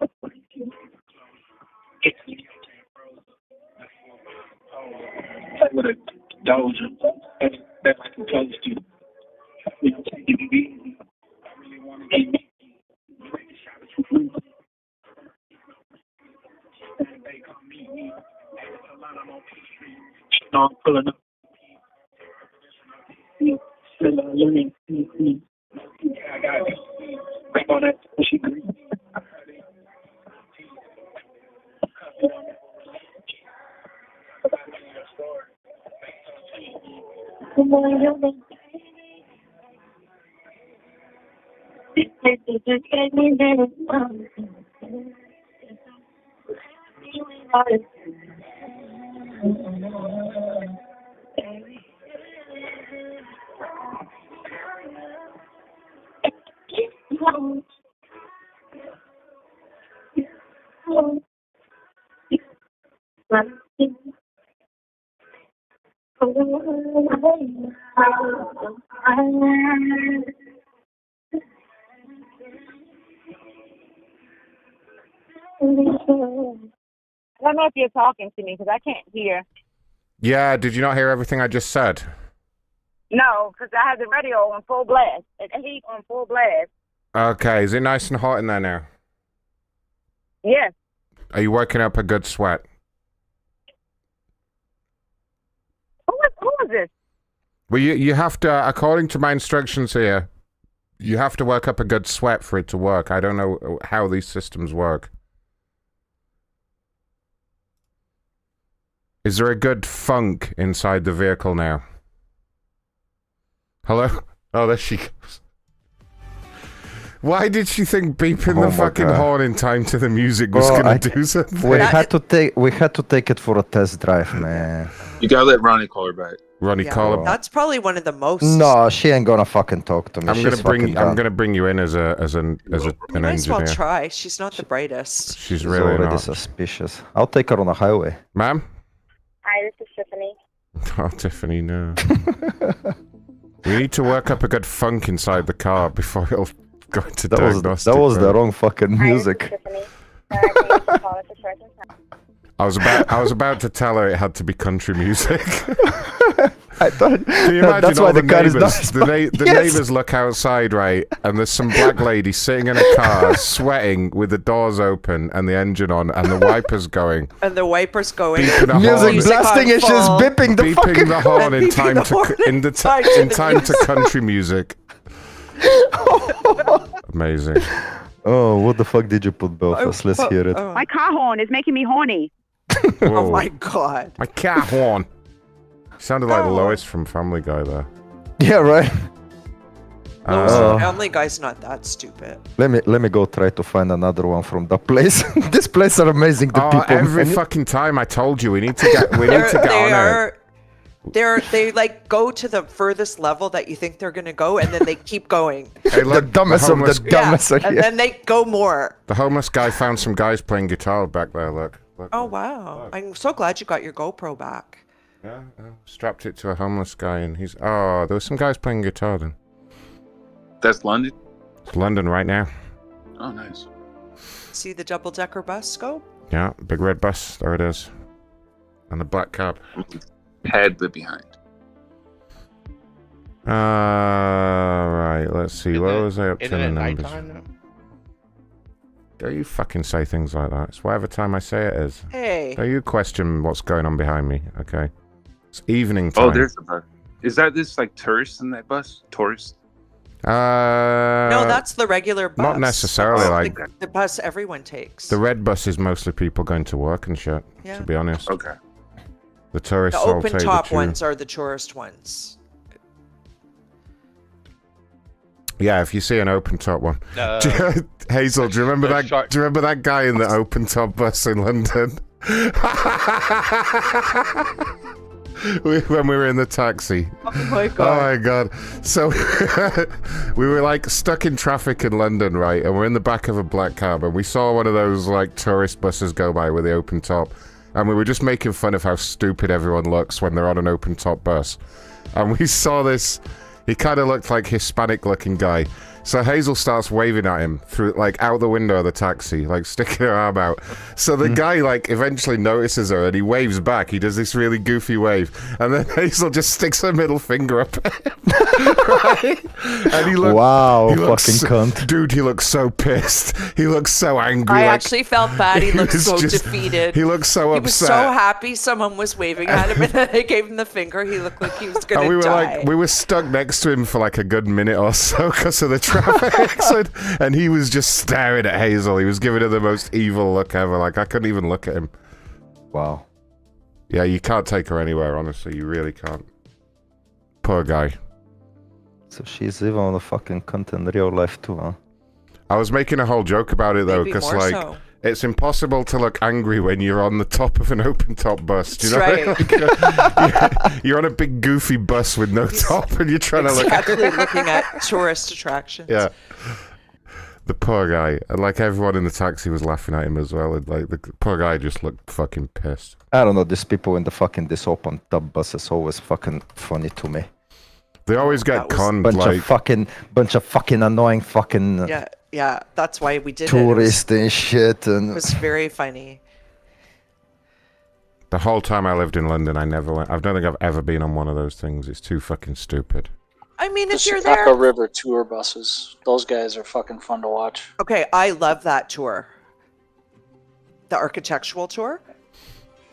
Play with a doja. That's like I'm supposed to. You know, taking it easy. I really want to get bring the shot of truth. They come meet me. It's a lot on Street. You know, I'm pulling up. Still learning. Yeah, I got it. Bring on that pushy green. I don't know if you're talking to me because I can't hear. Yeah, did you not hear everything I just said? No, because I have the radio on full blast. The heat on full blast. Okay, is it nice and hot in there now? Yes. Are you working up a good sweat? Who is this? Well, you have to, according to my instructions here, you have to work up a good sweat for it to work. I don't know how these systems work. Is there a good funk inside the vehicle now? Hello? Oh, there she goes. Why did she think beeping the fucking horn in time to the music was gonna do something? We had to take it for a test drive, man. You gotta let Ronnie call her back. Ronnie, call her. That's probably one of the most. No, she ain't gonna fucking talk to me. I'm gonna bring you in as an You might as well engineer. try. She's not the brightest. She's She's really already not. suspicious. I'll take her on the highway. Ma'am? Hi, this is Tiffany. Oh, Tiffany, no. We need to work up a good funk inside the car before it'll go into diagnostic. That was the mode. wrong fucking music. I was about to tell her it had to be country music. I thought Can you imagine that's all why the the car is neighbors? not. The Yes. neighbors look outside, right, and there's some black lady sitting in a car, sweating, with the doors open and the engine on and the wipers going. And the wipers going. Beeping the Music horn. blasting and she's beeping the fucking Beeping the horn in beeping time the to horn in time to country music. Amazing. Oh, what the fuck did you put, Belfast? Let's hear it. My car horn is making me horny. Oh my god. My car horn. Sounded like Lois from Family Guy there. Yeah, right. Family Guy's not that stupid. Let me go try to find another one from that place. This place are amazing. The people. Every man. fucking time I told you we need to get on it. They like go to the furthest level that you think they're gonna go, and then they keep going. Hey, look, the dumbest of the dumbest. And then they go more. The homeless guy found some guys playing guitar back there. Look. Oh wow! I'm so glad you got your GoPro back. Yeah, strapped it to a homeless guy, and he's. Oh, there were some guys playing guitar then. That's London? It's London right now. Oh, nice. See the double-decker bus go? Yeah, big red bus. There it is. And the black cab. Pad the behind. Right, let's see. What was I up to Isn't in it the numbers? nighttime now? Don't you fucking say things like that. It's whatever time I say it is. Hey. Don't you question what's going on behind me, okay? It's evening time. Oh, there's the bus. Is that this like tourists in that bus? Tourists? No, that's the regular bus. Not necessarily, That's like... the bus everyone takes. The red bus is mostly people going to work and shit, Yeah. to be honest. Okay. The tourists The all open take top the tube. ones are the tourist ones. Yeah, if you see an open top one. Hazel, do you remember that? Do you remember that guy in the open top bus in London? When we were in the taxi. Oh my god. Oh my god. So we were like stuck in traffic in London, right? And we're in the back of a black cab, and we saw one of those like tourist buses go by with the open top, and we were just making fun of how stupid everyone looks when they're on an open top bus. And we saw this. He kind of looked like Hispanic looking guy. So Hazel starts waving at him through, like, out the window of the taxi, like, sticking her arm out. So the guy, like, eventually notices her and he waves back. He does this really goofy wave. And then Hazel just sticks her middle finger up at him. Right? And he looked... Wow, he looks fucking cunt. Dude, he looks so pissed. He looks so angry. I like, actually felt bad. He looked was so just- defeated. He looked so He was upset. so happy someone was waving at him, and then they gave him the finger. He looked like he was gonna And we were die. like, we were stuck next to him for like a good minute or so because of the traffic. And he was just staring at Hazel. He was giving her the most evil look ever. Like, I couldn't even look at him. Wow. Yeah, you can't take her anywhere, honestly. You really can't. Poor guy. So she's even on the fucking cunt in real life too, huh? I was making a whole joke about it, though, Maybe because, more like, so. it's impossible to look angry when you're on the top of an open-top bus. Do you know That's what I mean? Like, you're on a big, goofy bus with no top, and you're trying to look... Exactly, looking at tourist attractions. Yeah. The poor guy. And, like, everyone in the taxi was laughing at him as well. And, like, the poor guy just looked fucking pissed. I don't know, these people in the fucking this open tub bus is always fucking funny to me. They always get conned, bunch like... of fucking annoying fucking Yeah, Yeah, that's why we did tourist and shit. It And was very funny. The whole time I lived in London, I never went. I don't think I've ever been on one of those things. It's too fucking stupid. I mean, The if you're Chicago there. River tour buses. Those guys are fucking fun to watch. Okay, I love that tour. The architectural tour?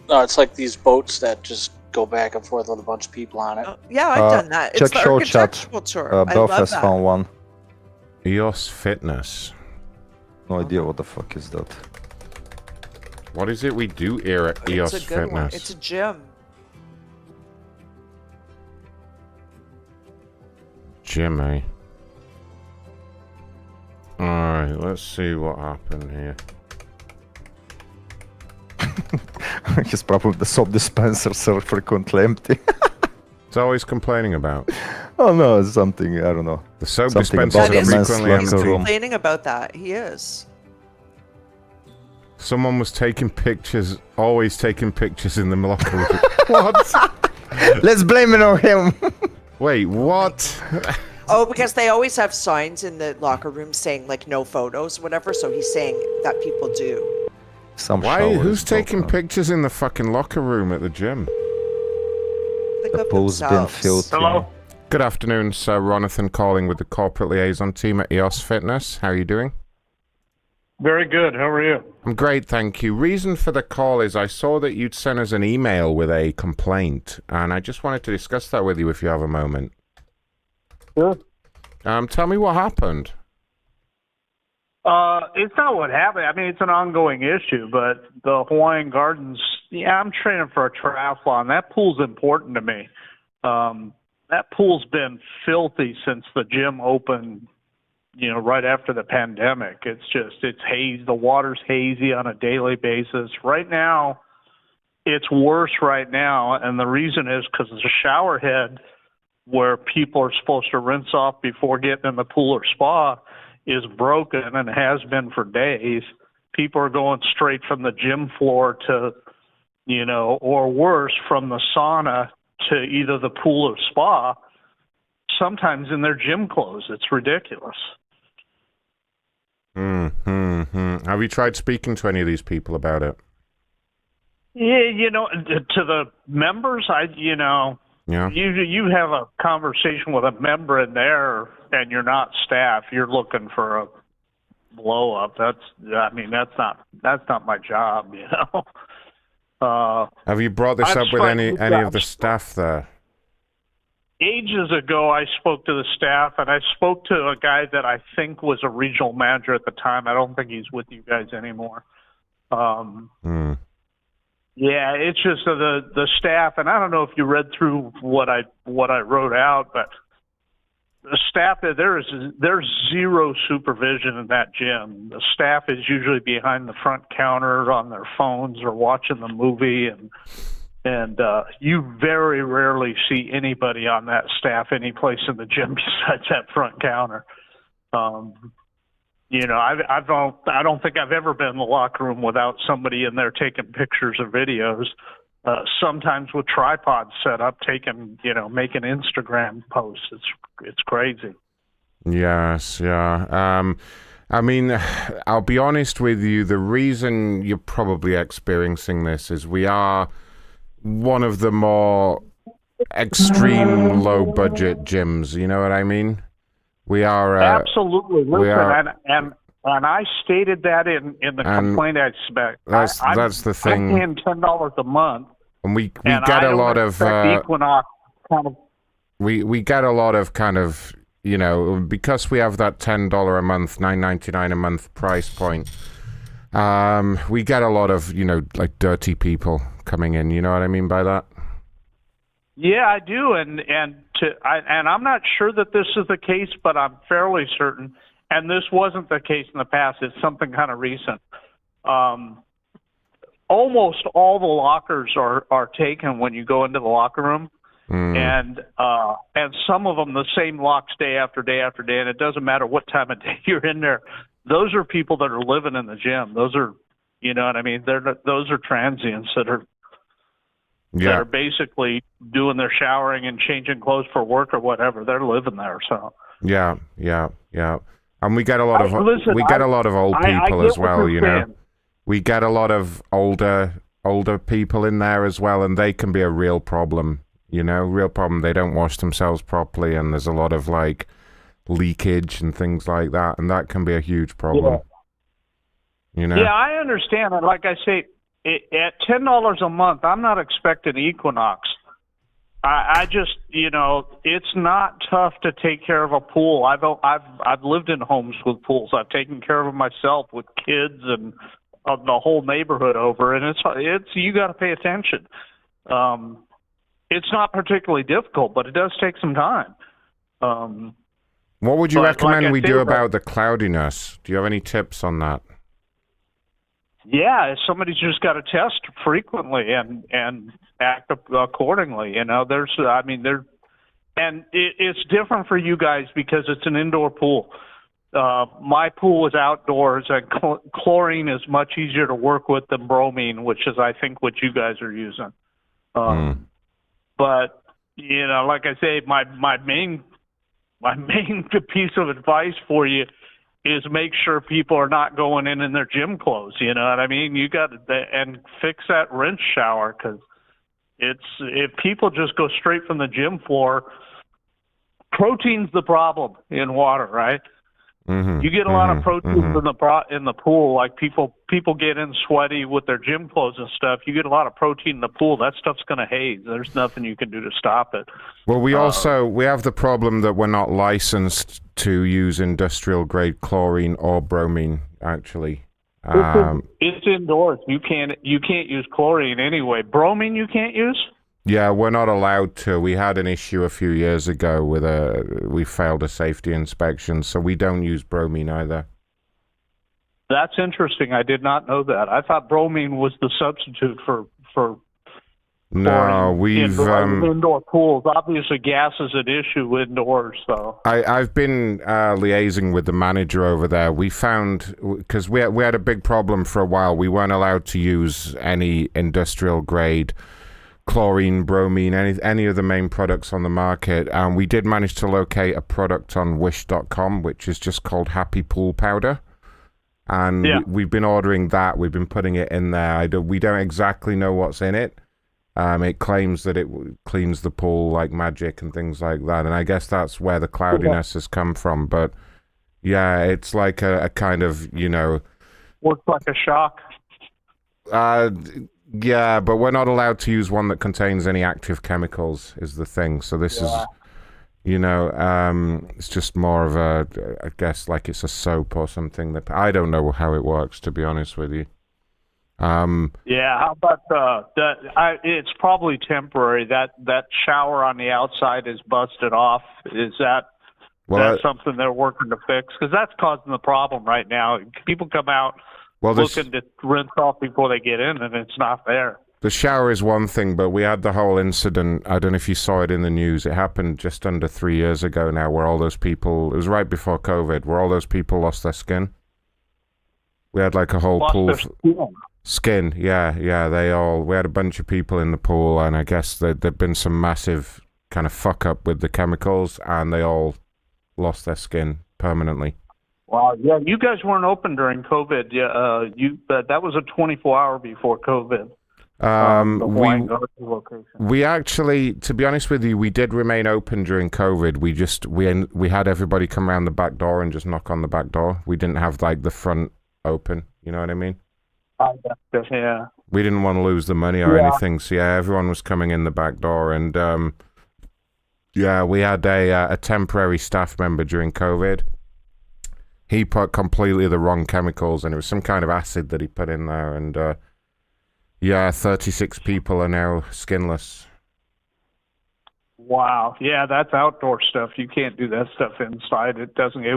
No, it's like these boats that just go back and forth with a bunch of people on it. Yeah, I've done that. It's check the show chat. architectural tour. I Belf love has that. found one. EOS Fitness. No idea what the fuck is that. What is it we do here at EOS It's a good one. Fitness? It's a gym. Jimmy. Alright, let's see what happened here. He's probably the soap dispensers are frequently empty. It's always complaining about. Oh no, it's something, I don't know. The soap Something dispensers about are the men's frequently locker He's empty. room. complaining about that. He is. Someone was taking pictures, always taking pictures in the locker room. What? Let's blame it on him. Wait, what? Oh, because they always have signs in the locker room saying like no photos, whatever. So he's saying that people do. Some Why? showers Who's taking broken. pictures in the fucking locker room at the gym? Think The of pool's been themselves. filthy. Hello? Good afternoon, Sir Ronathan calling with the corporate liaison team at EOS Fitness. How are you doing? Very good. How are you? I'm great, thank you. Reason for the call is I saw that you'd sent us an email with a complaint, and I just wanted to discuss that with you if you have a moment. Sure. Tell me what happened. It's not what happened. I mean, it's an ongoing issue, but the Hawaiian Gardens, yeah, I'm training for a triathlon. That pool's important to me. That pool's been filthy since the gym opened, you know, right after the pandemic. It's hazy. The water's hazy on a daily basis. Right now, it's worse right now, and the reason is because the shower head where people are supposed to rinse off before getting in the pool or spa is broken and has been for days. People are going straight from the gym floor to, you know, or worse, from the sauna to either the pool or spa, sometimes in their gym clothes. It's ridiculous. Have you tried speaking to any of these people about it? Yeah, you know, to the members, Yeah. You have a conversation with a member in there, and you're not staff. You're looking for a blow up. That's not my job, you know. Have you brought this I've up with any spoken- of the staff there? Ages ago, I spoke to the staff, and I spoke to a guy that I think was a regional manager at the time. I don't think he's with you guys anymore. Yeah, it's just the staff, and I don't know if you read through what I wrote out, but the staff, there's zero supervision in that gym. The staff is usually behind the front counter on their phones or watching the movie, and you very rarely see anybody on that staff any place in the gym besides that front counter. You know, I don't think I've ever been in the locker room without somebody in there taking pictures or videos. Sometimes with tripods set up, making Instagram posts. It's crazy. Yes, yeah. I mean, I'll be honest with you. The reason you're probably experiencing this is we are one of the more extreme low-budget gyms. You know what I mean? We are absolutely. Listen, we are, and I stated that in the complaint aspect. That's the thing. I'm paying $10 a month, and we and get I a don't lot of expect Equinox kind of. We get a lot of kind of, you know, because we have that $10 a month, $9.99 a month price point. We get a lot of, you know, like dirty people coming in. You know what I mean by that? Yeah, I do, and I'm not sure that this is the case, but I'm fairly certain. And this wasn't the case in the past. It's something kind of recent. Almost all the lockers are taken when you go into the locker room, and some of them the same locks day after day after day, and it doesn't matter what time of day you're in there. Those are people that are living in the gym. Those are, you know what I mean? Those are transients that are basically doing their showering and changing clothes for work or whatever. They're living there, so. Yeah. And we get a lot of old people as well, you know. We get a lot of older people in there as well, and they can be a real problem, you know, real problem. They don't wash themselves properly, and there's a lot of like leakage and things like that, and that can be a huge problem. You know? Yeah, I understand. And like I say, at $10 a month, I'm not expecting Equinox. I just, you know, it's not tough to take care of a pool. I've lived in homes with pools. I've taken care of them myself with kids and of the whole neighborhood over, and it's you got to pay attention. It's not particularly difficult, but it does take some time. What would you recommend we do about the cloudiness? Do you have any tips on that? Yeah, somebody's just got to test frequently and act accordingly. You know, it's different for you guys because it's an indoor pool. My pool is outdoors, and chlorine is much easier to work with than bromine, which is, I think, what you guys are using. But you know, like I say, my main piece of advice for you is make sure people are not going in their gym clothes. You know what I mean? You got to and fix that rinse shower, because if people just go straight from the gym floor, protein's the problem in water, right? You get a lot of protein in the pool. Like people get in sweaty with their gym clothes and stuff. You get a lot of protein in the pool. That stuff's going to haze. There's nothing you can do to stop it. Well, we have the problem that we're not licensed to use industrial grade chlorine or bromine. Actually, it's indoors. You can't use chlorine anyway. Bromine you can't use. Yeah, we're not allowed to. We had an issue a few years ago with we failed a safety inspection, so we don't use bromine either. That's interesting. I did not know that. I thought bromine was the substitute for No, we've indoor pools. Obviously, gas is an issue indoors. So I've been liaising with the manager over there. We found, because we had a big problem for a while. We weren't allowed to use any industrial grade chlorine, bromine, any of the main products on the market, and we did manage to locate a product on wish.com which is just called Happy Pool Powder, and we've been ordering that. We've been putting it in there. We don't exactly know what's in it. It claims that it cleans the pool like magic and things like that, and I guess that's where the cloudiness has come from. But yeah, it's like a kind of, you know, works like a shock. Yeah, but we're not allowed to use one that contains any active chemicals, is the thing. So this is, you know, it's just more of I guess, like it's a soap or something. That I don't know how it works, to be honest with you. Yeah, how about it's probably temporary. That shower on the outside is busted off. Is that's something they're working to fix? Because that's causing the problem right now. People come out looking to rinse off before they get in, and it's not there. The shower is one thing, but we had the whole incident. I don't know if you saw it in the news. It happened just under 3 years ago now, where all those people, it was right before COVID, where all those people lost their skin. We had like a whole pool. Skin, yeah. We had a bunch of people in the pool, and I guess there'd been some massive kind of fuck up with the chemicals, and they all lost their skin permanently. Wow, yeah, you guys weren't open during COVID. Yeah, that was a 24-hour before COVID. We actually, to be honest with you, we did remain open during COVID. We had everybody come around the back door and just knock on the back door. We didn't have like the front open. You know what I mean? Yeah. We didn't want to lose the money or anything, so yeah, everyone was coming in the back door, and we had a temporary staff member during COVID. He put completely the wrong chemicals, and it was some kind of acid that he put in there, and 36 people are now skinless. Wow, yeah, that's outdoor stuff. You can't do that stuff inside. It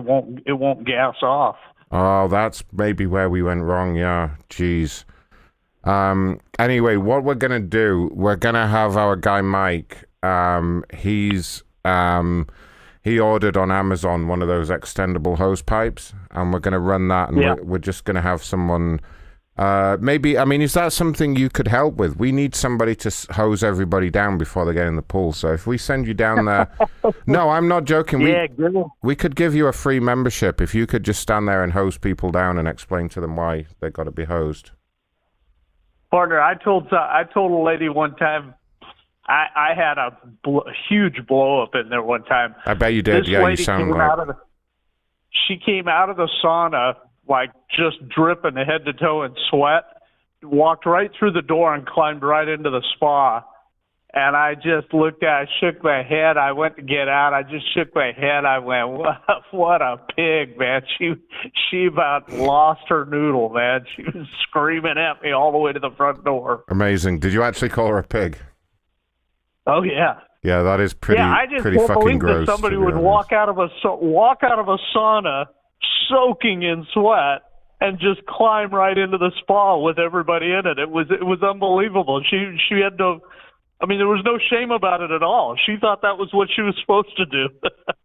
won't gas off. Oh, that's maybe where we went wrong, yeah. Jeez. Anyway, what we're going to do, we're going to have our guy Mike, he ordered on Amazon one of those extendable hose pipes, and we're going to run that, and we're just going to have someone Maybe, I mean, is that something you could help with? We need somebody to hose everybody down before they get in the pool. So if we send you down there... No, I'm not joking. Yeah, we could give you a free membership if you could just stand there and hose people down and explain to them why they got to be hosed. Partner, I told a lady one time, I had a huge blow up in there one time. I bet you did. This Yeah, you lady sound came like... She came out of the sauna, like just dripping head to toe in sweat, walked right through the door and climbed right into the spa. And I just looked at her, shook my head. I went to get out. I just shook my head. I went, what a pig, man. She about lost her noodle, man. She was screaming at me all the way to the front door. Amazing. Did you actually call her a pig? Oh, yeah. Yeah, that is pretty, I just pretty can't fucking believe gross. that somebody to be would honest. walk out of a sauna soaking in sweat and just climb right into the spa with everybody in it. It was unbelievable. She had no, I mean, there was no shame about it at all. She thought that was what she was supposed to do.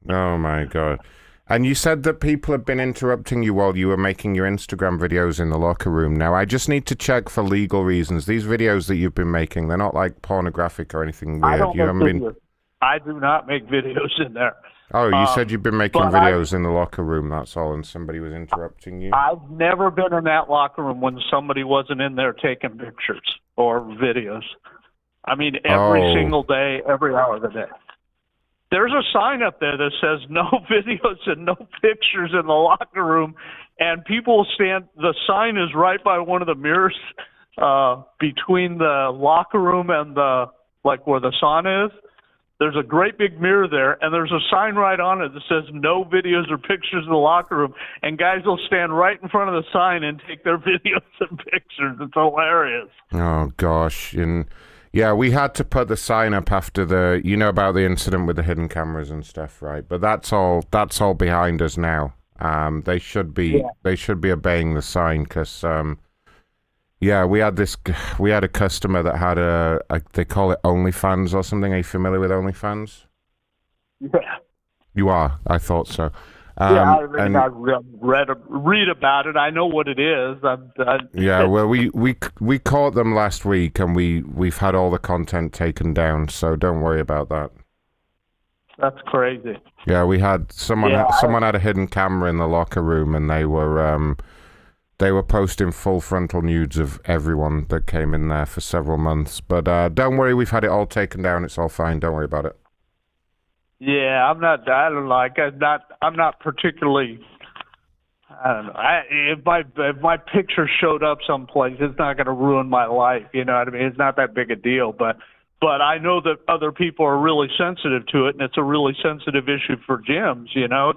Oh my God. And you said that people have been interrupting you while you were making your Instagram videos in the locker room. Now, I just need to check for legal reasons. These videos that you've been making, they're not like pornographic or anything weird. I do not make videos in there. Oh, you said you've been making but videos in the locker room, that's all, and somebody was interrupting you? I've never been in that locker room when somebody wasn't in there taking pictures or videos. I mean, every single day, every hour of the day. There's a sign up there that says no videos and no pictures in the locker room, and people stand. The sign is right by one of the mirrors between the locker room and the where the sauna is. There's a great big mirror there, and there's a sign right on it that says no videos or pictures in the locker room. And guys will stand right in front of the sign and take their videos and pictures. It's hilarious. Oh gosh, and. Yeah, we had to put the sign up after the, you know about the incident with the hidden cameras and stuff, right? But that's all behind us now. They should be obeying the sign because, yeah, we had a customer that had they call it OnlyFans or something. Are you familiar with OnlyFans? Yeah. You are? I thought so. I read about it. I know what it is. Yeah, well, we caught them last week, and we've had all the content taken down. So don't worry about that. That's crazy. Yeah, we had someone had a hidden camera in the locker room, and they were posting full frontal nudes of everyone that came in there for several months. But don't worry, we've had it all taken down. It's all fine. Don't worry about it. Yeah, I'm not particularly. I don't know. If my picture showed up someplace, it's not going to ruin my life. You know what I mean? It's not that big a deal. But I know that other people are really sensitive to it, and it's a really sensitive issue for gyms. You know,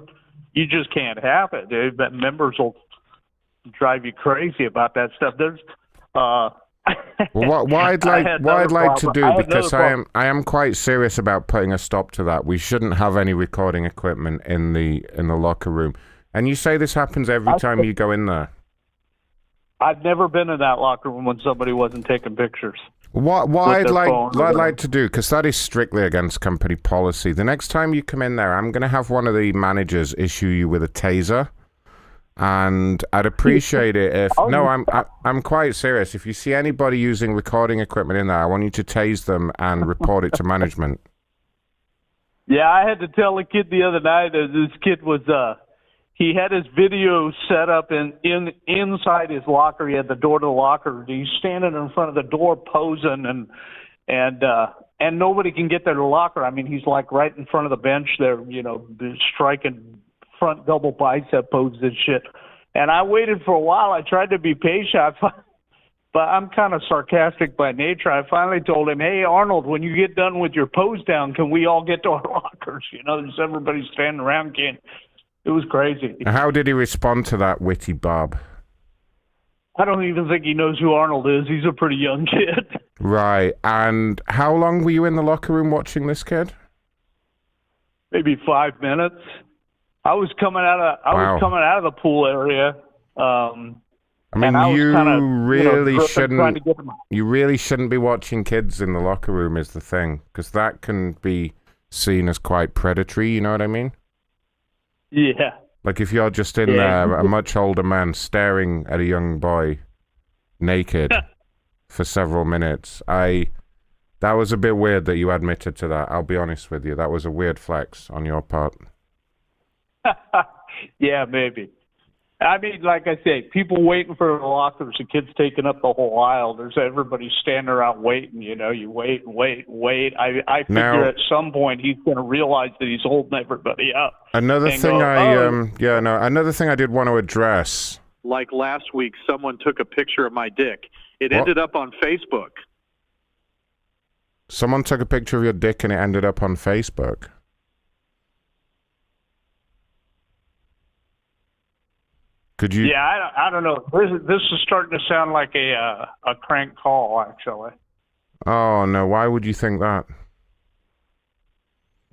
you just can't have it. That members will drive you crazy about that stuff. There's. Well, what I'd like to do, because I am quite serious about putting a stop to that. We shouldn't have any recording equipment in the locker room. And you say this happens every time you go in there. I've never been in that locker room when somebody wasn't taking pictures. What I'd like to do, because that is strictly against company policy. The next time you come in there, I'm going to have one of the managers issue you with a taser. And I'd appreciate it if I'm quite serious. If you see anybody using recording equipment in there, I want you to tase them and report it to management. Yeah, I had to tell a kid the other night that this kid was he had his video set up inside his locker. He had the door to the locker. He's standing in front of the door posing and nobody can get there to the locker. I mean, he's like right in front of the bench there, you know, striking front double bicep poses and shit. And I waited for a while. I tried to be patient, but I'm kind of sarcastic by nature. I finally told him, "Hey, Arnold, when you get done with your pose down, can we all get to our lockers? You know, there's everybody standing around. It was crazy." How did he respond to that witty Bob? I don't even think he knows who Arnold is. He's a pretty young kid. Right. And how long were you in the locker room watching this kid? Maybe 5 minutes. I was coming out of the pool area. I mean, you really shouldn't be watching kids in the locker room is the thing, because that can be seen as quite predatory, you know what I mean? Yeah. Like if you're just in there, a much older man staring at a young boy, naked for several minutes. That was a bit weird that you admitted to that. I'll be honest with you. That was a weird flex on your part. Yeah, maybe. I mean, like I say, people waiting for the lockers, the kids taking up the whole aisle. There's everybody standing around waiting. You know, you wait and wait and wait. I figure Now- at some point he's going to realize that he's holding everybody up. Another and thing go, another thing I did want to address. Like last week, someone took a picture of my dick. It What? ended up on Facebook. Someone took a picture of your dick and it ended up on Facebook. Could you? Yeah, I don't know. This is starting to sound like a crank call, actually. Oh no! Why would you think that?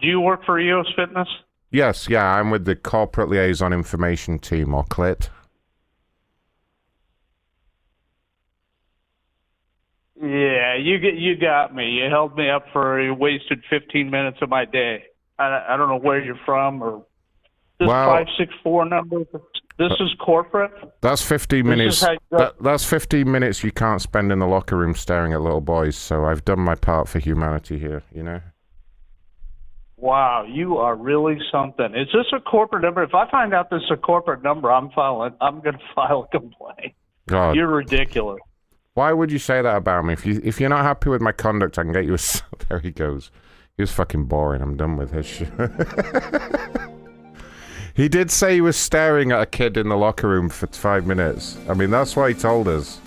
Do you work for EOS Fitness? Yes, yeah, I'm with the Corporate Liaison Information Team, or Clit. Yeah, you got me. You held me up you wasted 15 minutes of my day. I don't know where you're from or this 564 number. This is corporate. That's 15 minutes. This is how you That's 15 minutes you can't spend in the locker room staring at little boys. So I've done my part for humanity here. You know. Wow, you are really something. Is this a corporate number? If I find out this is a corporate number, I'm going to file a complaint. God, You're ridiculous. why would you say that about me? If you're not happy with my conduct, I can get you a. There he goes. He was fucking boring. I'm done with his shit. He did say he was staring at a kid in the locker room for 5 minutes. I mean, that's what he told us.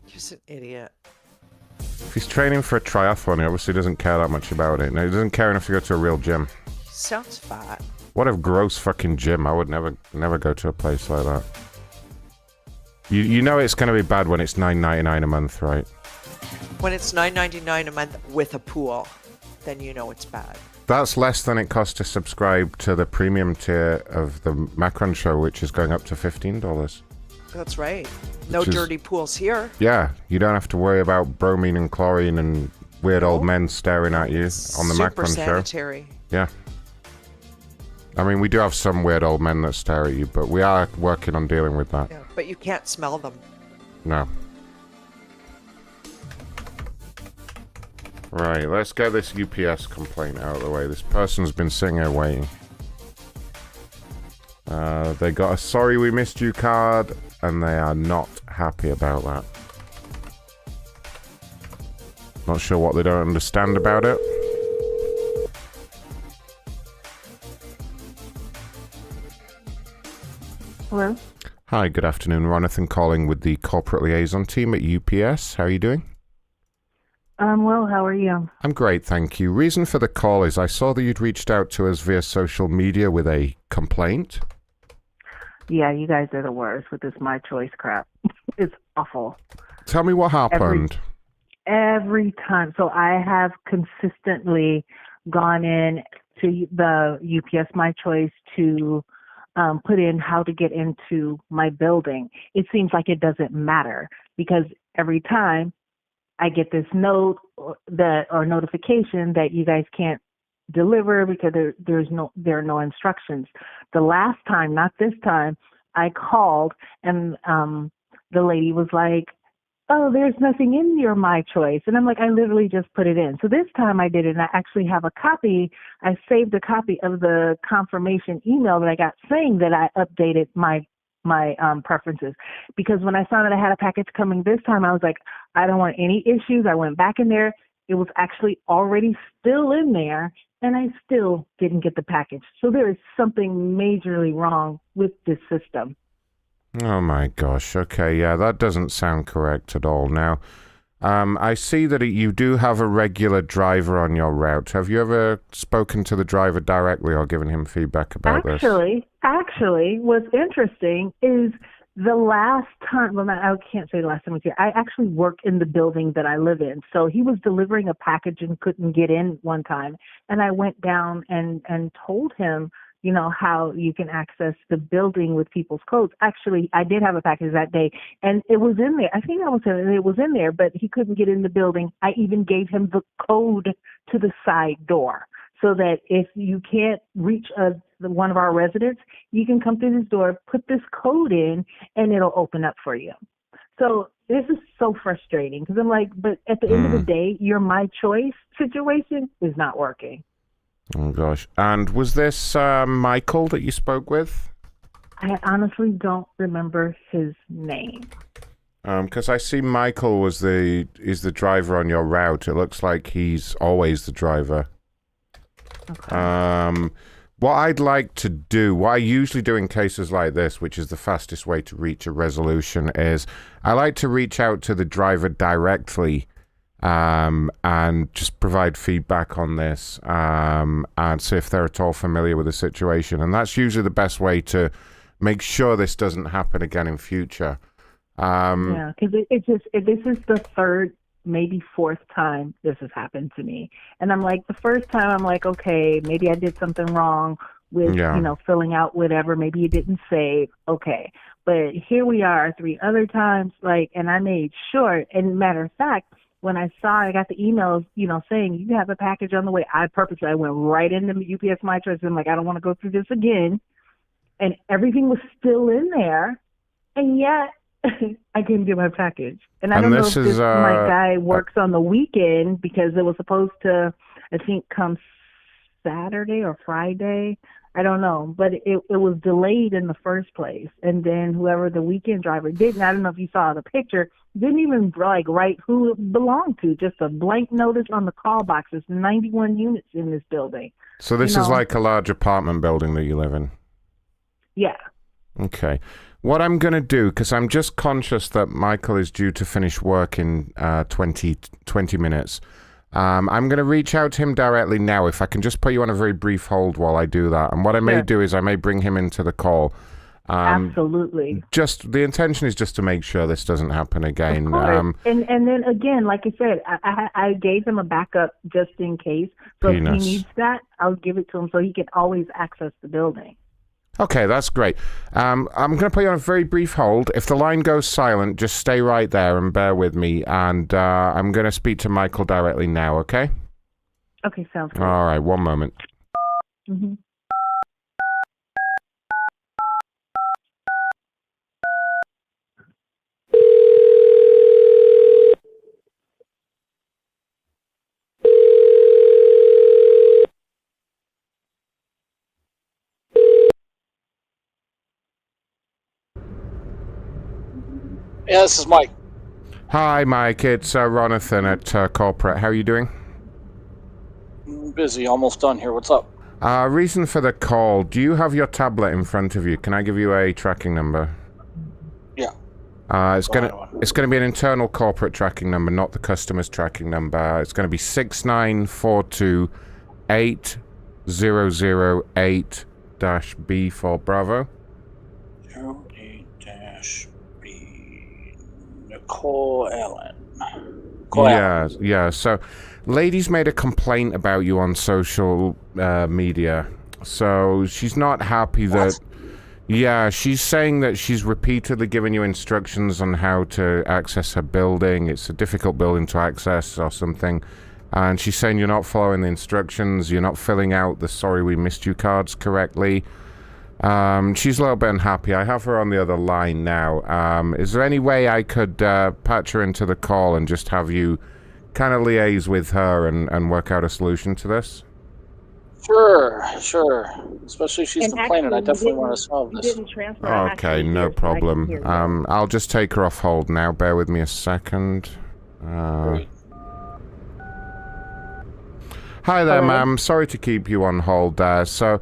He's an idiot. If he's training for a triathlon, he obviously doesn't care that much about it. No, he doesn't care enough to go to a real gym. Sounds fat. What a gross fucking gym. I would never go to a place like that. You know it's going to be bad when it's $9.99 a month, right? When it's $9.99 a month with a pool, then you know it's bad. That's less than it costs to subscribe to the premium tier of the Macron show, which is going up to $15. That's right. No Which is- dirty pools here. Yeah, you don't have to worry about bromine and chlorine and weird old men staring at you on the Super Macron show. sanitary. Yeah. I mean, we do have some weird old men that stare at you, but we are working on dealing with that. Yeah, but you can't smell them. No. Right, let's get this UPS complaint out of the way. This person's been sitting here waiting. They got a sorry we missed you card, and they are not happy about that. Not sure what they don't understand about it. Hello? Hi, good afternoon. Ronathan calling with the corporate liaison team at UPS. How are you doing? Well, how are you? I'm great, thank you. Reason for the call is I saw that you'd reached out to us via social media with a complaint. Yeah, you guys are the worst with this my choice crap. It's awful. Tell me what happened. Every time. So I have consistently gone in to the UPS My Choice to put in how to get into my building. It seems like it doesn't matter because every time I get this note or notification that you guys can't deliver because there are no instructions. The last time, not this time, I called and the lady was like, "Oh, there's nothing in your My Choice." And I'm like, I literally just put it in. So this time I did it, and I actually have a copy. I saved a copy of the confirmation email that I got saying that I updated my preferences, because when I saw that I had a package coming this time, I was like, I don't want any issues. I went back in there. It was actually already still in there, and I still didn't get the package. So there is something majorly wrong with this system. Oh my gosh. Okay, yeah, that doesn't sound correct at all. Now, I see that you do have a regular driver on your route. Have you ever spoken to the driver directly or given him feedback about this? Actually, what's interesting is the last time, well, I can't say the last time I was here, I actually work in the building that I live in. So he was delivering a package and couldn't get in one time. And I went down and told him, you know, how you can access the building with people's codes. Actually, I did have a package that day, and it was in there. I think it was in there, but he couldn't get in the building. I even gave him the code to the side door so that if you can't reach a one of our residents, you can come through this door, put this code in, and it'll open up for you. So this is so frustrating because I'm like, but at the end of the day, your my choice situation is not working. Oh, gosh. And was this Michael that you spoke with? I honestly don't remember his name. Because I see Michael is the driver on your route. It looks like he's always the driver. Okay. What I'd like to do, what I usually do in cases like this, which is the fastest way to reach a resolution, is I like to reach out to the driver directly and just provide feedback on this and see if they're at all familiar with the situation. And that's usually the best way to make sure this doesn't happen again in future. Yeah, because this is the third, maybe fourth time this has happened to me. And I'm like, the first time I'm like, okay, maybe I did something wrong with, filling out whatever. Maybe you didn't save. Okay. But here we are 3 other times, and I made sure. And matter of fact, when I got the emails, saying you have a package on the way, I went right into UPS My Choice. I'm like, I don't want to go through this again. And everything was still in there. And yet, I couldn't get my package. And I don't know if my guy works on the weekend because it was supposed to, I think, come Saturday or Friday. I don't know. But it was delayed in the first place. And then whoever the weekend driver didn't, I don't know if you saw the picture, didn't even write who it belonged to. Just a blank notice on the call box. There's 91 units in this building. So this is like a large apartment building that you live in? Yeah. Okay. What I'm going to do, because I'm just conscious that Michael is due to finish work in 20 minutes, I'm going to reach out to him directly now. If I can just put you on a very brief hold while I do that. And what I may do is I may bring him into the call. Absolutely. Just the intention is just to make sure this doesn't happen again. Of course. And then again, like I said, I gave him a backup just in case. So if he needs that, I'll give it to him so he can always access the building. Okay, that's great. I'm going to put you on a very brief hold. If the line goes silent, just stay right there and bear with me. And I'm going to speak to Michael directly now, okay? Okay, sounds good. All right, one moment. Mm-hmm. Yeah, this is Mike. Hi, Mike. It's Ronathan at Corporate. How are you doing? Busy, almost done here. What's up? Reason for the call. Do you have your tablet in front of you? Can I give you a tracking number? Yeah. It's gonna be an internal corporate tracking number, not the customer's tracking number. It's gonna be 694280008-B for Bravo. 08-B. Nicole Allen. Yeah. So, lady's made a complaint about you on social media. So she's not happy that. Yeah, she's saying that she's repeatedly given you instructions on how to access her building. It's a difficult building to access or something. And she's saying you're not following the instructions, you're not filling out the sorry we missed you cards correctly. She's a little bit unhappy. I have her on the other line now. Is there any way I could patch her into the call and just have you kind of liaise with her and work out a solution to this? Sure. Especially if she's complaining, I definitely want to solve this. Okay, no problem. I'll just take her off hold now. Bear with me a second. Hi there, ma'am. Sorry to keep you on hold there. So,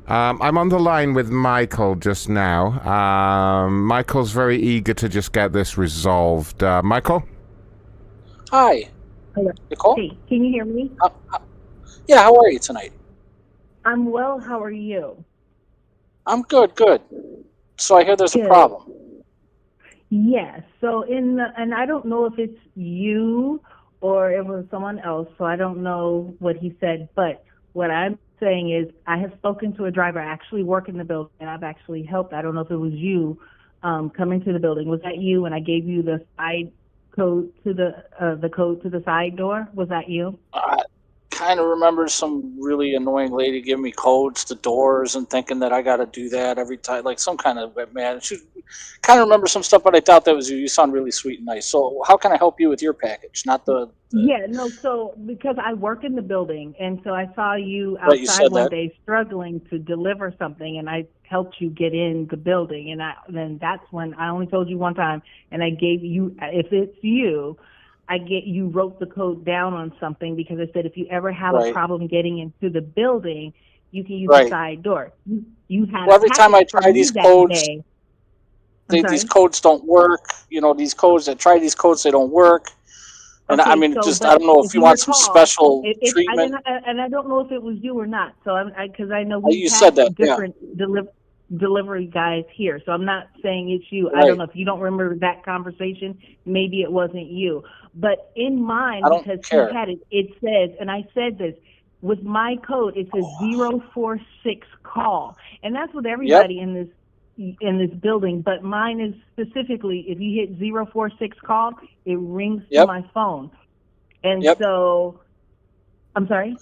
I'm on the line with Michael just now. Michael's very eager to just get this resolved. Michael? Hi. Hello. Nicole? Hey, can you hear me? Yeah, how are you tonight? I'm well. How are you? I'm good. So I hear there's a problem. Yes. So and I don't know if it's you or it was someone else. So I don't know what he said. But what I'm saying is I have spoken to a driver. I actually work in the building, and I've actually helped. I don't know if it was you coming to the building. Was that you? And I gave you the side code to the code to the side door. Was that you? kind of remember some really annoying lady giving me codes to doors and thinking that I got to do that every time, like some kind of man. She kind of remember some stuff, but I thought that was you. You sound really sweet and nice. So how can I help you with your package? Not the Yeah, no, so because I work in the building, and so I saw you Right, you outside said one that. day struggling to deliver something, and I helped you get in the building, and then that's when I only told you one time, and I gave you, if it's you, you wrote the code down on something because I said if you ever have a Right. problem getting into the building, you can use the Right. side door. You had Well, every a time I package for try me these that codes, day. I'm these sorry? codes don't work. You know, these codes that try these codes, they don't work. And I Okay, mean, so just but I don't know if if you you want some recall, special if I treatment. and I don't know if it was you or not. So because I know we've You had said that, yeah. different delivery guys here. So I'm not saying it's you. I Right. don't know if you don't remember that conversation. Maybe it wasn't you. But in mine, I don't because care. he had it, it says, and I said this with my code. It says 046 call, and that's with everybody in this building, but mine is specifically, if you hit 046 call, it rings to Yep. my phone. And Yep. so, I'm sorry?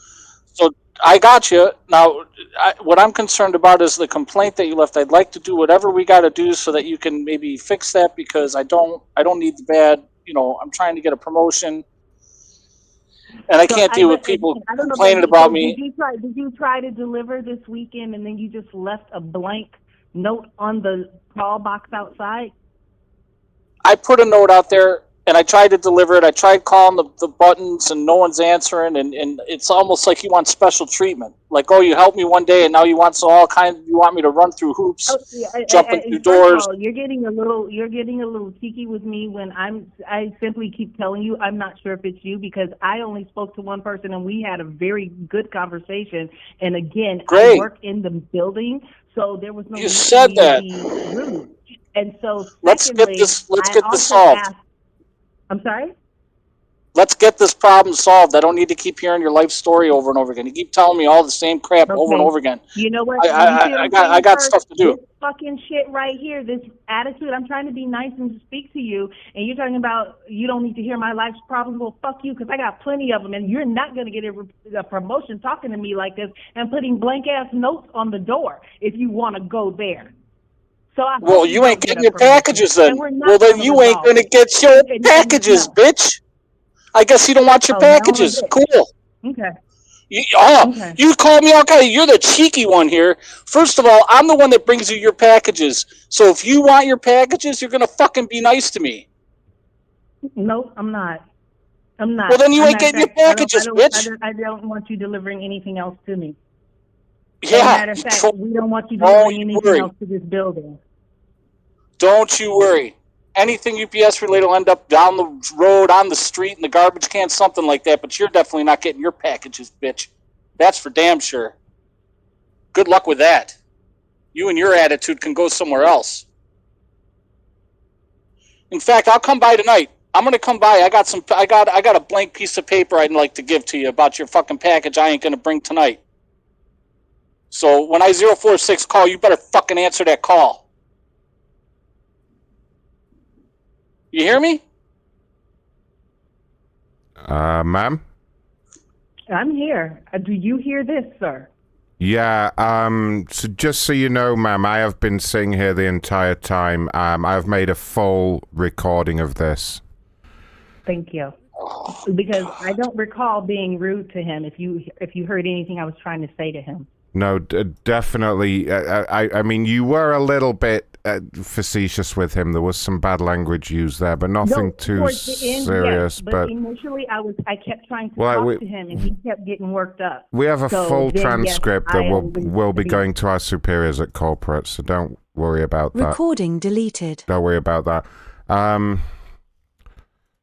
So I got you. Now, what I'm concerned about is the complaint that you left. I'd like to do whatever we got to do so that you can maybe fix that, because I don't need the bad. You know, I'm trying to get a promotion, and I So can't deal with again, people I don't know, complaining but about so me. did you try to deliver this weekend and then you just left a blank note on the call box outside? I put a note out there and I tried to deliver it. I tried calling the buttons and no one's answering, and it's almost like you want special treatment. Like, oh, you helped me one day and now you want you want me to run through hoops, Oh, yeah, jumping through first of doors. all, you're getting a little cheeky with me when I simply keep telling you I'm not sure if it's you, because I only spoke to one person and we had a very good conversation. And again, I Great. work in the building, so there was no You need said for me to that. be rude. And so Let's secondly, get I this also solved. asked, I'm sorry? Let's get this problem solved. I don't need to keep hearing your life story over and over again. You keep telling me all the same crap over and Okay. over again. You know what? I You see what I'm saying, I got sir? stuff to do. This fucking shit right here, this attitude, I'm trying to be nice and speak to you, and you're talking about you don't need to hear my life's problems. Well, fuck you, because I got plenty of them, and you're not going to get a promotion talking to me like this and putting blank-ass notes on the door if you want to go there. So I Well, hope you don't ain't get getting a your promotion, packages then. and we're not Well, then gonna you ain't resolve gonna it. get your And packages, no. bitch. I guess you don't want your Oh, now I'm a packages. bitch. Cool. Okay. Okay. You called me all kind of. You're the cheeky one here. First of all, I'm the one that brings you your packages. So if you want your packages, you're gonna fucking be nice to me. Nope, I'm not. I'm not. Well, then you I'm ain't not. getting your Fact, I don't. I packages, don't. bitch. I don't want you delivering anything else to me. Yeah. Matter of fact, we don't want you delivering anything else to this building. Don't you worry. Anything UPS related will end up down the road, on the street, in the garbage can, something like that. But you're definitely not getting your packages, bitch. That's for damn sure. Good luck with that. You and your attitude can go somewhere else. In fact, I'll come by tonight. I'm gonna come by. I got a blank piece of paper I'd like to give to you about your fucking package I ain't gonna bring tonight. So when I 046 call, you better fucking answer that call. You hear me? Ma'am? I'm here. Do you hear this, sir? Yeah, so just so you know, ma'am, I have been sitting here the entire time. I've made a full recording of this. Thank you. Because I don't recall being rude to him. If you heard anything I was trying to say to him. No, definitely. I mean, you were a little bit facetious with him. There was some bad language used there, but nothing too towards the end, serious. yes, but initially I kept trying to Well, talk to him, and he kept getting worked up. We have a So full then, transcript yes, that I will be going to our superiors at corporate, so don't worry about that. Recording deleted. Don't worry about that.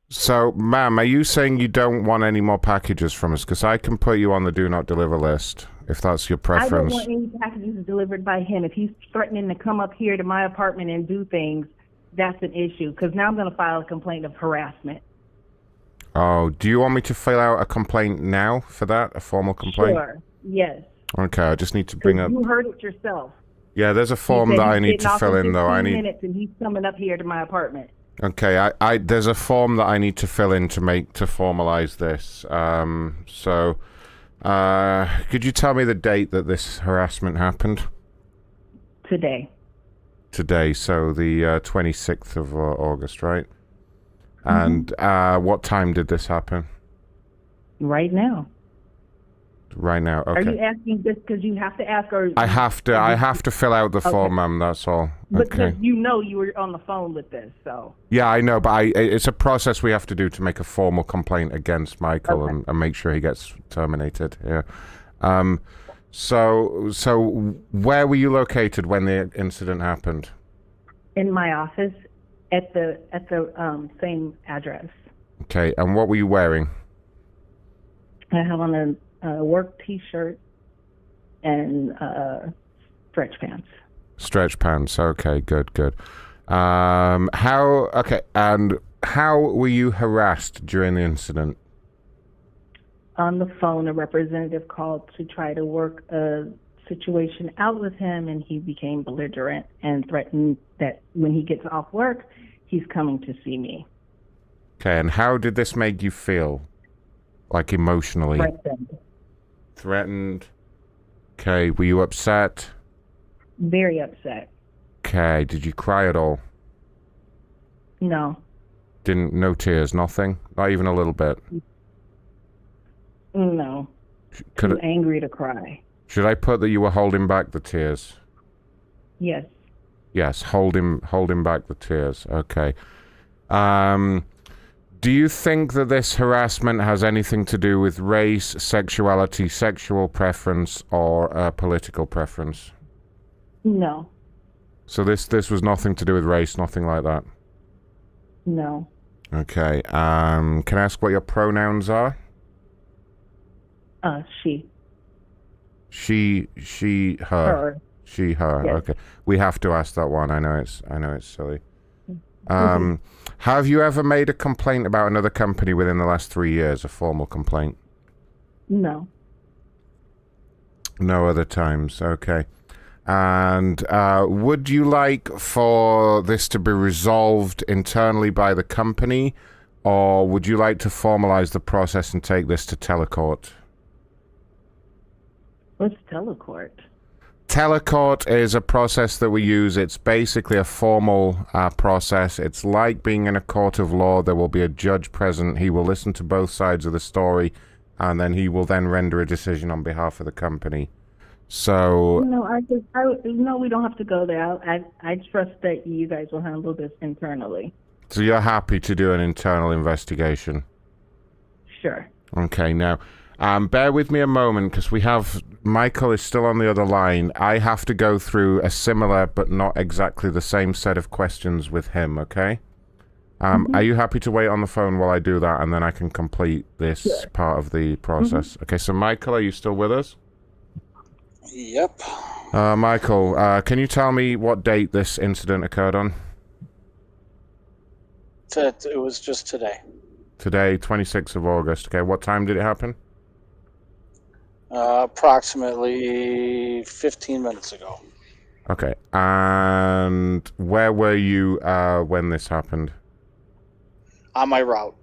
So, ma'am, are you saying you don't want any more packages from us? Because I can put you on the do not deliver list, if that's your preference. I don't want any packages delivered by him. If he's threatening to come up here to my apartment and do things, that's an issue. Because now I'm going to file a complaint of harassment. Oh, do you want me to fill out a complaint now for that? A formal complaint? Sure. Yes. Okay, I just need to bring up... You heard it yourself. Yeah, there's a form He said that I he's need getting to off fill in in, though. 15 minutes and he's coming up here to my apartment. Okay, there's a form that I need to fill in to formalize this. So Could you tell me the date that this harassment happened? Today. Today, so the 26th of August, right? And what time did this happen? Right now. Right now, Are okay. you asking this because you have to ask, or I have to fill out the form, ma'am, that's all. Because you know you were on the phone with this, so. Yeah, I know, but it's a process we have to do to make a formal complaint against Michael and make sure he gets terminated. Yeah. So where were you located when the incident happened? In my office, at the same address. Okay, and what were you wearing? I have on a work T-shirt and stretch pants. Stretch pants. Okay, good. And how were you harassed during the incident? On the phone, a representative called to try to work a situation out with him, and he became belligerent and threatened that when he gets off work, he's coming to see me. Okay, and how did this make you feel? Like emotionally? Threatened. Okay, were you upset? Very upset. Okay, did you cry at all? No. No tears, nothing? Not even a little bit? No. Too angry to cry. Should I put that you were holding back the tears? Yes. Yes, holding back the tears. Okay. Do you think that this harassment has anything to do with race, sexuality, sexual preference, or political preference? No. So this was nothing to do with race, nothing like that? No. Okay. Can I ask what your pronouns are? She. She, her. Her. She, her. Yes. Okay. We have to ask that one. I know it's silly. Have you ever made a complaint about another company within the last 3 years, a formal complaint? No. No other times, okay. And would you like for this to be resolved internally by the company, or would you like to formalize the process and take this to Telecourt? What's Telecourt? Telecourt is a process that we use. It's basically a formal process. It's like being in a court of law. There will be a judge present. He will listen to both sides of the story, and then he will then render a decision on behalf of the company. So No, no, we don't have to go there. I trust that you guys will handle this internally. So you're happy to do an internal investigation? Sure. Okay, now bear with me a moment, because Michael is still on the other line. I have to go through a similar but not exactly the same set of questions with him, okay? Are you happy to wait on the phone while I do that, and then I can complete this part of the process? Okay, so Michael, are you still with us? Yep. Michael, can you tell me what date this incident occurred on? It was just today. Today, 26th of August. Okay, what time did it happen? Approximately 15 minutes ago. Okay, and where were you when this happened? On my route.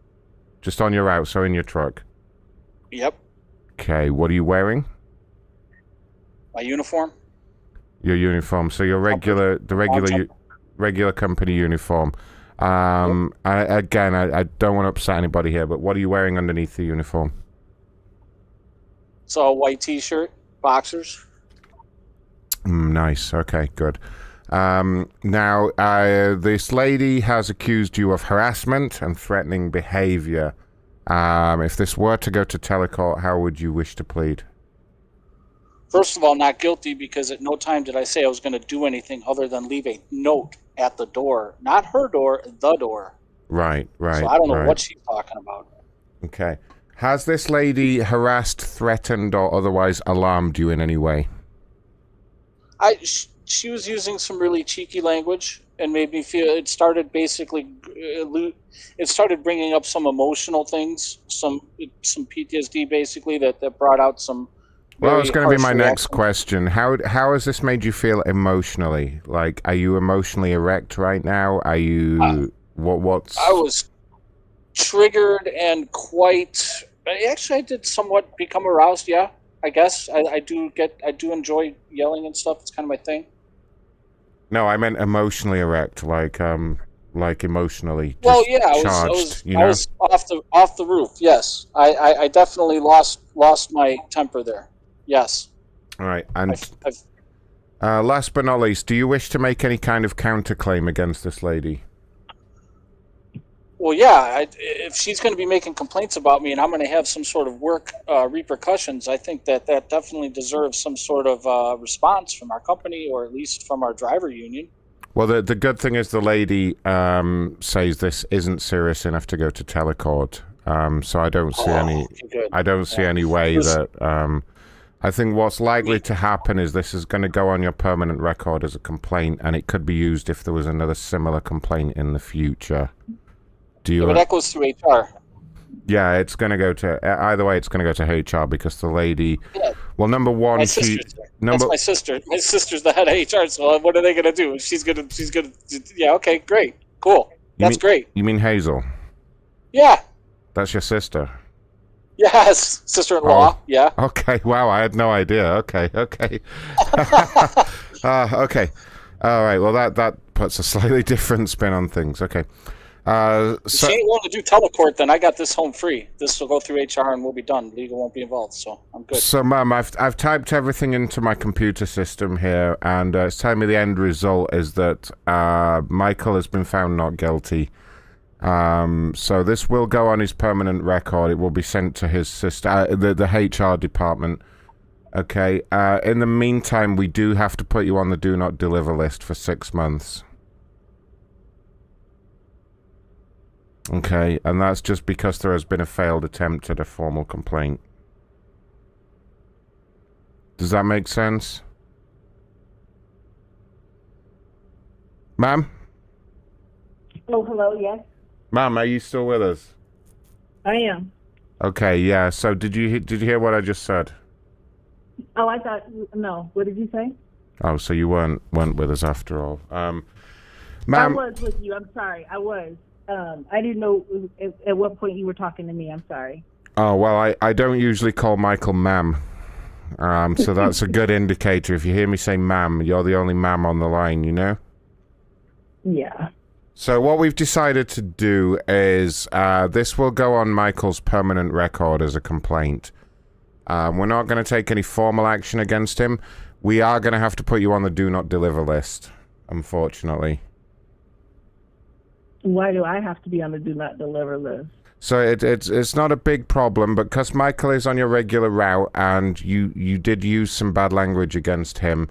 Just on your route, so in your truck? Yep. Okay, what are you wearing? My uniform. Your uniform, so your regular company uniform. I don't want to upset anybody here, but what are you wearing underneath the uniform? It's a white T-shirt, boxers. Nice. Okay, good. Now, this lady has accused you of harassment and threatening behavior. If this were to go to Telecourt, how would you wish to plead? First of all, not guilty, because at no time did I say I was going to do anything other than leave a note at the door. Not her door, the door. Right. So I don't know what she's talking about. Okay. Has this lady harassed, threatened, or otherwise alarmed you in any way? She was using some really cheeky language and made me feel. It started bringing up some emotional things, some PTSD basically that brought out some. Well, it's going to be my next reaction. question. How has this made you feel emotionally? Like, are you emotionally erect right now? Are you what's? I was triggered and quite But actually, I did somewhat become aroused. Yeah, I guess I do enjoy yelling and stuff. It's kind of my thing. No, I meant emotionally erect, like emotionally just Well, yeah, charged, you I know? was off the roof. Yes, I definitely lost my temper there. Yes. All right, and I've last but not least, do you wish to make any kind of counterclaim against this lady? Well, yeah, if she's going to be making complaints about me and I'm going to have some sort of work repercussions, I think that definitely deserves some sort of response from our company or at least from our driver union. Well, the good thing is the lady says this isn't serious enough to go to Telecourt, so I don't see any way that. I think what's likely to happen is this is going to go on your permanent record as a complaint, and it could be used if there was another similar complaint in the future. Do you? Yeah, but that goes through HR. Yeah, it's going to go to either way. It's going to go to HR because the lady. Yeah. Well, number one, That's my sister. My sister's the head of HR. So what are they going to do? She's gonna. Yeah. Okay. Great. Cool. That's great. You mean Hazel? Yeah. That's your sister. Yes, sister-in-law. Oh, yeah. Okay. Wow, I had no idea. Okay. Okay. Okay. All right. Well, that puts a slightly different spin on things. Okay. If she ain't willing to do Telecourt, then I got this home free. This will go through HR and we'll be done. Legal won't be involved, so I'm good. So, Mum, I've typed everything into my computer system here, and it's telling me the end result is that Michael has been found not guilty. So this will go on his permanent record. It will be sent to his sister, the HR department. Okay. In the meantime, we do have to put you on the do not deliver list for 6 months. Okay, and that's just because there has been a failed attempt at a formal complaint. Does that make sense? Ma'am? Oh, hello, yes. Ma'am, are you still with us? I am. Okay, yeah, so did you hear what I just said? Oh, I thought, no. What did you say? Oh, so you weren't with us after all. Ma'am? I was with you. I'm sorry. I was. I didn't know at what point you were talking to me. I'm sorry. Oh, well, I don't usually call Michael ma'am. So that's a good indicator. If you hear me say ma'am, you're the only ma'am on the line, you know? Yeah. So what we've decided to do is this will go on Michael's permanent record as a complaint. We're not going to take any formal action against him. We are going to have to put you on the do not deliver list, unfortunately. Why do I have to be on the do not deliver list? So it's not a big problem, but because Michael is on your regular route and you did use some bad language against him,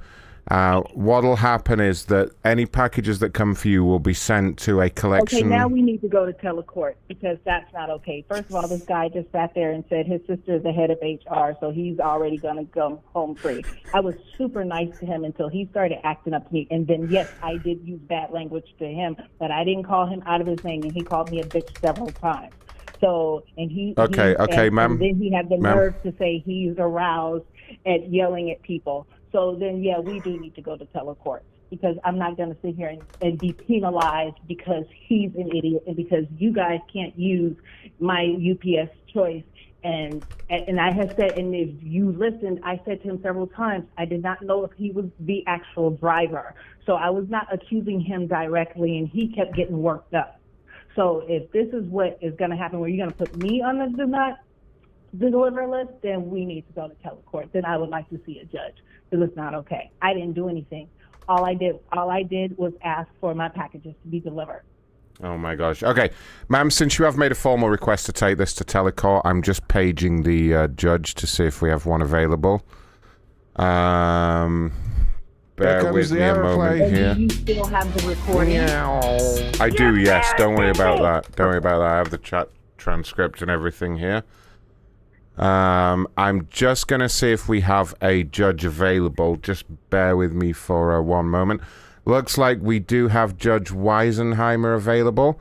what'll happen is that any packages that come for you will be sent to a collection. Okay, now we need to go to Telecourt because that's not okay. First of all, this guy just sat there and said his sister is the head of HR, so he's already going to go home free. I was super nice to him until he started acting up to me. And then, yes, I did use bad language to him, but I didn't call him out of his name, and he called me a bitch several times. So, and Okay, ma'am. And then he had the nerve to say he's aroused at yelling at people. So then, yeah, we do need to go to Telecourt because I'm not going to sit here and be penalized because he's an idiot and because you guys can't use my UPS choice. And I have said, and if you listened, I said to him several times, I did not know if he was the actual driver. So I was not accusing him directly, and he kept getting worked up. So if this is what is going to happen, where you're going to put me on the do not deliver list, then we need to go to Telecourt. Then I would like to see a judge because it's not okay. I didn't do anything. All I did was ask for my packages to be delivered. Oh my gosh. Okay, ma'am, since you have made a formal request to take this to Telecourt, I'm just paging the judge to see if we have one available. Bear with me a moment here. Do you still have the recording? I do, yes. Don't worry about that. Don't worry about that. I have the chat transcript and everything here. I'm just going to see if we have a judge available. Just bear with me for one moment. Looks like we do have Judge Weisenheimer available.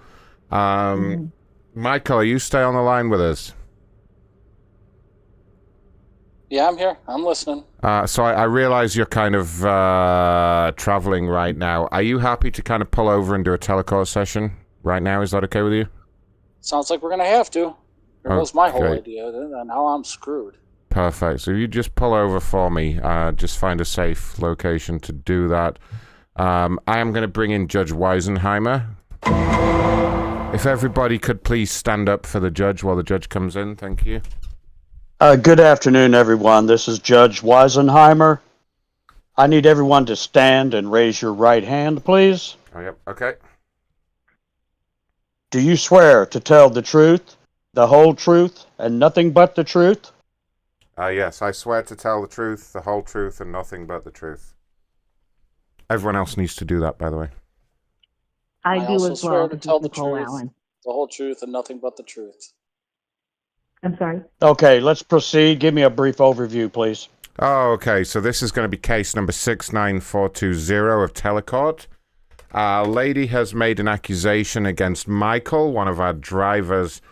Michael, are you stay on the line with us? Yeah, I'm here. I'm listening. So I realize you're kind of traveling right now. Are you happy to kind of pull over and do a Telecourt session right now? Is that okay with you? Sounds like we're going to have to. That was my whole Okay. idea, and now I'm screwed. Perfect. So you just pull over for me. Just find a safe location to do that. I am going to bring in Judge Weisenheimer. If everybody could please stand up for the judge while the judge comes in. Thank you. Good afternoon, everyone. This is Judge Weisenheimer. I need everyone to stand and raise your right hand, please. Oh, yep. Okay. Do you swear to tell the truth, the whole truth, and nothing but the truth? Yes, I swear to tell the truth, the whole truth, and nothing but the truth. Everyone else needs to do that, by the way. I do also as swear well. to This tell is the Nicole truth, Allen. the whole truth, and nothing but the truth. I'm sorry. Okay, let's proceed. Give me a brief overview, please. Oh, okay. So this is going to be case number 69420 of Telecourt. A lady has made an accusation against Michael, one of our drivers.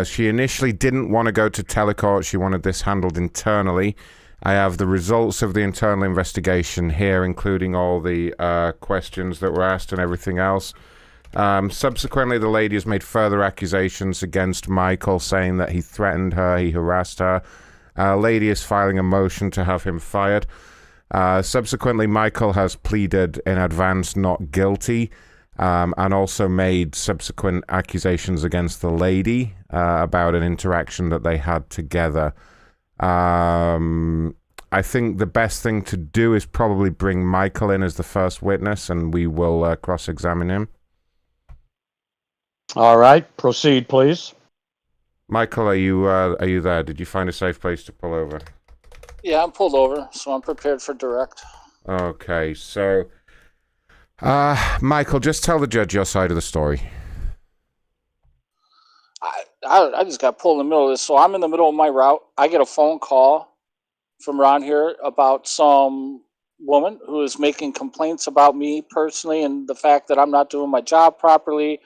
She initially didn't want to go to Telecourt. She wanted this handled internally. I have the results of the internal investigation here, including all the questions that were asked and everything else. Subsequently, the lady has made further accusations against Michael, saying that he threatened her, he harassed her. Lady is filing a motion to have him fired. Subsequently, Michael has pleaded in advance not guilty, and also made subsequent accusations against the lady about an interaction that they had together. I think the best thing to do is probably bring Michael in as the first witness, and we will cross-examine him. All right, proceed, please. Michael, are you there? Did you find a safe place to pull over? Yeah, I'm pulled over, so I'm prepared for direct. Okay, so Michael, just tell the judge your side of the story. I just got pulled in the middle of this. So I'm in the middle of my route. I get a phone call from around here about some woman who is making complaints about me personally and the fact that I'm not doing my job properly.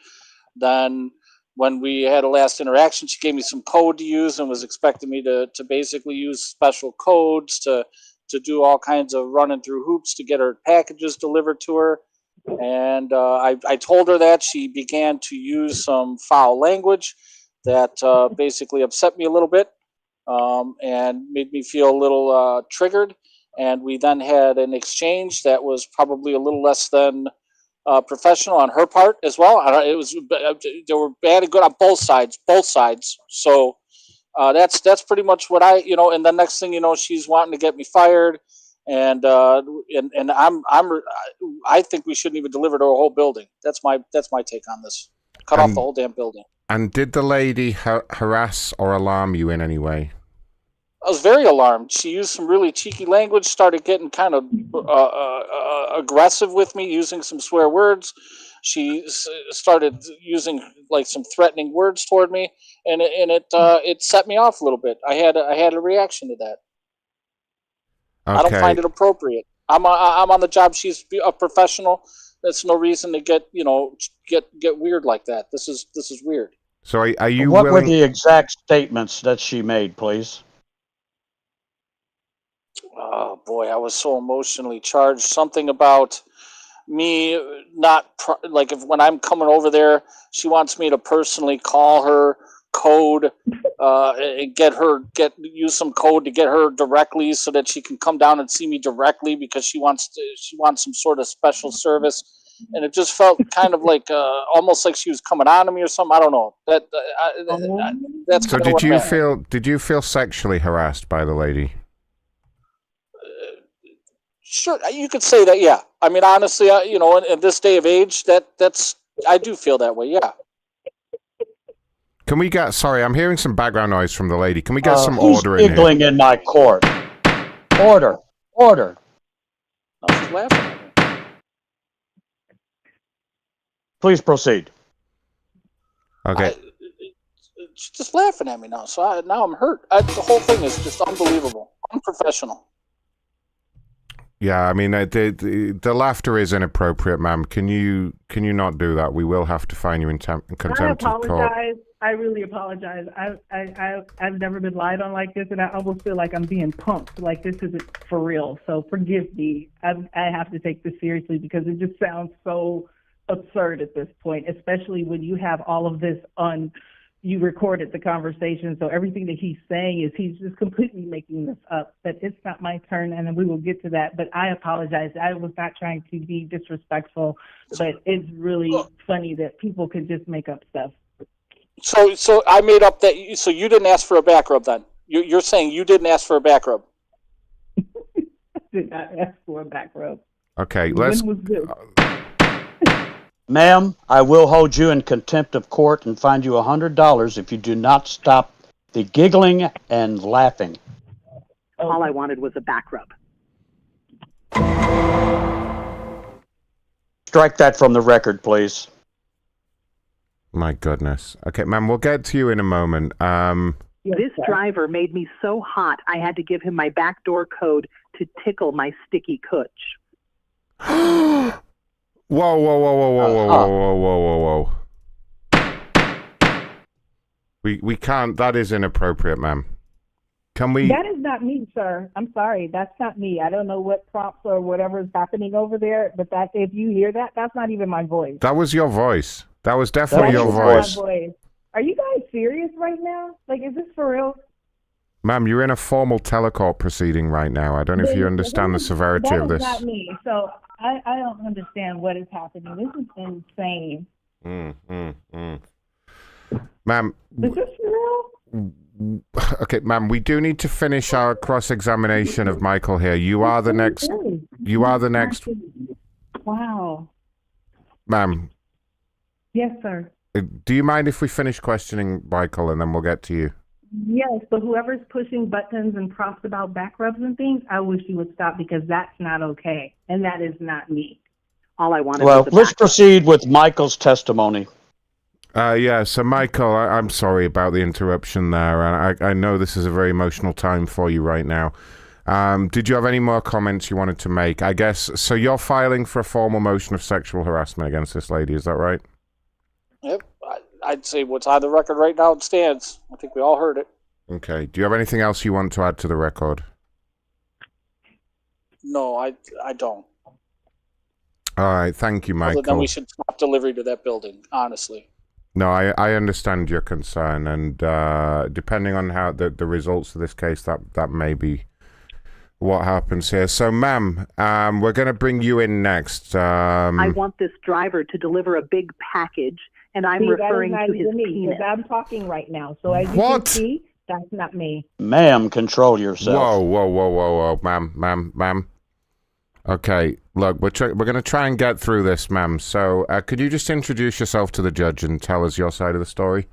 Then when we had a last interaction, she gave me some code to use and was expecting me to basically use special codes to do all kinds of running through hoops to get her packages delivered to her. And I told her that. She began to use some foul language that basically upset me a little bit and made me feel a little triggered. And we then had an exchange that was probably a little less than professional on her part as well. It was they were bad and good on both sides. So that's pretty much what And the next thing you know, she's wanting to get me fired, and I think we shouldn't even deliver to a whole building. That's my take on this. Cut off the whole damn building. And did the lady harass or alarm you in any way? I was very alarmed. She used some really cheeky language, started getting kind of aggressive with me, using some swear words. She started using like some threatening words toward me, and it set me off a little bit. I had a reaction to that. Okay. I don't find it appropriate. I'm on the job. She's a professional. That's no reason to get weird like that. This is weird. So are you What willing? were the exact statements that she made, please? Oh boy, I was so emotionally charged. Something about me not like when I'm coming over there, she wants me to personally call her code and use some code to get her directly so that she can come down and see me directly because she wants some sort of special service. And it just felt kind of like almost like she was coming on to me or something. I don't know. That's So kind of what I'm at. did you feel sexually harassed by the lady? Sure, you could say that. Yeah, I mean, honestly, in this day of age, that's I do feel that way. Yeah. Can we get? Sorry, I'm hearing some background noise from the lady. Can we get some Who's order in here? giggling in my court? Order. She's laughing at me. Please proceed. Okay. She's just laughing at me now, so now I'm hurt. The whole thing is just unbelievable, unprofessional. Yeah, I mean, the laughter is inappropriate, ma'am. Can you not do that? We will have to fine you in contempt of court. I apologize. I really apologize. I've never been lied on like this, and I almost feel like I'm being punked. Like this isn't for real. So forgive me. I have to take this seriously because it just sounds so absurd at this point, especially when you have all of this you recorded the conversation, so everything that he's saying is he's just completely making this up. But it's not my turn, and we will get to that. But I apologize. I was not trying to be disrespectful, but it's really funny that people can just make up stuff. So I made up that. So you didn't ask for a back rub then? You're saying you didn't ask for a back rub? I did not ask for a back rub. Okay, let's. When was this? Ma'am, I will hold you in contempt of court and fine you $100 if you do not stop the giggling and laughing. All I wanted was a back rub. Strike that from the record, please. My goodness. Okay, ma'am, we'll get to you in a moment. This driver made me so hot, I had to give him my backdoor code to tickle my sticky cooch. Whoa, whoa, whoa, whoa, whoa, whoa, whoa, whoa, whoa, whoa. We can't, that is inappropriate, ma'am. Can we? That is not me, sir. I'm sorry. That's not me. I don't know what prompts or whatever is happening over there, but that if you hear that, that's not even my voice. That was your voice. That was definitely your voice. My voice. Are you guys serious right now? Like, is this for real? Ma'am, you're in a formal Telecourt proceeding right now. I don't know if you understand the severity of this. That is not me. So I don't understand what is happening. This is insane. Ma'am. Is this real? Okay, ma'am, we do need to finish our cross-examination of Michael here. You are the next. You are the next. Wow. Ma'am. Yes, sir. Do you mind if we finish questioning Michael and then we'll get to you? Yes, but whoever's pushing buttons and prompts about back rubs and things, I wish you would stop because that's not okay. And that is not me. All I wanted Well, was a let's back proceed with Michael's testimony. Yeah, so Michael, I'm sorry about the interruption there, and I know this is a very emotional time for you right now. Did you have any more comments you wanted to make? I guess, so you're filing for a formal motion of sexual harassment against this lady, is that right? Yep. I'd say what's on the record right now it stands. I think we all heard it. Okay. Do you have anything else you want to add to the record? No, I don't. All right. Thank you, Michael. Other than we should stop delivery to that building, honestly. No, I understand your concern, and depending on how the results of this case, that may be what happens here. So, ma'am, we're going to bring you in next. I want this driver to deliver a big package, and I'm referring to his penis. I'm talking right now, so as you can see, that's not me. Ma'am, control yourself. Whoa, ma'am. Okay, look, we're going to try and get through this, ma'am. So, could you just introduce yourself to the judge and tell us your side of the story?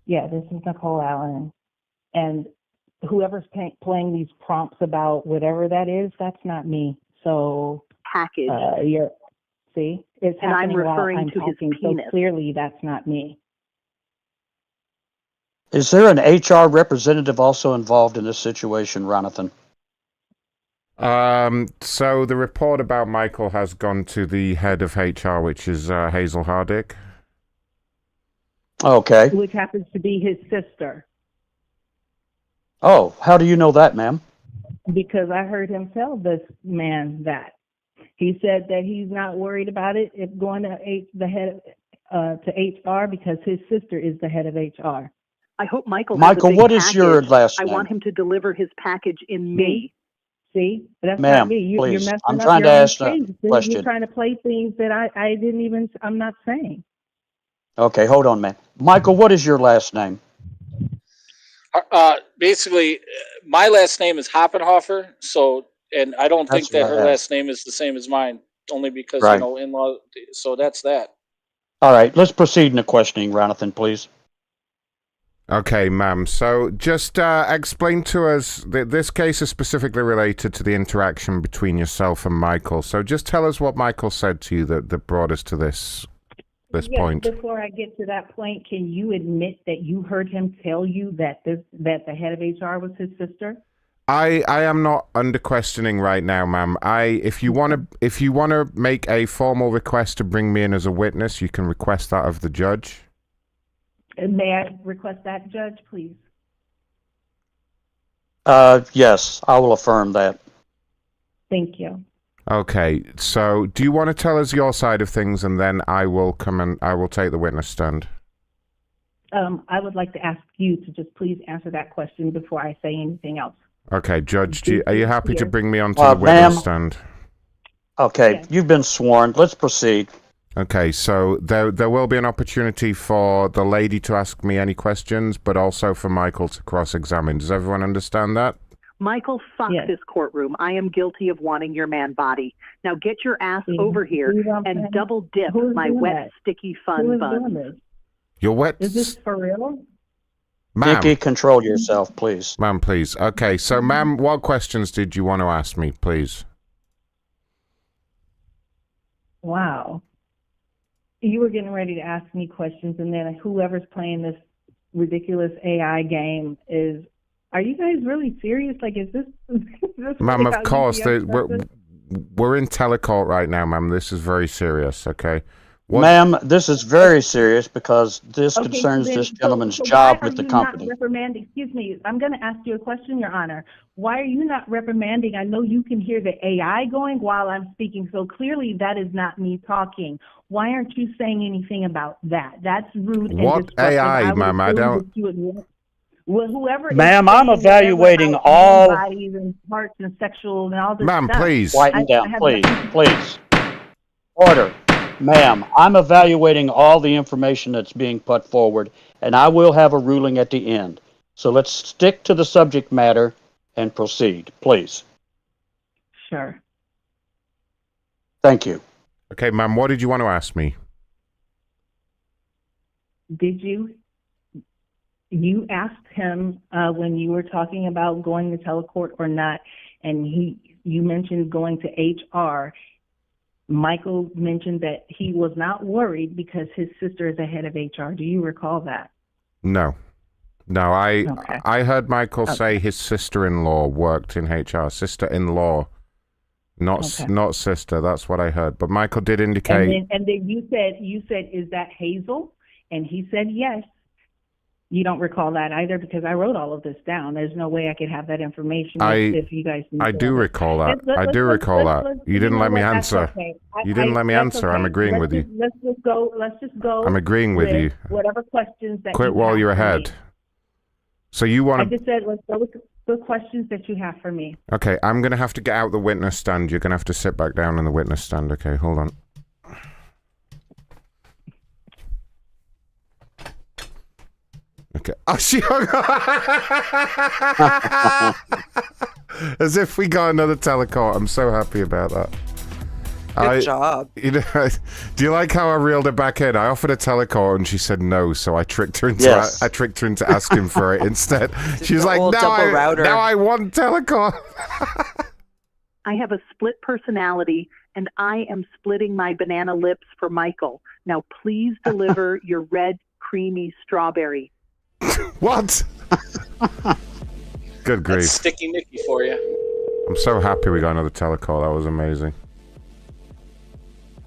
Yeah, this is Nicole Allen, and whoever's playing these prompts about whatever that is, that's not me. So, package. See, it's and I'm happening referring while I'm to talking, his penis. So clearly that's not me. Is there an HR representative also involved in this situation, Ronathan? So the report about Michael has gone to the head of HR, which is Hazel Hardick. Okay. Which happens to be his sister. Oh, how do you know that, ma'am? Because I heard him tell this man that. He said that he's not worried about it going to the head to HR because his sister is the head of HR. I hope Michael. Michael, what is your last name? I want him to deliver his package in me. See, that's ma'am, not me. You're please. messing I'm up trying your to own ask a case. question. You're trying to play things that I didn't even. I'm not saying. Okay, hold on, man. Michael, what is your last name? Basically, my last name is Hoppenhofer. So, and I don't think that her last name is the same as mine, only because Right. in-law. So that's that. All right, let's proceed in the questioning, Ronathan, please. Okay, ma'am. So just explain to us, this case is specifically related to the interaction between yourself and Michael. So just tell us what Michael said to you that brought us to this point. Before I get to that point, can you admit that you heard him tell you that that the head of HR was his sister? I am not under questioning right now, ma'am. If you want to make a formal request to bring me in as a witness, you can request that of the judge. May I request that, Judge, please? Yes, I will affirm that. Thank you. Okay, so do you want to tell us your side of things, and then I will come and I will take the witness stand? I would like to ask you to just please answer that question before I say anything else. Okay, Judge, are you happy to bring me onto the ma'am. witness stand? Okay, you've been sworn. Let's proceed. Okay, so there will be an opportunity for the lady to ask me any questions, but also for Michael to cross-examine. Does everyone understand that? Michael, fuck this courtroom. I am guilty of wanting your man body. Now get your ass over here and double dip my wet, sticky fun bun. You're wet. Is this for real? Ma'am. Nikki, control yourself, please. Ma'am, please. Okay, so ma'am, what questions did you want to ask me, please? Wow. You were getting ready to ask me questions, and then whoever's playing this ridiculous AI game is... Are you guys really serious? Like, is this... Ma'am, really of course. We're in Telecourt right now, ma'am. This is very serious, okay? Ma'am, this is very serious because this concerns this gentleman's job with the company. Not reprimanding? Excuse me, I'm going to ask you a question, Your Honor. Why are you not reprimanding? I know you can hear the AI going while I'm speaking, so clearly that is not me talking. Why aren't you saying anything about that? That's rude and what disruptive. AI, ma'am? I don't... Well, whoever ma'am, I'm evaluating all... bodies and parts and sexual and all this ma'am, stuff. please. Quieten down, please. Order. Ma'am, I'm evaluating all the information that's being put forward, and I will have a ruling at the end. So let's stick to the subject matter and proceed, please. Sure. Thank you. Okay, ma'am, what did you want to ask me? Did you asked him when you were talking about going to Telecourt or not, and you mentioned going to HR. Michael mentioned that he was not worried because his sister is the head of HR. Do you recall that? No. No, I heard Michael say his sister-in-law worked in HR. Sister-in-law, not sister. That's what I heard. But Michael did indicate... And then you said, is that Hazel? And he said yes. You don't recall that either because I wrote all of this down. There's no way I could have that information if you guys... I do recall that. I do recall that. You didn't let me answer. Okay. You didn't let me answer. I'm agreeing with you. Let's just go. I'm agreeing with you. Whatever questions that Quit you while have you're for ahead. me. So you want I just said let's go with the questions that you have for me. Okay, I'm going to have to get out the witness stand. You're going to have to sit back down in the witness stand. Okay, hold on. Okay. Oh, she hung up. As if we got another Telecourt. I'm so happy about that. Good job. You know, do you like how I reeled it back in? I offered a Telecourt and she said no, so I tricked her into I tricked her into asking for it instead. She's like, now I want Telecourt. I have a split personality, and I am splitting my banana lips for Michael. Now, please deliver your red, creamy strawberry. What? Good grief. That's Sticky Nicky for you. I'm so happy we got another Telecourt. That was amazing.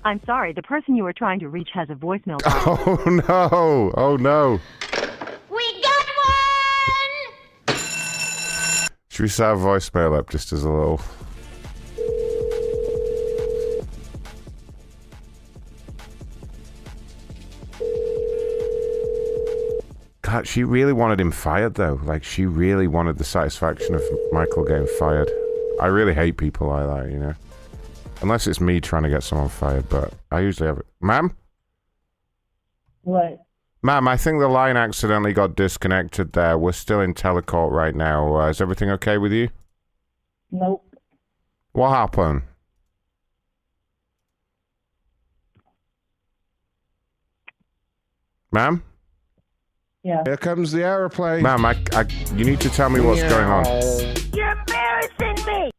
I'm sorry, the person you were trying to reach has a voicemail. Oh no! Oh no! We got one! Should we set our voicemail up just as a little... God, she really wanted him fired though. Like, she really wanted the satisfaction of Michael getting fired. I really hate people like that, you know? Unless it's me trying to get someone fired, but I usually have it. Ma'am? What? Ma'am, I think the line accidentally got disconnected there. We're still in Telecourt right now. Is everything okay with you? Nope. What happened? Ma'am? Yeah. Here comes the airplane. Ma'am, you need to tell me what's going on. You're embarrassing me!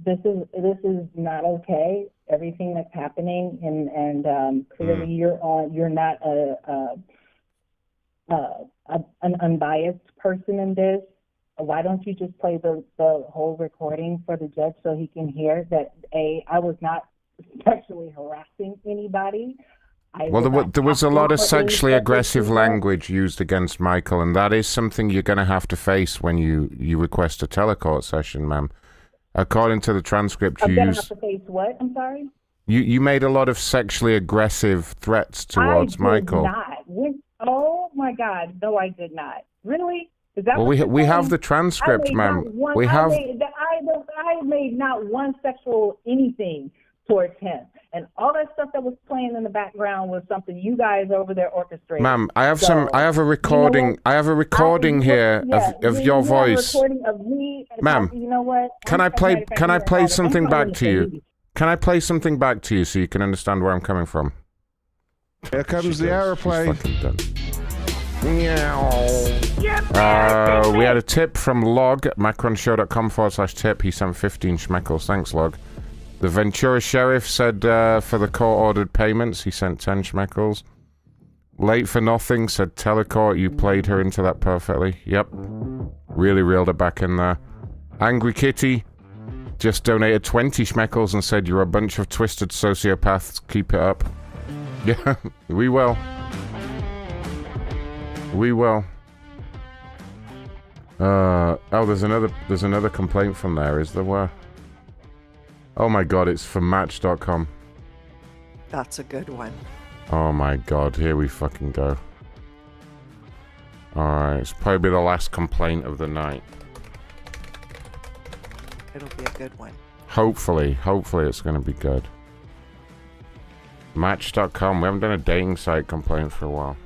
This is not okay. Everything that's happening, and clearly you're not an unbiased person in this. Why don't you just play the whole recording for the judge so he can hear that I was not sexually harassing anybody. Well, there was a lot of sexually aggressive language used against Michael, and that is something you're going to have to face when you request a Telecourt session, ma'am. According to the transcript, I'm going to have to face what? I'm sorry? You made a lot of sexually aggressive threats towards Michael. Oh my God! No, I did not. Really? Is that Well, what you're we have saying? the transcript, I made ma'am. not one- We have. I made not one sexual anything towards him, and all that stuff that was playing in the background was something you guys over there orchestrated. Ma'am, I have So, some. I have a recording. You know I have a recording here of you your have a voice, recording of me, and ma'am. you know what? Can I play? Can I play something back to you? you? Can I play something back to you so you can understand where I'm coming from? Here comes the aeroplane. We had a tip from Log at macronshow.com/tip. He sent 15 schmeckles. Thanks, Log. The Ventura Sheriff said for the court-ordered payments, he sent 10 schmeckles. Late for Nothing said, Telecourt, you played her into that perfectly. Yep. Really reeled it back in there. Angry Kitty just donated 20 schmeckles and said, you're a bunch of twisted sociopaths. Keep it up. Yeah, we will. We will. Oh, there's another complaint from there, is there? Where? Oh my god, it's from Match.com. That's a good one. Oh my god, here we fucking go. Alright, it's probably the last complaint of the night. It'll be a good one. Hopefully it's gonna be good. Match.com, we haven't done a dating site complaint for a while.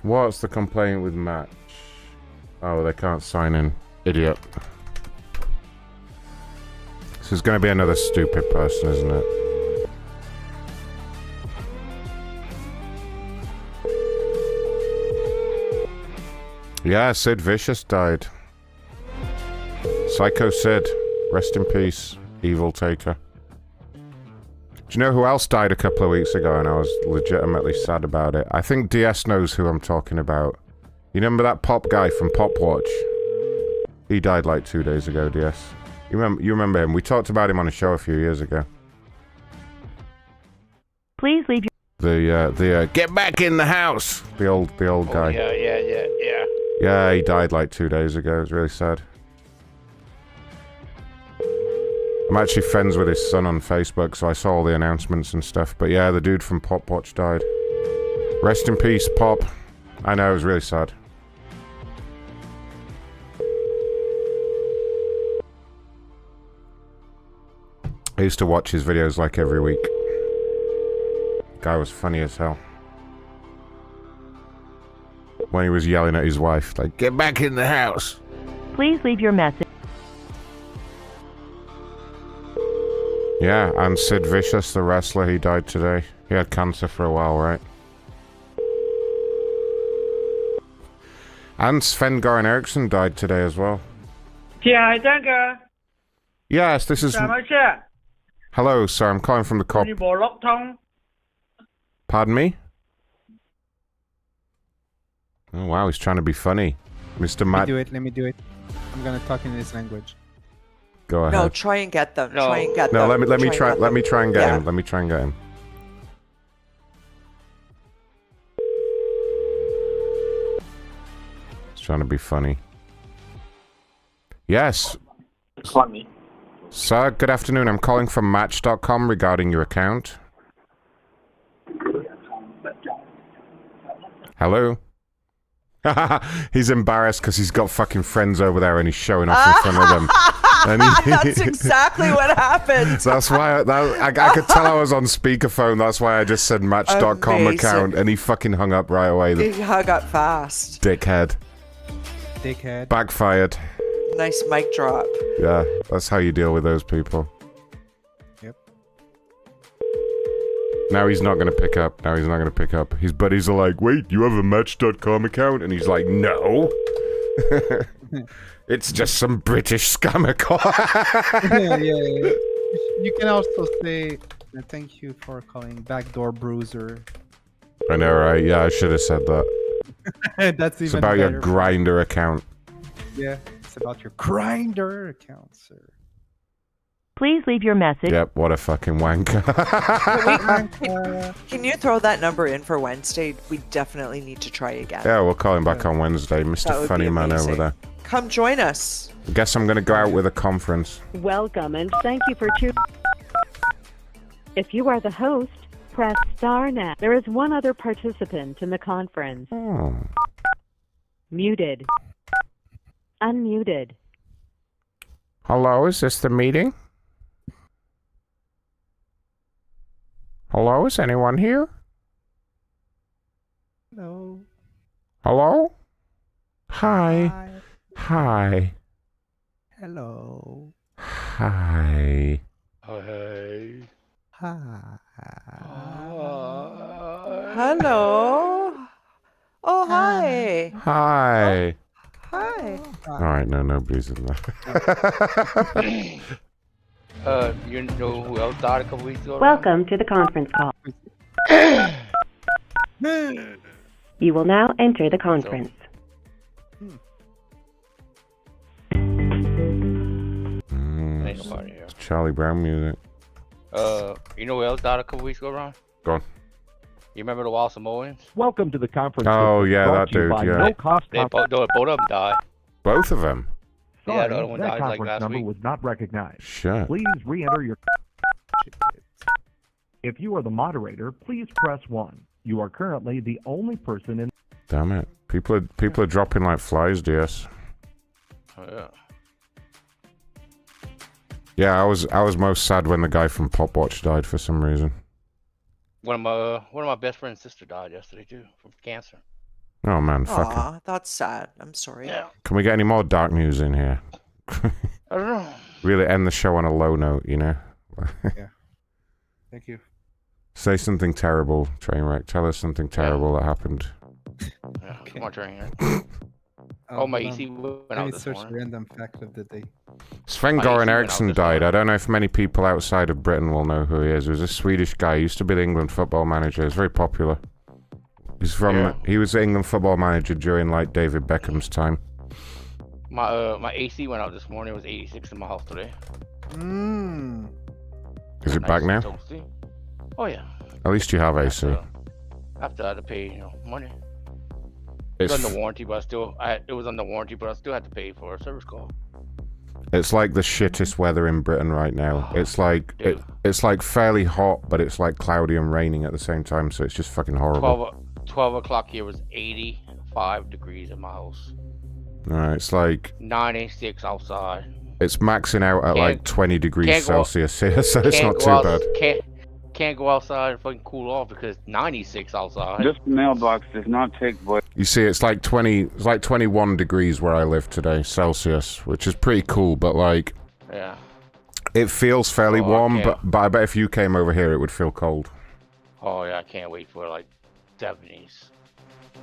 What's the complaint with Match? Oh, they can't sign in. Idiot. This is gonna be another stupid person, isn't it? Yeah, Sid Vicious died. Psycho Sid. Rest in peace, Evil Taker. Do you know who else died a couple of weeks ago and I was legitimately sad about it? I think DS knows who I'm talking about. You remember that pop guy from Pop Watch? He died like 2 days ago, DS. You remember him? We talked about him on a show a few years ago. Please leave your... The get back in the house! The old guy. Yeah. Yeah, he died like 2 days ago. It was really sad. I'm actually friends with his son on Facebook, so I saw all the announcements and stuff. But yeah, the dude from Pop Watch died. Rest in peace, Pop. I know, it was really sad. I used to watch his videos like every week. Guy was funny as hell. When he was yelling at his wife, like, get back in the house! Please leave your message. Yeah, and Sid Vicious, the wrestler, he died today. He had cancer for a while, right? And Sven-Goran Eriksson died today as well. Yes, this is... Hello, sir, I'm calling from the cop... Pardon me? Oh, wow, he's trying to be funny. Mr. Matt... Let me do it. I'm gonna talk in this language. Go ahead. No, try and get them. Try and get No, them. let me try and get Yeah. him. Let me try and get him. He's trying to be funny. Yes. Funny. Sir, good afternoon. I'm calling from Match.com regarding your account. Hello? He's embarrassed because he's got fucking friends over there and he's showing off in front of them. And That's exactly what happened. That's why I could tell I was on speakerphone. That's why I just said Match.com Amazing. account and he fucking hung up right away. He hung up fast. Dickhead. Backfired. Nice mic drop. Yeah, that's how you deal with those people. Yep. Now he's not going to pick up. His buddies are like, wait, you have a Match.com account? And he's like, no. It's just some British scammer call. yeah. You can also say thank you for calling Backdoor Bruiser. I know, right? Yeah, I should have said that. That's even It's about better. your Grinder account. Yeah, it's about your Grinder account, sir. Please leave your message. Yep, what a fucking wanker. Can you throw that number in for Wednesday? We definitely need to try again. Yeah, we'll call him back on Wednesday. That Mr. would Funny be Man over amazing. there. Come join us. Guess I'm going to go out with a conference. Welcome and thank you for choosing. If you are the host, press star now. There is one other participant in the conference. Oh. Muted. Unmuted. Hello, is this the meeting? Hello, is anyone here? Hello. Hello? Hi. Hi. Hello. Hi. Hey. Hi. Hello. Oh, hi. Hi. Hi. Alright, no, nobody's in there. You know who else died a couple weeks ago? Welcome to the conference call. You will now enter the conference. Ain't nobody here. It's Charlie Brown music. You know who else died a couple weeks ago, Ron? Go on. You remember the Wild Samoans? Welcome to the conference. Oh, yeah, that dude, yeah. No cost. Both of them died. Both of them? Sorry, Yeah, the other one that died like conference last number week. was not recognized. Shit. Please re-enter your. If you are the moderator, please press 1. You are currently the only person in. Damn it. People are dropping like flies, DS. Oh, yeah. Yeah, I was most sad when the guy from Pop Watch died for some reason. One of my best friend's sister died yesterday too from cancer. Oh man, fuck it. Aw, that's sad. I'm sorry. Yeah. Can we get any more dark news in here? I don't know. Really end the show on a low note, you know? Yeah. Thank you. Say something terrible, Trainwreck. Tell us something terrible that happened. Yeah, come on, Trainwreck. Oh, my EC went Let out me this search morning. random fact of the day. Sven My Goran AC went out Eriksson this died. morning. I don't know if many people outside of Britain will know who he is. He was a Swedish guy. He used to be the England football manager. He's very popular. He's from. Yeah. He was the England football manager during like David Beckham's time. My AC went out this morning. It was 86 in my house today. Mmm. Is it Nice back now? and toasty. Oh yeah. At least you have AC. After I had to pay, money. It's It was under warranty, but it was under warranty, but I still had to pay for a service call. It's like the shittest weather in Britain right now. It's like it's like fairly hot, but it's like cloudy and raining at the same time. So it's just fucking horrible. 12 o'clock here was 85 degrees in my house. It's like 96 outside. it's maxing out at like 20 degrees Celsius here, so it's not too bad. Can't go outside and fucking cool off because it's 96 outside. This mailbox does not take voice. You see, it's like 21 degrees where I live today, Celsius, which is pretty cool, but like, Yeah. it feels fairly Oh, I warm, can't. but I bet if you came over here, it would feel cold. Oh yeah, I can't wait for like 70s.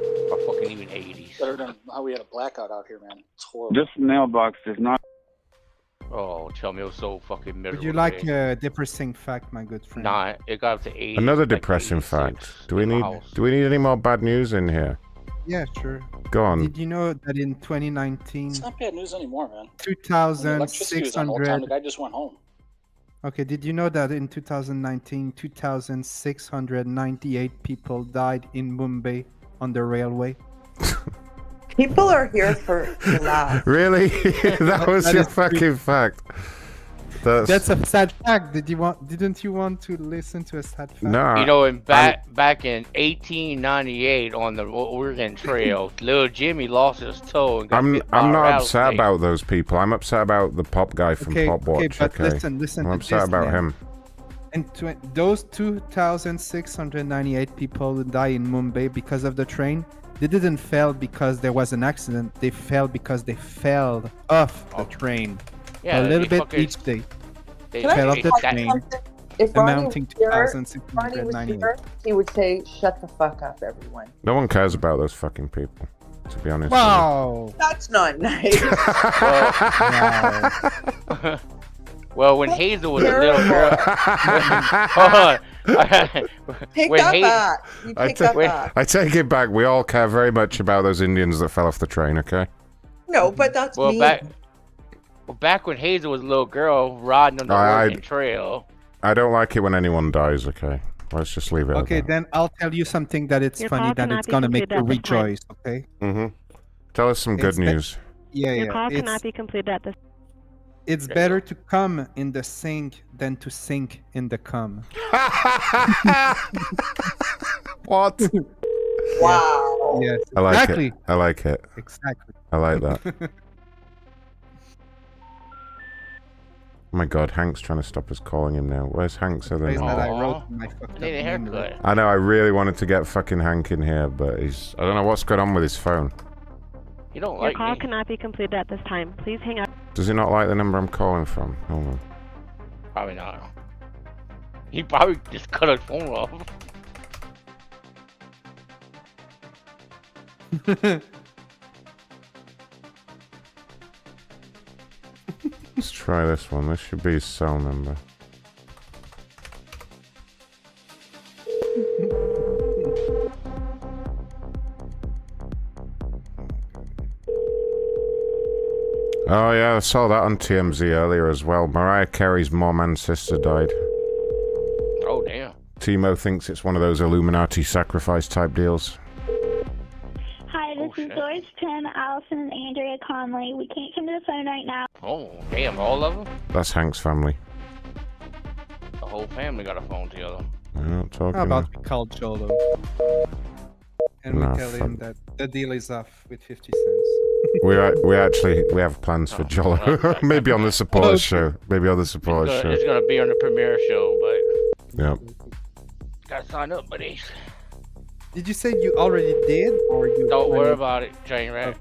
Or fucking even 80s. Better than how we had a blackout out here, man. It's horrible. This mailbox does not. Oh, tell me it was so fucking miserable. Would you like today. a depressing fact, my good friend? Nah, it got up to 80. Another depressing fact. Do we need any more bad news in here? Yeah, sure. Go on. Did you know that in 2019, It's not bad news anymore, man. The electricity was on all the time. The 2,600... guy just went home. Okay, did you know that in 2019, 2,698 people died in Mumbai on the railway? People are here for to laugh. Really? That was That your is fucking fact. That's a sad fact. Didn't you want to listen to a sad fact? No. You know, back in 1898 on the Oregon Trail, little Jimmy lost his toe and got bit by I'm a not rattlesnake. upset about those people. I'm upset about the pop guy from Okay, Pop Watch. but listen I'm to upset this, about man. him. And those 2,698 people who died in Mumbai because of the train, they didn't fail because there was an accident. They fell because they fell off the train. Yeah, a little they bit fucking- each day. they- fell off they- the that- train, If Ronnie amounting to was here, Ronnie was 2,698. here, he would say, "Shut the fuck up, everyone." No one cares about those fucking people, to be honest. Wow. That's not nice. Well, when Hazel was a little girl. Hold on. Take When that Hazel- back. You take that back. I take it back. We all care very much about those Indians that fell off the train, okay? No, but that's Well, me. back when Hazel was a little girl riding on the Oregon Trail. I don't like it when anyone dies, okay? Let's just leave it Okay, at that. then I'll tell you something that it's Your funny call that cannot it's be gonna make you completed at this time. rejoice, okay? Mm-hmm. Tell us some good It's that- news. Yeah, Your yeah. call It's, cannot be completed at this. It's better to come in the sink than to sink in the cum. What? Wow. Yes, I like exactly. it. I like it. Exactly. I like that. Oh my god, Hank's trying to stop us calling him now. Where's Hank? So then. That I wrote in my fucked up Need a haircut. I know, I really wanted to get fucking Hank in here, but he's... I don't know what's going on with his phone. You don't Your like call me. cannot be completed at this time. Please hang up. Does he not like the number I'm calling from? Hold on. Probably not. He probably just cut his phone off. Let's try this one. This should be his cell number. Oh yeah, I saw that on TMZ earlier as well. Mariah Carey's mom and sister died. Oh, damn. Timo thinks it's one of those Illuminati sacrifice type deals. Hi, this is Doris Penn, Allison, and Andrea Conley. We can't come to the phone right now. Oh, damn, all of them? That's Hank's family. The whole family got a phone together. I'm not talking. How about we call Jolo? And Nah, we tell him that the deal is off with 50 cents. we have plans for Jolo. Maybe on the supporters show. Maybe on the supporters show. It's gonna be on the premiere show, but Yep. gotta sign up, buddies. Did you say you already did, or you? Don't worry about it, train wreck.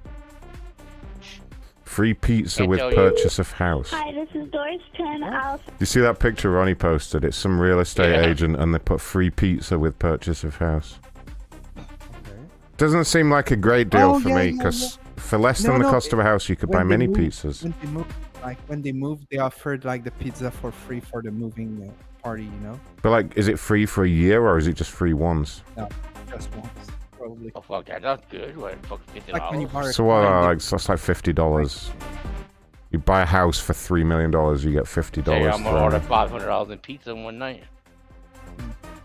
Free pizza Can't with tell you. purchase of house. Hi, this is Doris Penn, Allison. You see that picture Ronnie posted? It's some real estate agent and they put free pizza with purchase of house. Doesn't seem like a great deal for me, because for less than the cost of a house you could buy many pizzas. When they moved, they offered like the pizza for free for the moving party, you know? But like, is it free for a year or is it just free once? No, just once, probably. Oh, fuck that. That's good. What, fuck, Like when you buy a So what? car, Like, that's like $50. You buy a house for $3 million, you get $50. Say, I'm gonna order thrown. $500 in pizza in one night.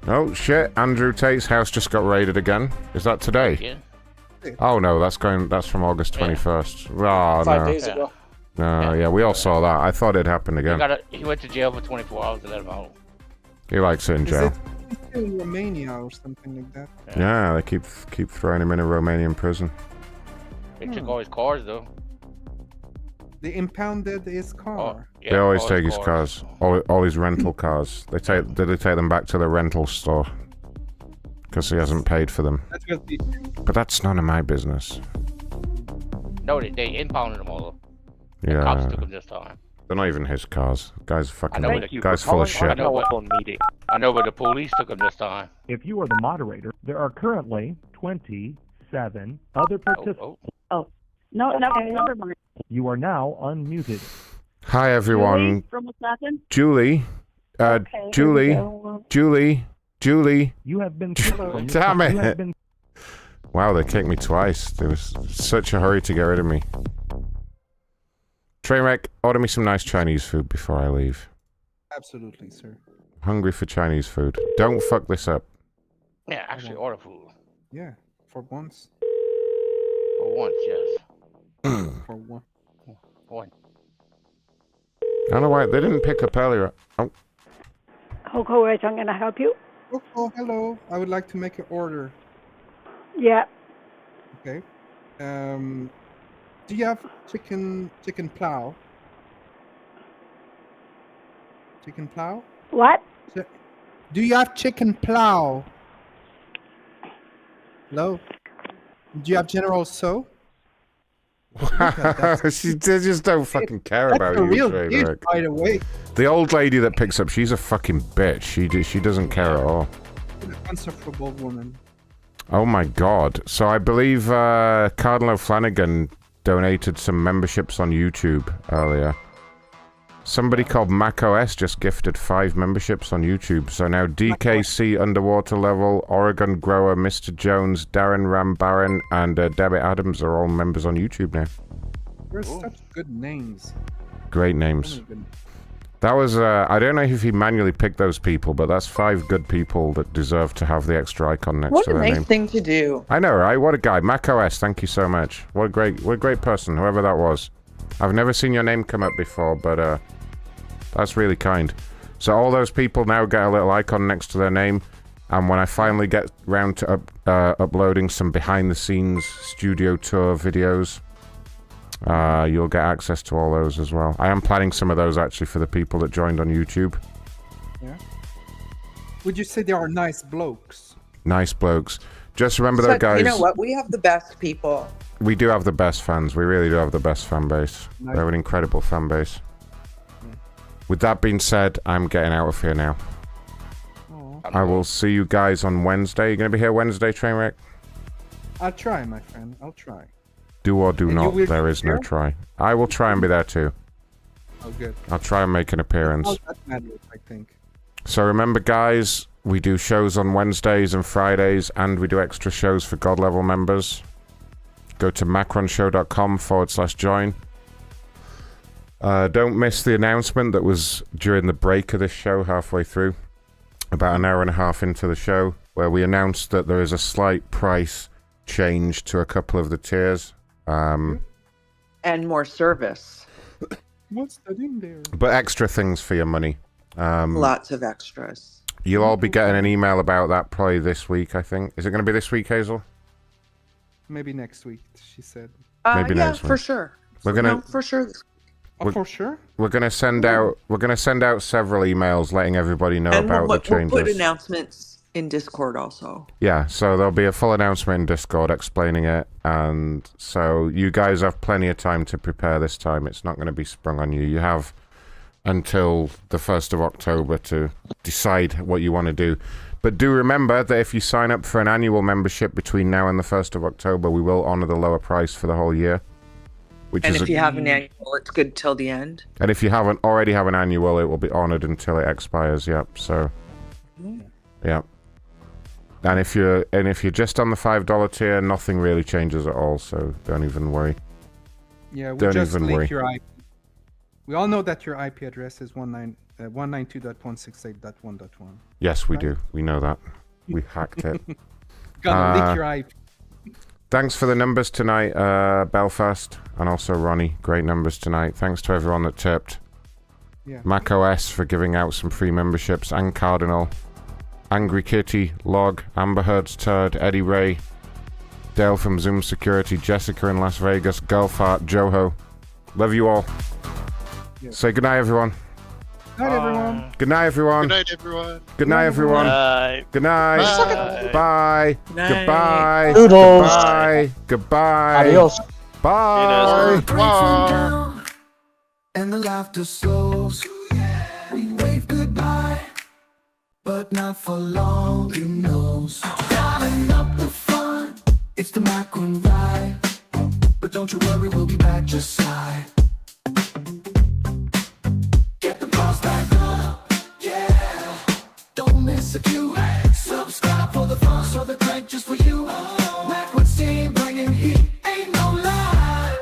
Oh shit! Andrew Tate's house just got raided again. Is that today? Yeah. Oh no, that's from August 21st. Oh 5 no. days ago. No, yeah, we all saw that. I thought it happened again. He went to jail for 24 hours to let him out. He likes it in Is jail. it still in Romania or something like that? Yeah, they keep throwing him in a Romanian prison. They took all his cars, though. They impounded his car. They always take his cars, all his rental cars. They take them back to the rental store because he hasn't paid for them. That's what they do. But that's none of my business. No, they impounded them all. The Yeah, cops took them this time. they're not even his cars. Guy's fucking Thank you guy's for full of calling shit. our telephone meeting. I know, but the police took them this time. If you are the moderator, there are currently 27 other participants. Oh, no, never mind. You are now unmuted. Hi everyone. From Wisconsin? Julie. Okay, Julie. here we go. Julie. You have been. Damn You have it. been. Wow, they kicked me twice. There was such a hurry to get rid of me. Trainwreck, order me some nice Chinese food before I leave. Absolutely, sir. Hungry for Chinese food. Don't fuck this up. Yeah, actually order food. Yeah, for once. For once, yes. For one. One. I don't know why they didn't pick up earlier. Oh, Coco, I'm going to help you. Oh, hello. I would like to make an order. Yeah. Okay. Do you have chicken plow? Chicken plow? What? Do you have chicken plow? Hello? Do you have General So? they just don't fucking care about That's a you. real Trainwreck. dude, by the way. The old lady that picks up, she's a fucking bitch. She doesn't care at all. An unsufferable woman. Oh my god. So I believe Cardinal O'Flanagan donated some memberships on YouTube earlier. Somebody called macOS just gifted 5 memberships on YouTube. So now DKC Underwater Level, Oregon Grower, Mr. Jones, Darren Rambaran, and Debbie Adams are all members on YouTube now. There's such good names. Great names. That was, I don't know if he manually picked those people, but that's 5 good people that deserve to have the extra icon next What to a their nice name. thing to do. I know, right? What a guy. macOS, thank you so much. What a great person, whoever that was. I've never seen your name come up before, but that's really kind. So all those people now get a little icon next to their name, and when I finally get round to uploading some behind-the-scenes studio tour videos, you'll get access to all those as well. I am planning some of those actually for the people that joined on YouTube. Yeah. Would you say they are nice blokes? Nice blokes. Just remember though, guys. You know what? We have the best people. We do have the best fans. We really do have the best fan base. Nice. They're an incredible fan base. With that being said, I'm getting out of here now. I will see you guys on Wednesday. You gonna be here Wednesday, Trainwreck? I'll try, my friend. I'll try. Do or do And not. you will There be is no there? try. I will try and be there too. Oh, good. I'll try and make an appearance. Oh, that matters, I think. So remember, guys, we do shows on Wednesdays and Fridays, and we do extra shows for God level members. Go to macronshow.com/join. Don't miss the announcement that was during the break of this show, halfway through, about an hour and a half into the show, where we announced that there is a slight price change to a couple of the tiers. And more service. What's that in there? But extra things for your money. Lots of extras. You'll all be getting an email about that probably this week, I think. Is it going to be this week, Hazel? Maybe next week, she said. Maybe yeah, next week. for sure. We're gonna. No, for sure. Oh, for sure. We're gonna send out. We're gonna send out several emails letting everybody know And about the changes. we'll put announcements in Discord also. Yeah, so there'll be a full announcement in Discord explaining it, and so you guys have plenty of time to prepare this time. It's not going to be sprung on you. You have until the 1st of October to decide what you want to do. But do remember that if you sign up for an annual membership between now and the 1st of October, we will honor the lower price for the whole year. And if you have an annual, it's good till the end. And if you haven't already have an annual, it will be honored until it expires. Yep. So, yeah. And if you're just on the $5 tier, nothing really changes at all. So don't even worry. Yeah, we Don't just even link worry. your IP. We all know that your IP address is 192.168.1.1. Yes, we do. We know that. We hacked it. Gonna link your IP. Thanks for the numbers tonight, Belfast, and also Ronnie. Great numbers tonight. Thanks to everyone that tipped. Yeah. macOS for giving out some free memberships, and Cardinal, Angry Kitty, Log, Amber Heard's Turd, Eddie Ray, Dale from Zoom Security, Jessica in Las Vegas, Girlfart, Joho. Love you all. Yeah. Say goodnight, everyone. Good night, everyone. Good night, everyone. Good night, everyone. Good night, everyone. Bye. Good night. Bye. Bye. Night. Goodbye. Toodles. Goodbye. Goodbye. Adios. Bye. And the laughter slows. We wave goodbye, but not for long, who knows? Dialing up the fun, it's the Macron ride. But don't you worry, we'll be back just slide. Get the bars back up, yeah. Don't miss a cue. Subscribe for the fun, so the crank just for you. Macron's team bringing heat, ain't no lie.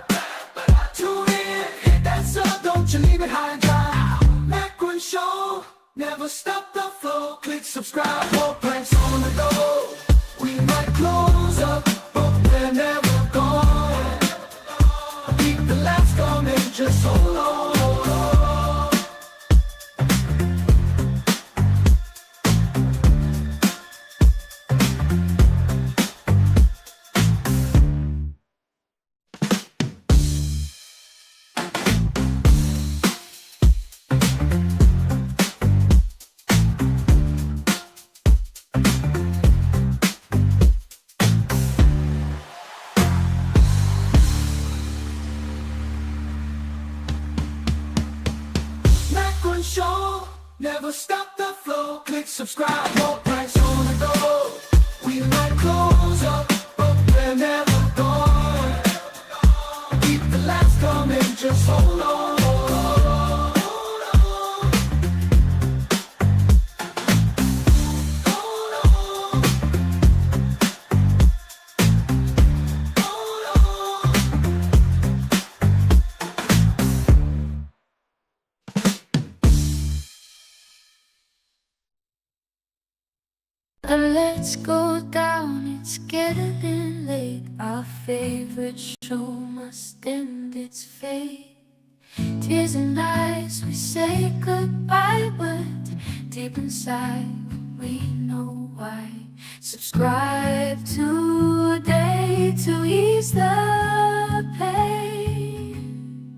Tune in, hit that sub, don't you leave it high and dry. Macron Show, never stop the flow. Click subscribe, more pranks on the go. We might close up, but we're never gone. Keep the laughs coming, just hold on. Macron Show, never stop the flow. Click subscribe, more pranks on the go. We might close up, but we're never gone. Keep the laughs coming, just hold on. Let's go down, it's getting late. Our favorite show must end its fate. Tears and lies, we say goodbye, but deep inside we know why. Subscribe today to ease the pain.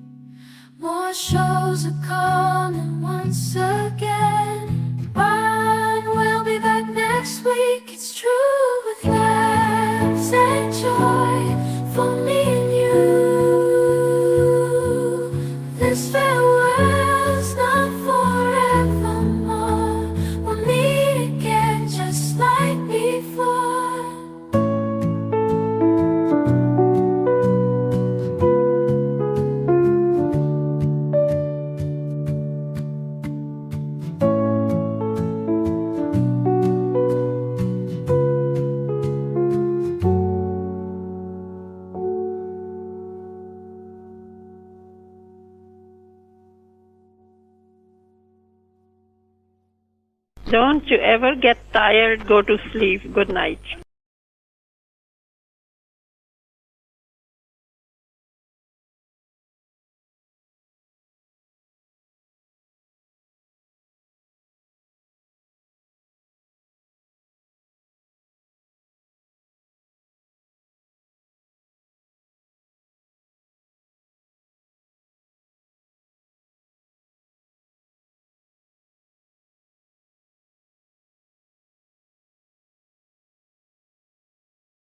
More shows are coming once again. But we'll be back next week, it's true, with laughs and joy for me and you. This farewell's not forevermore. We'll meet again just like before. Don't you ever get tired, go to sleep. Good night.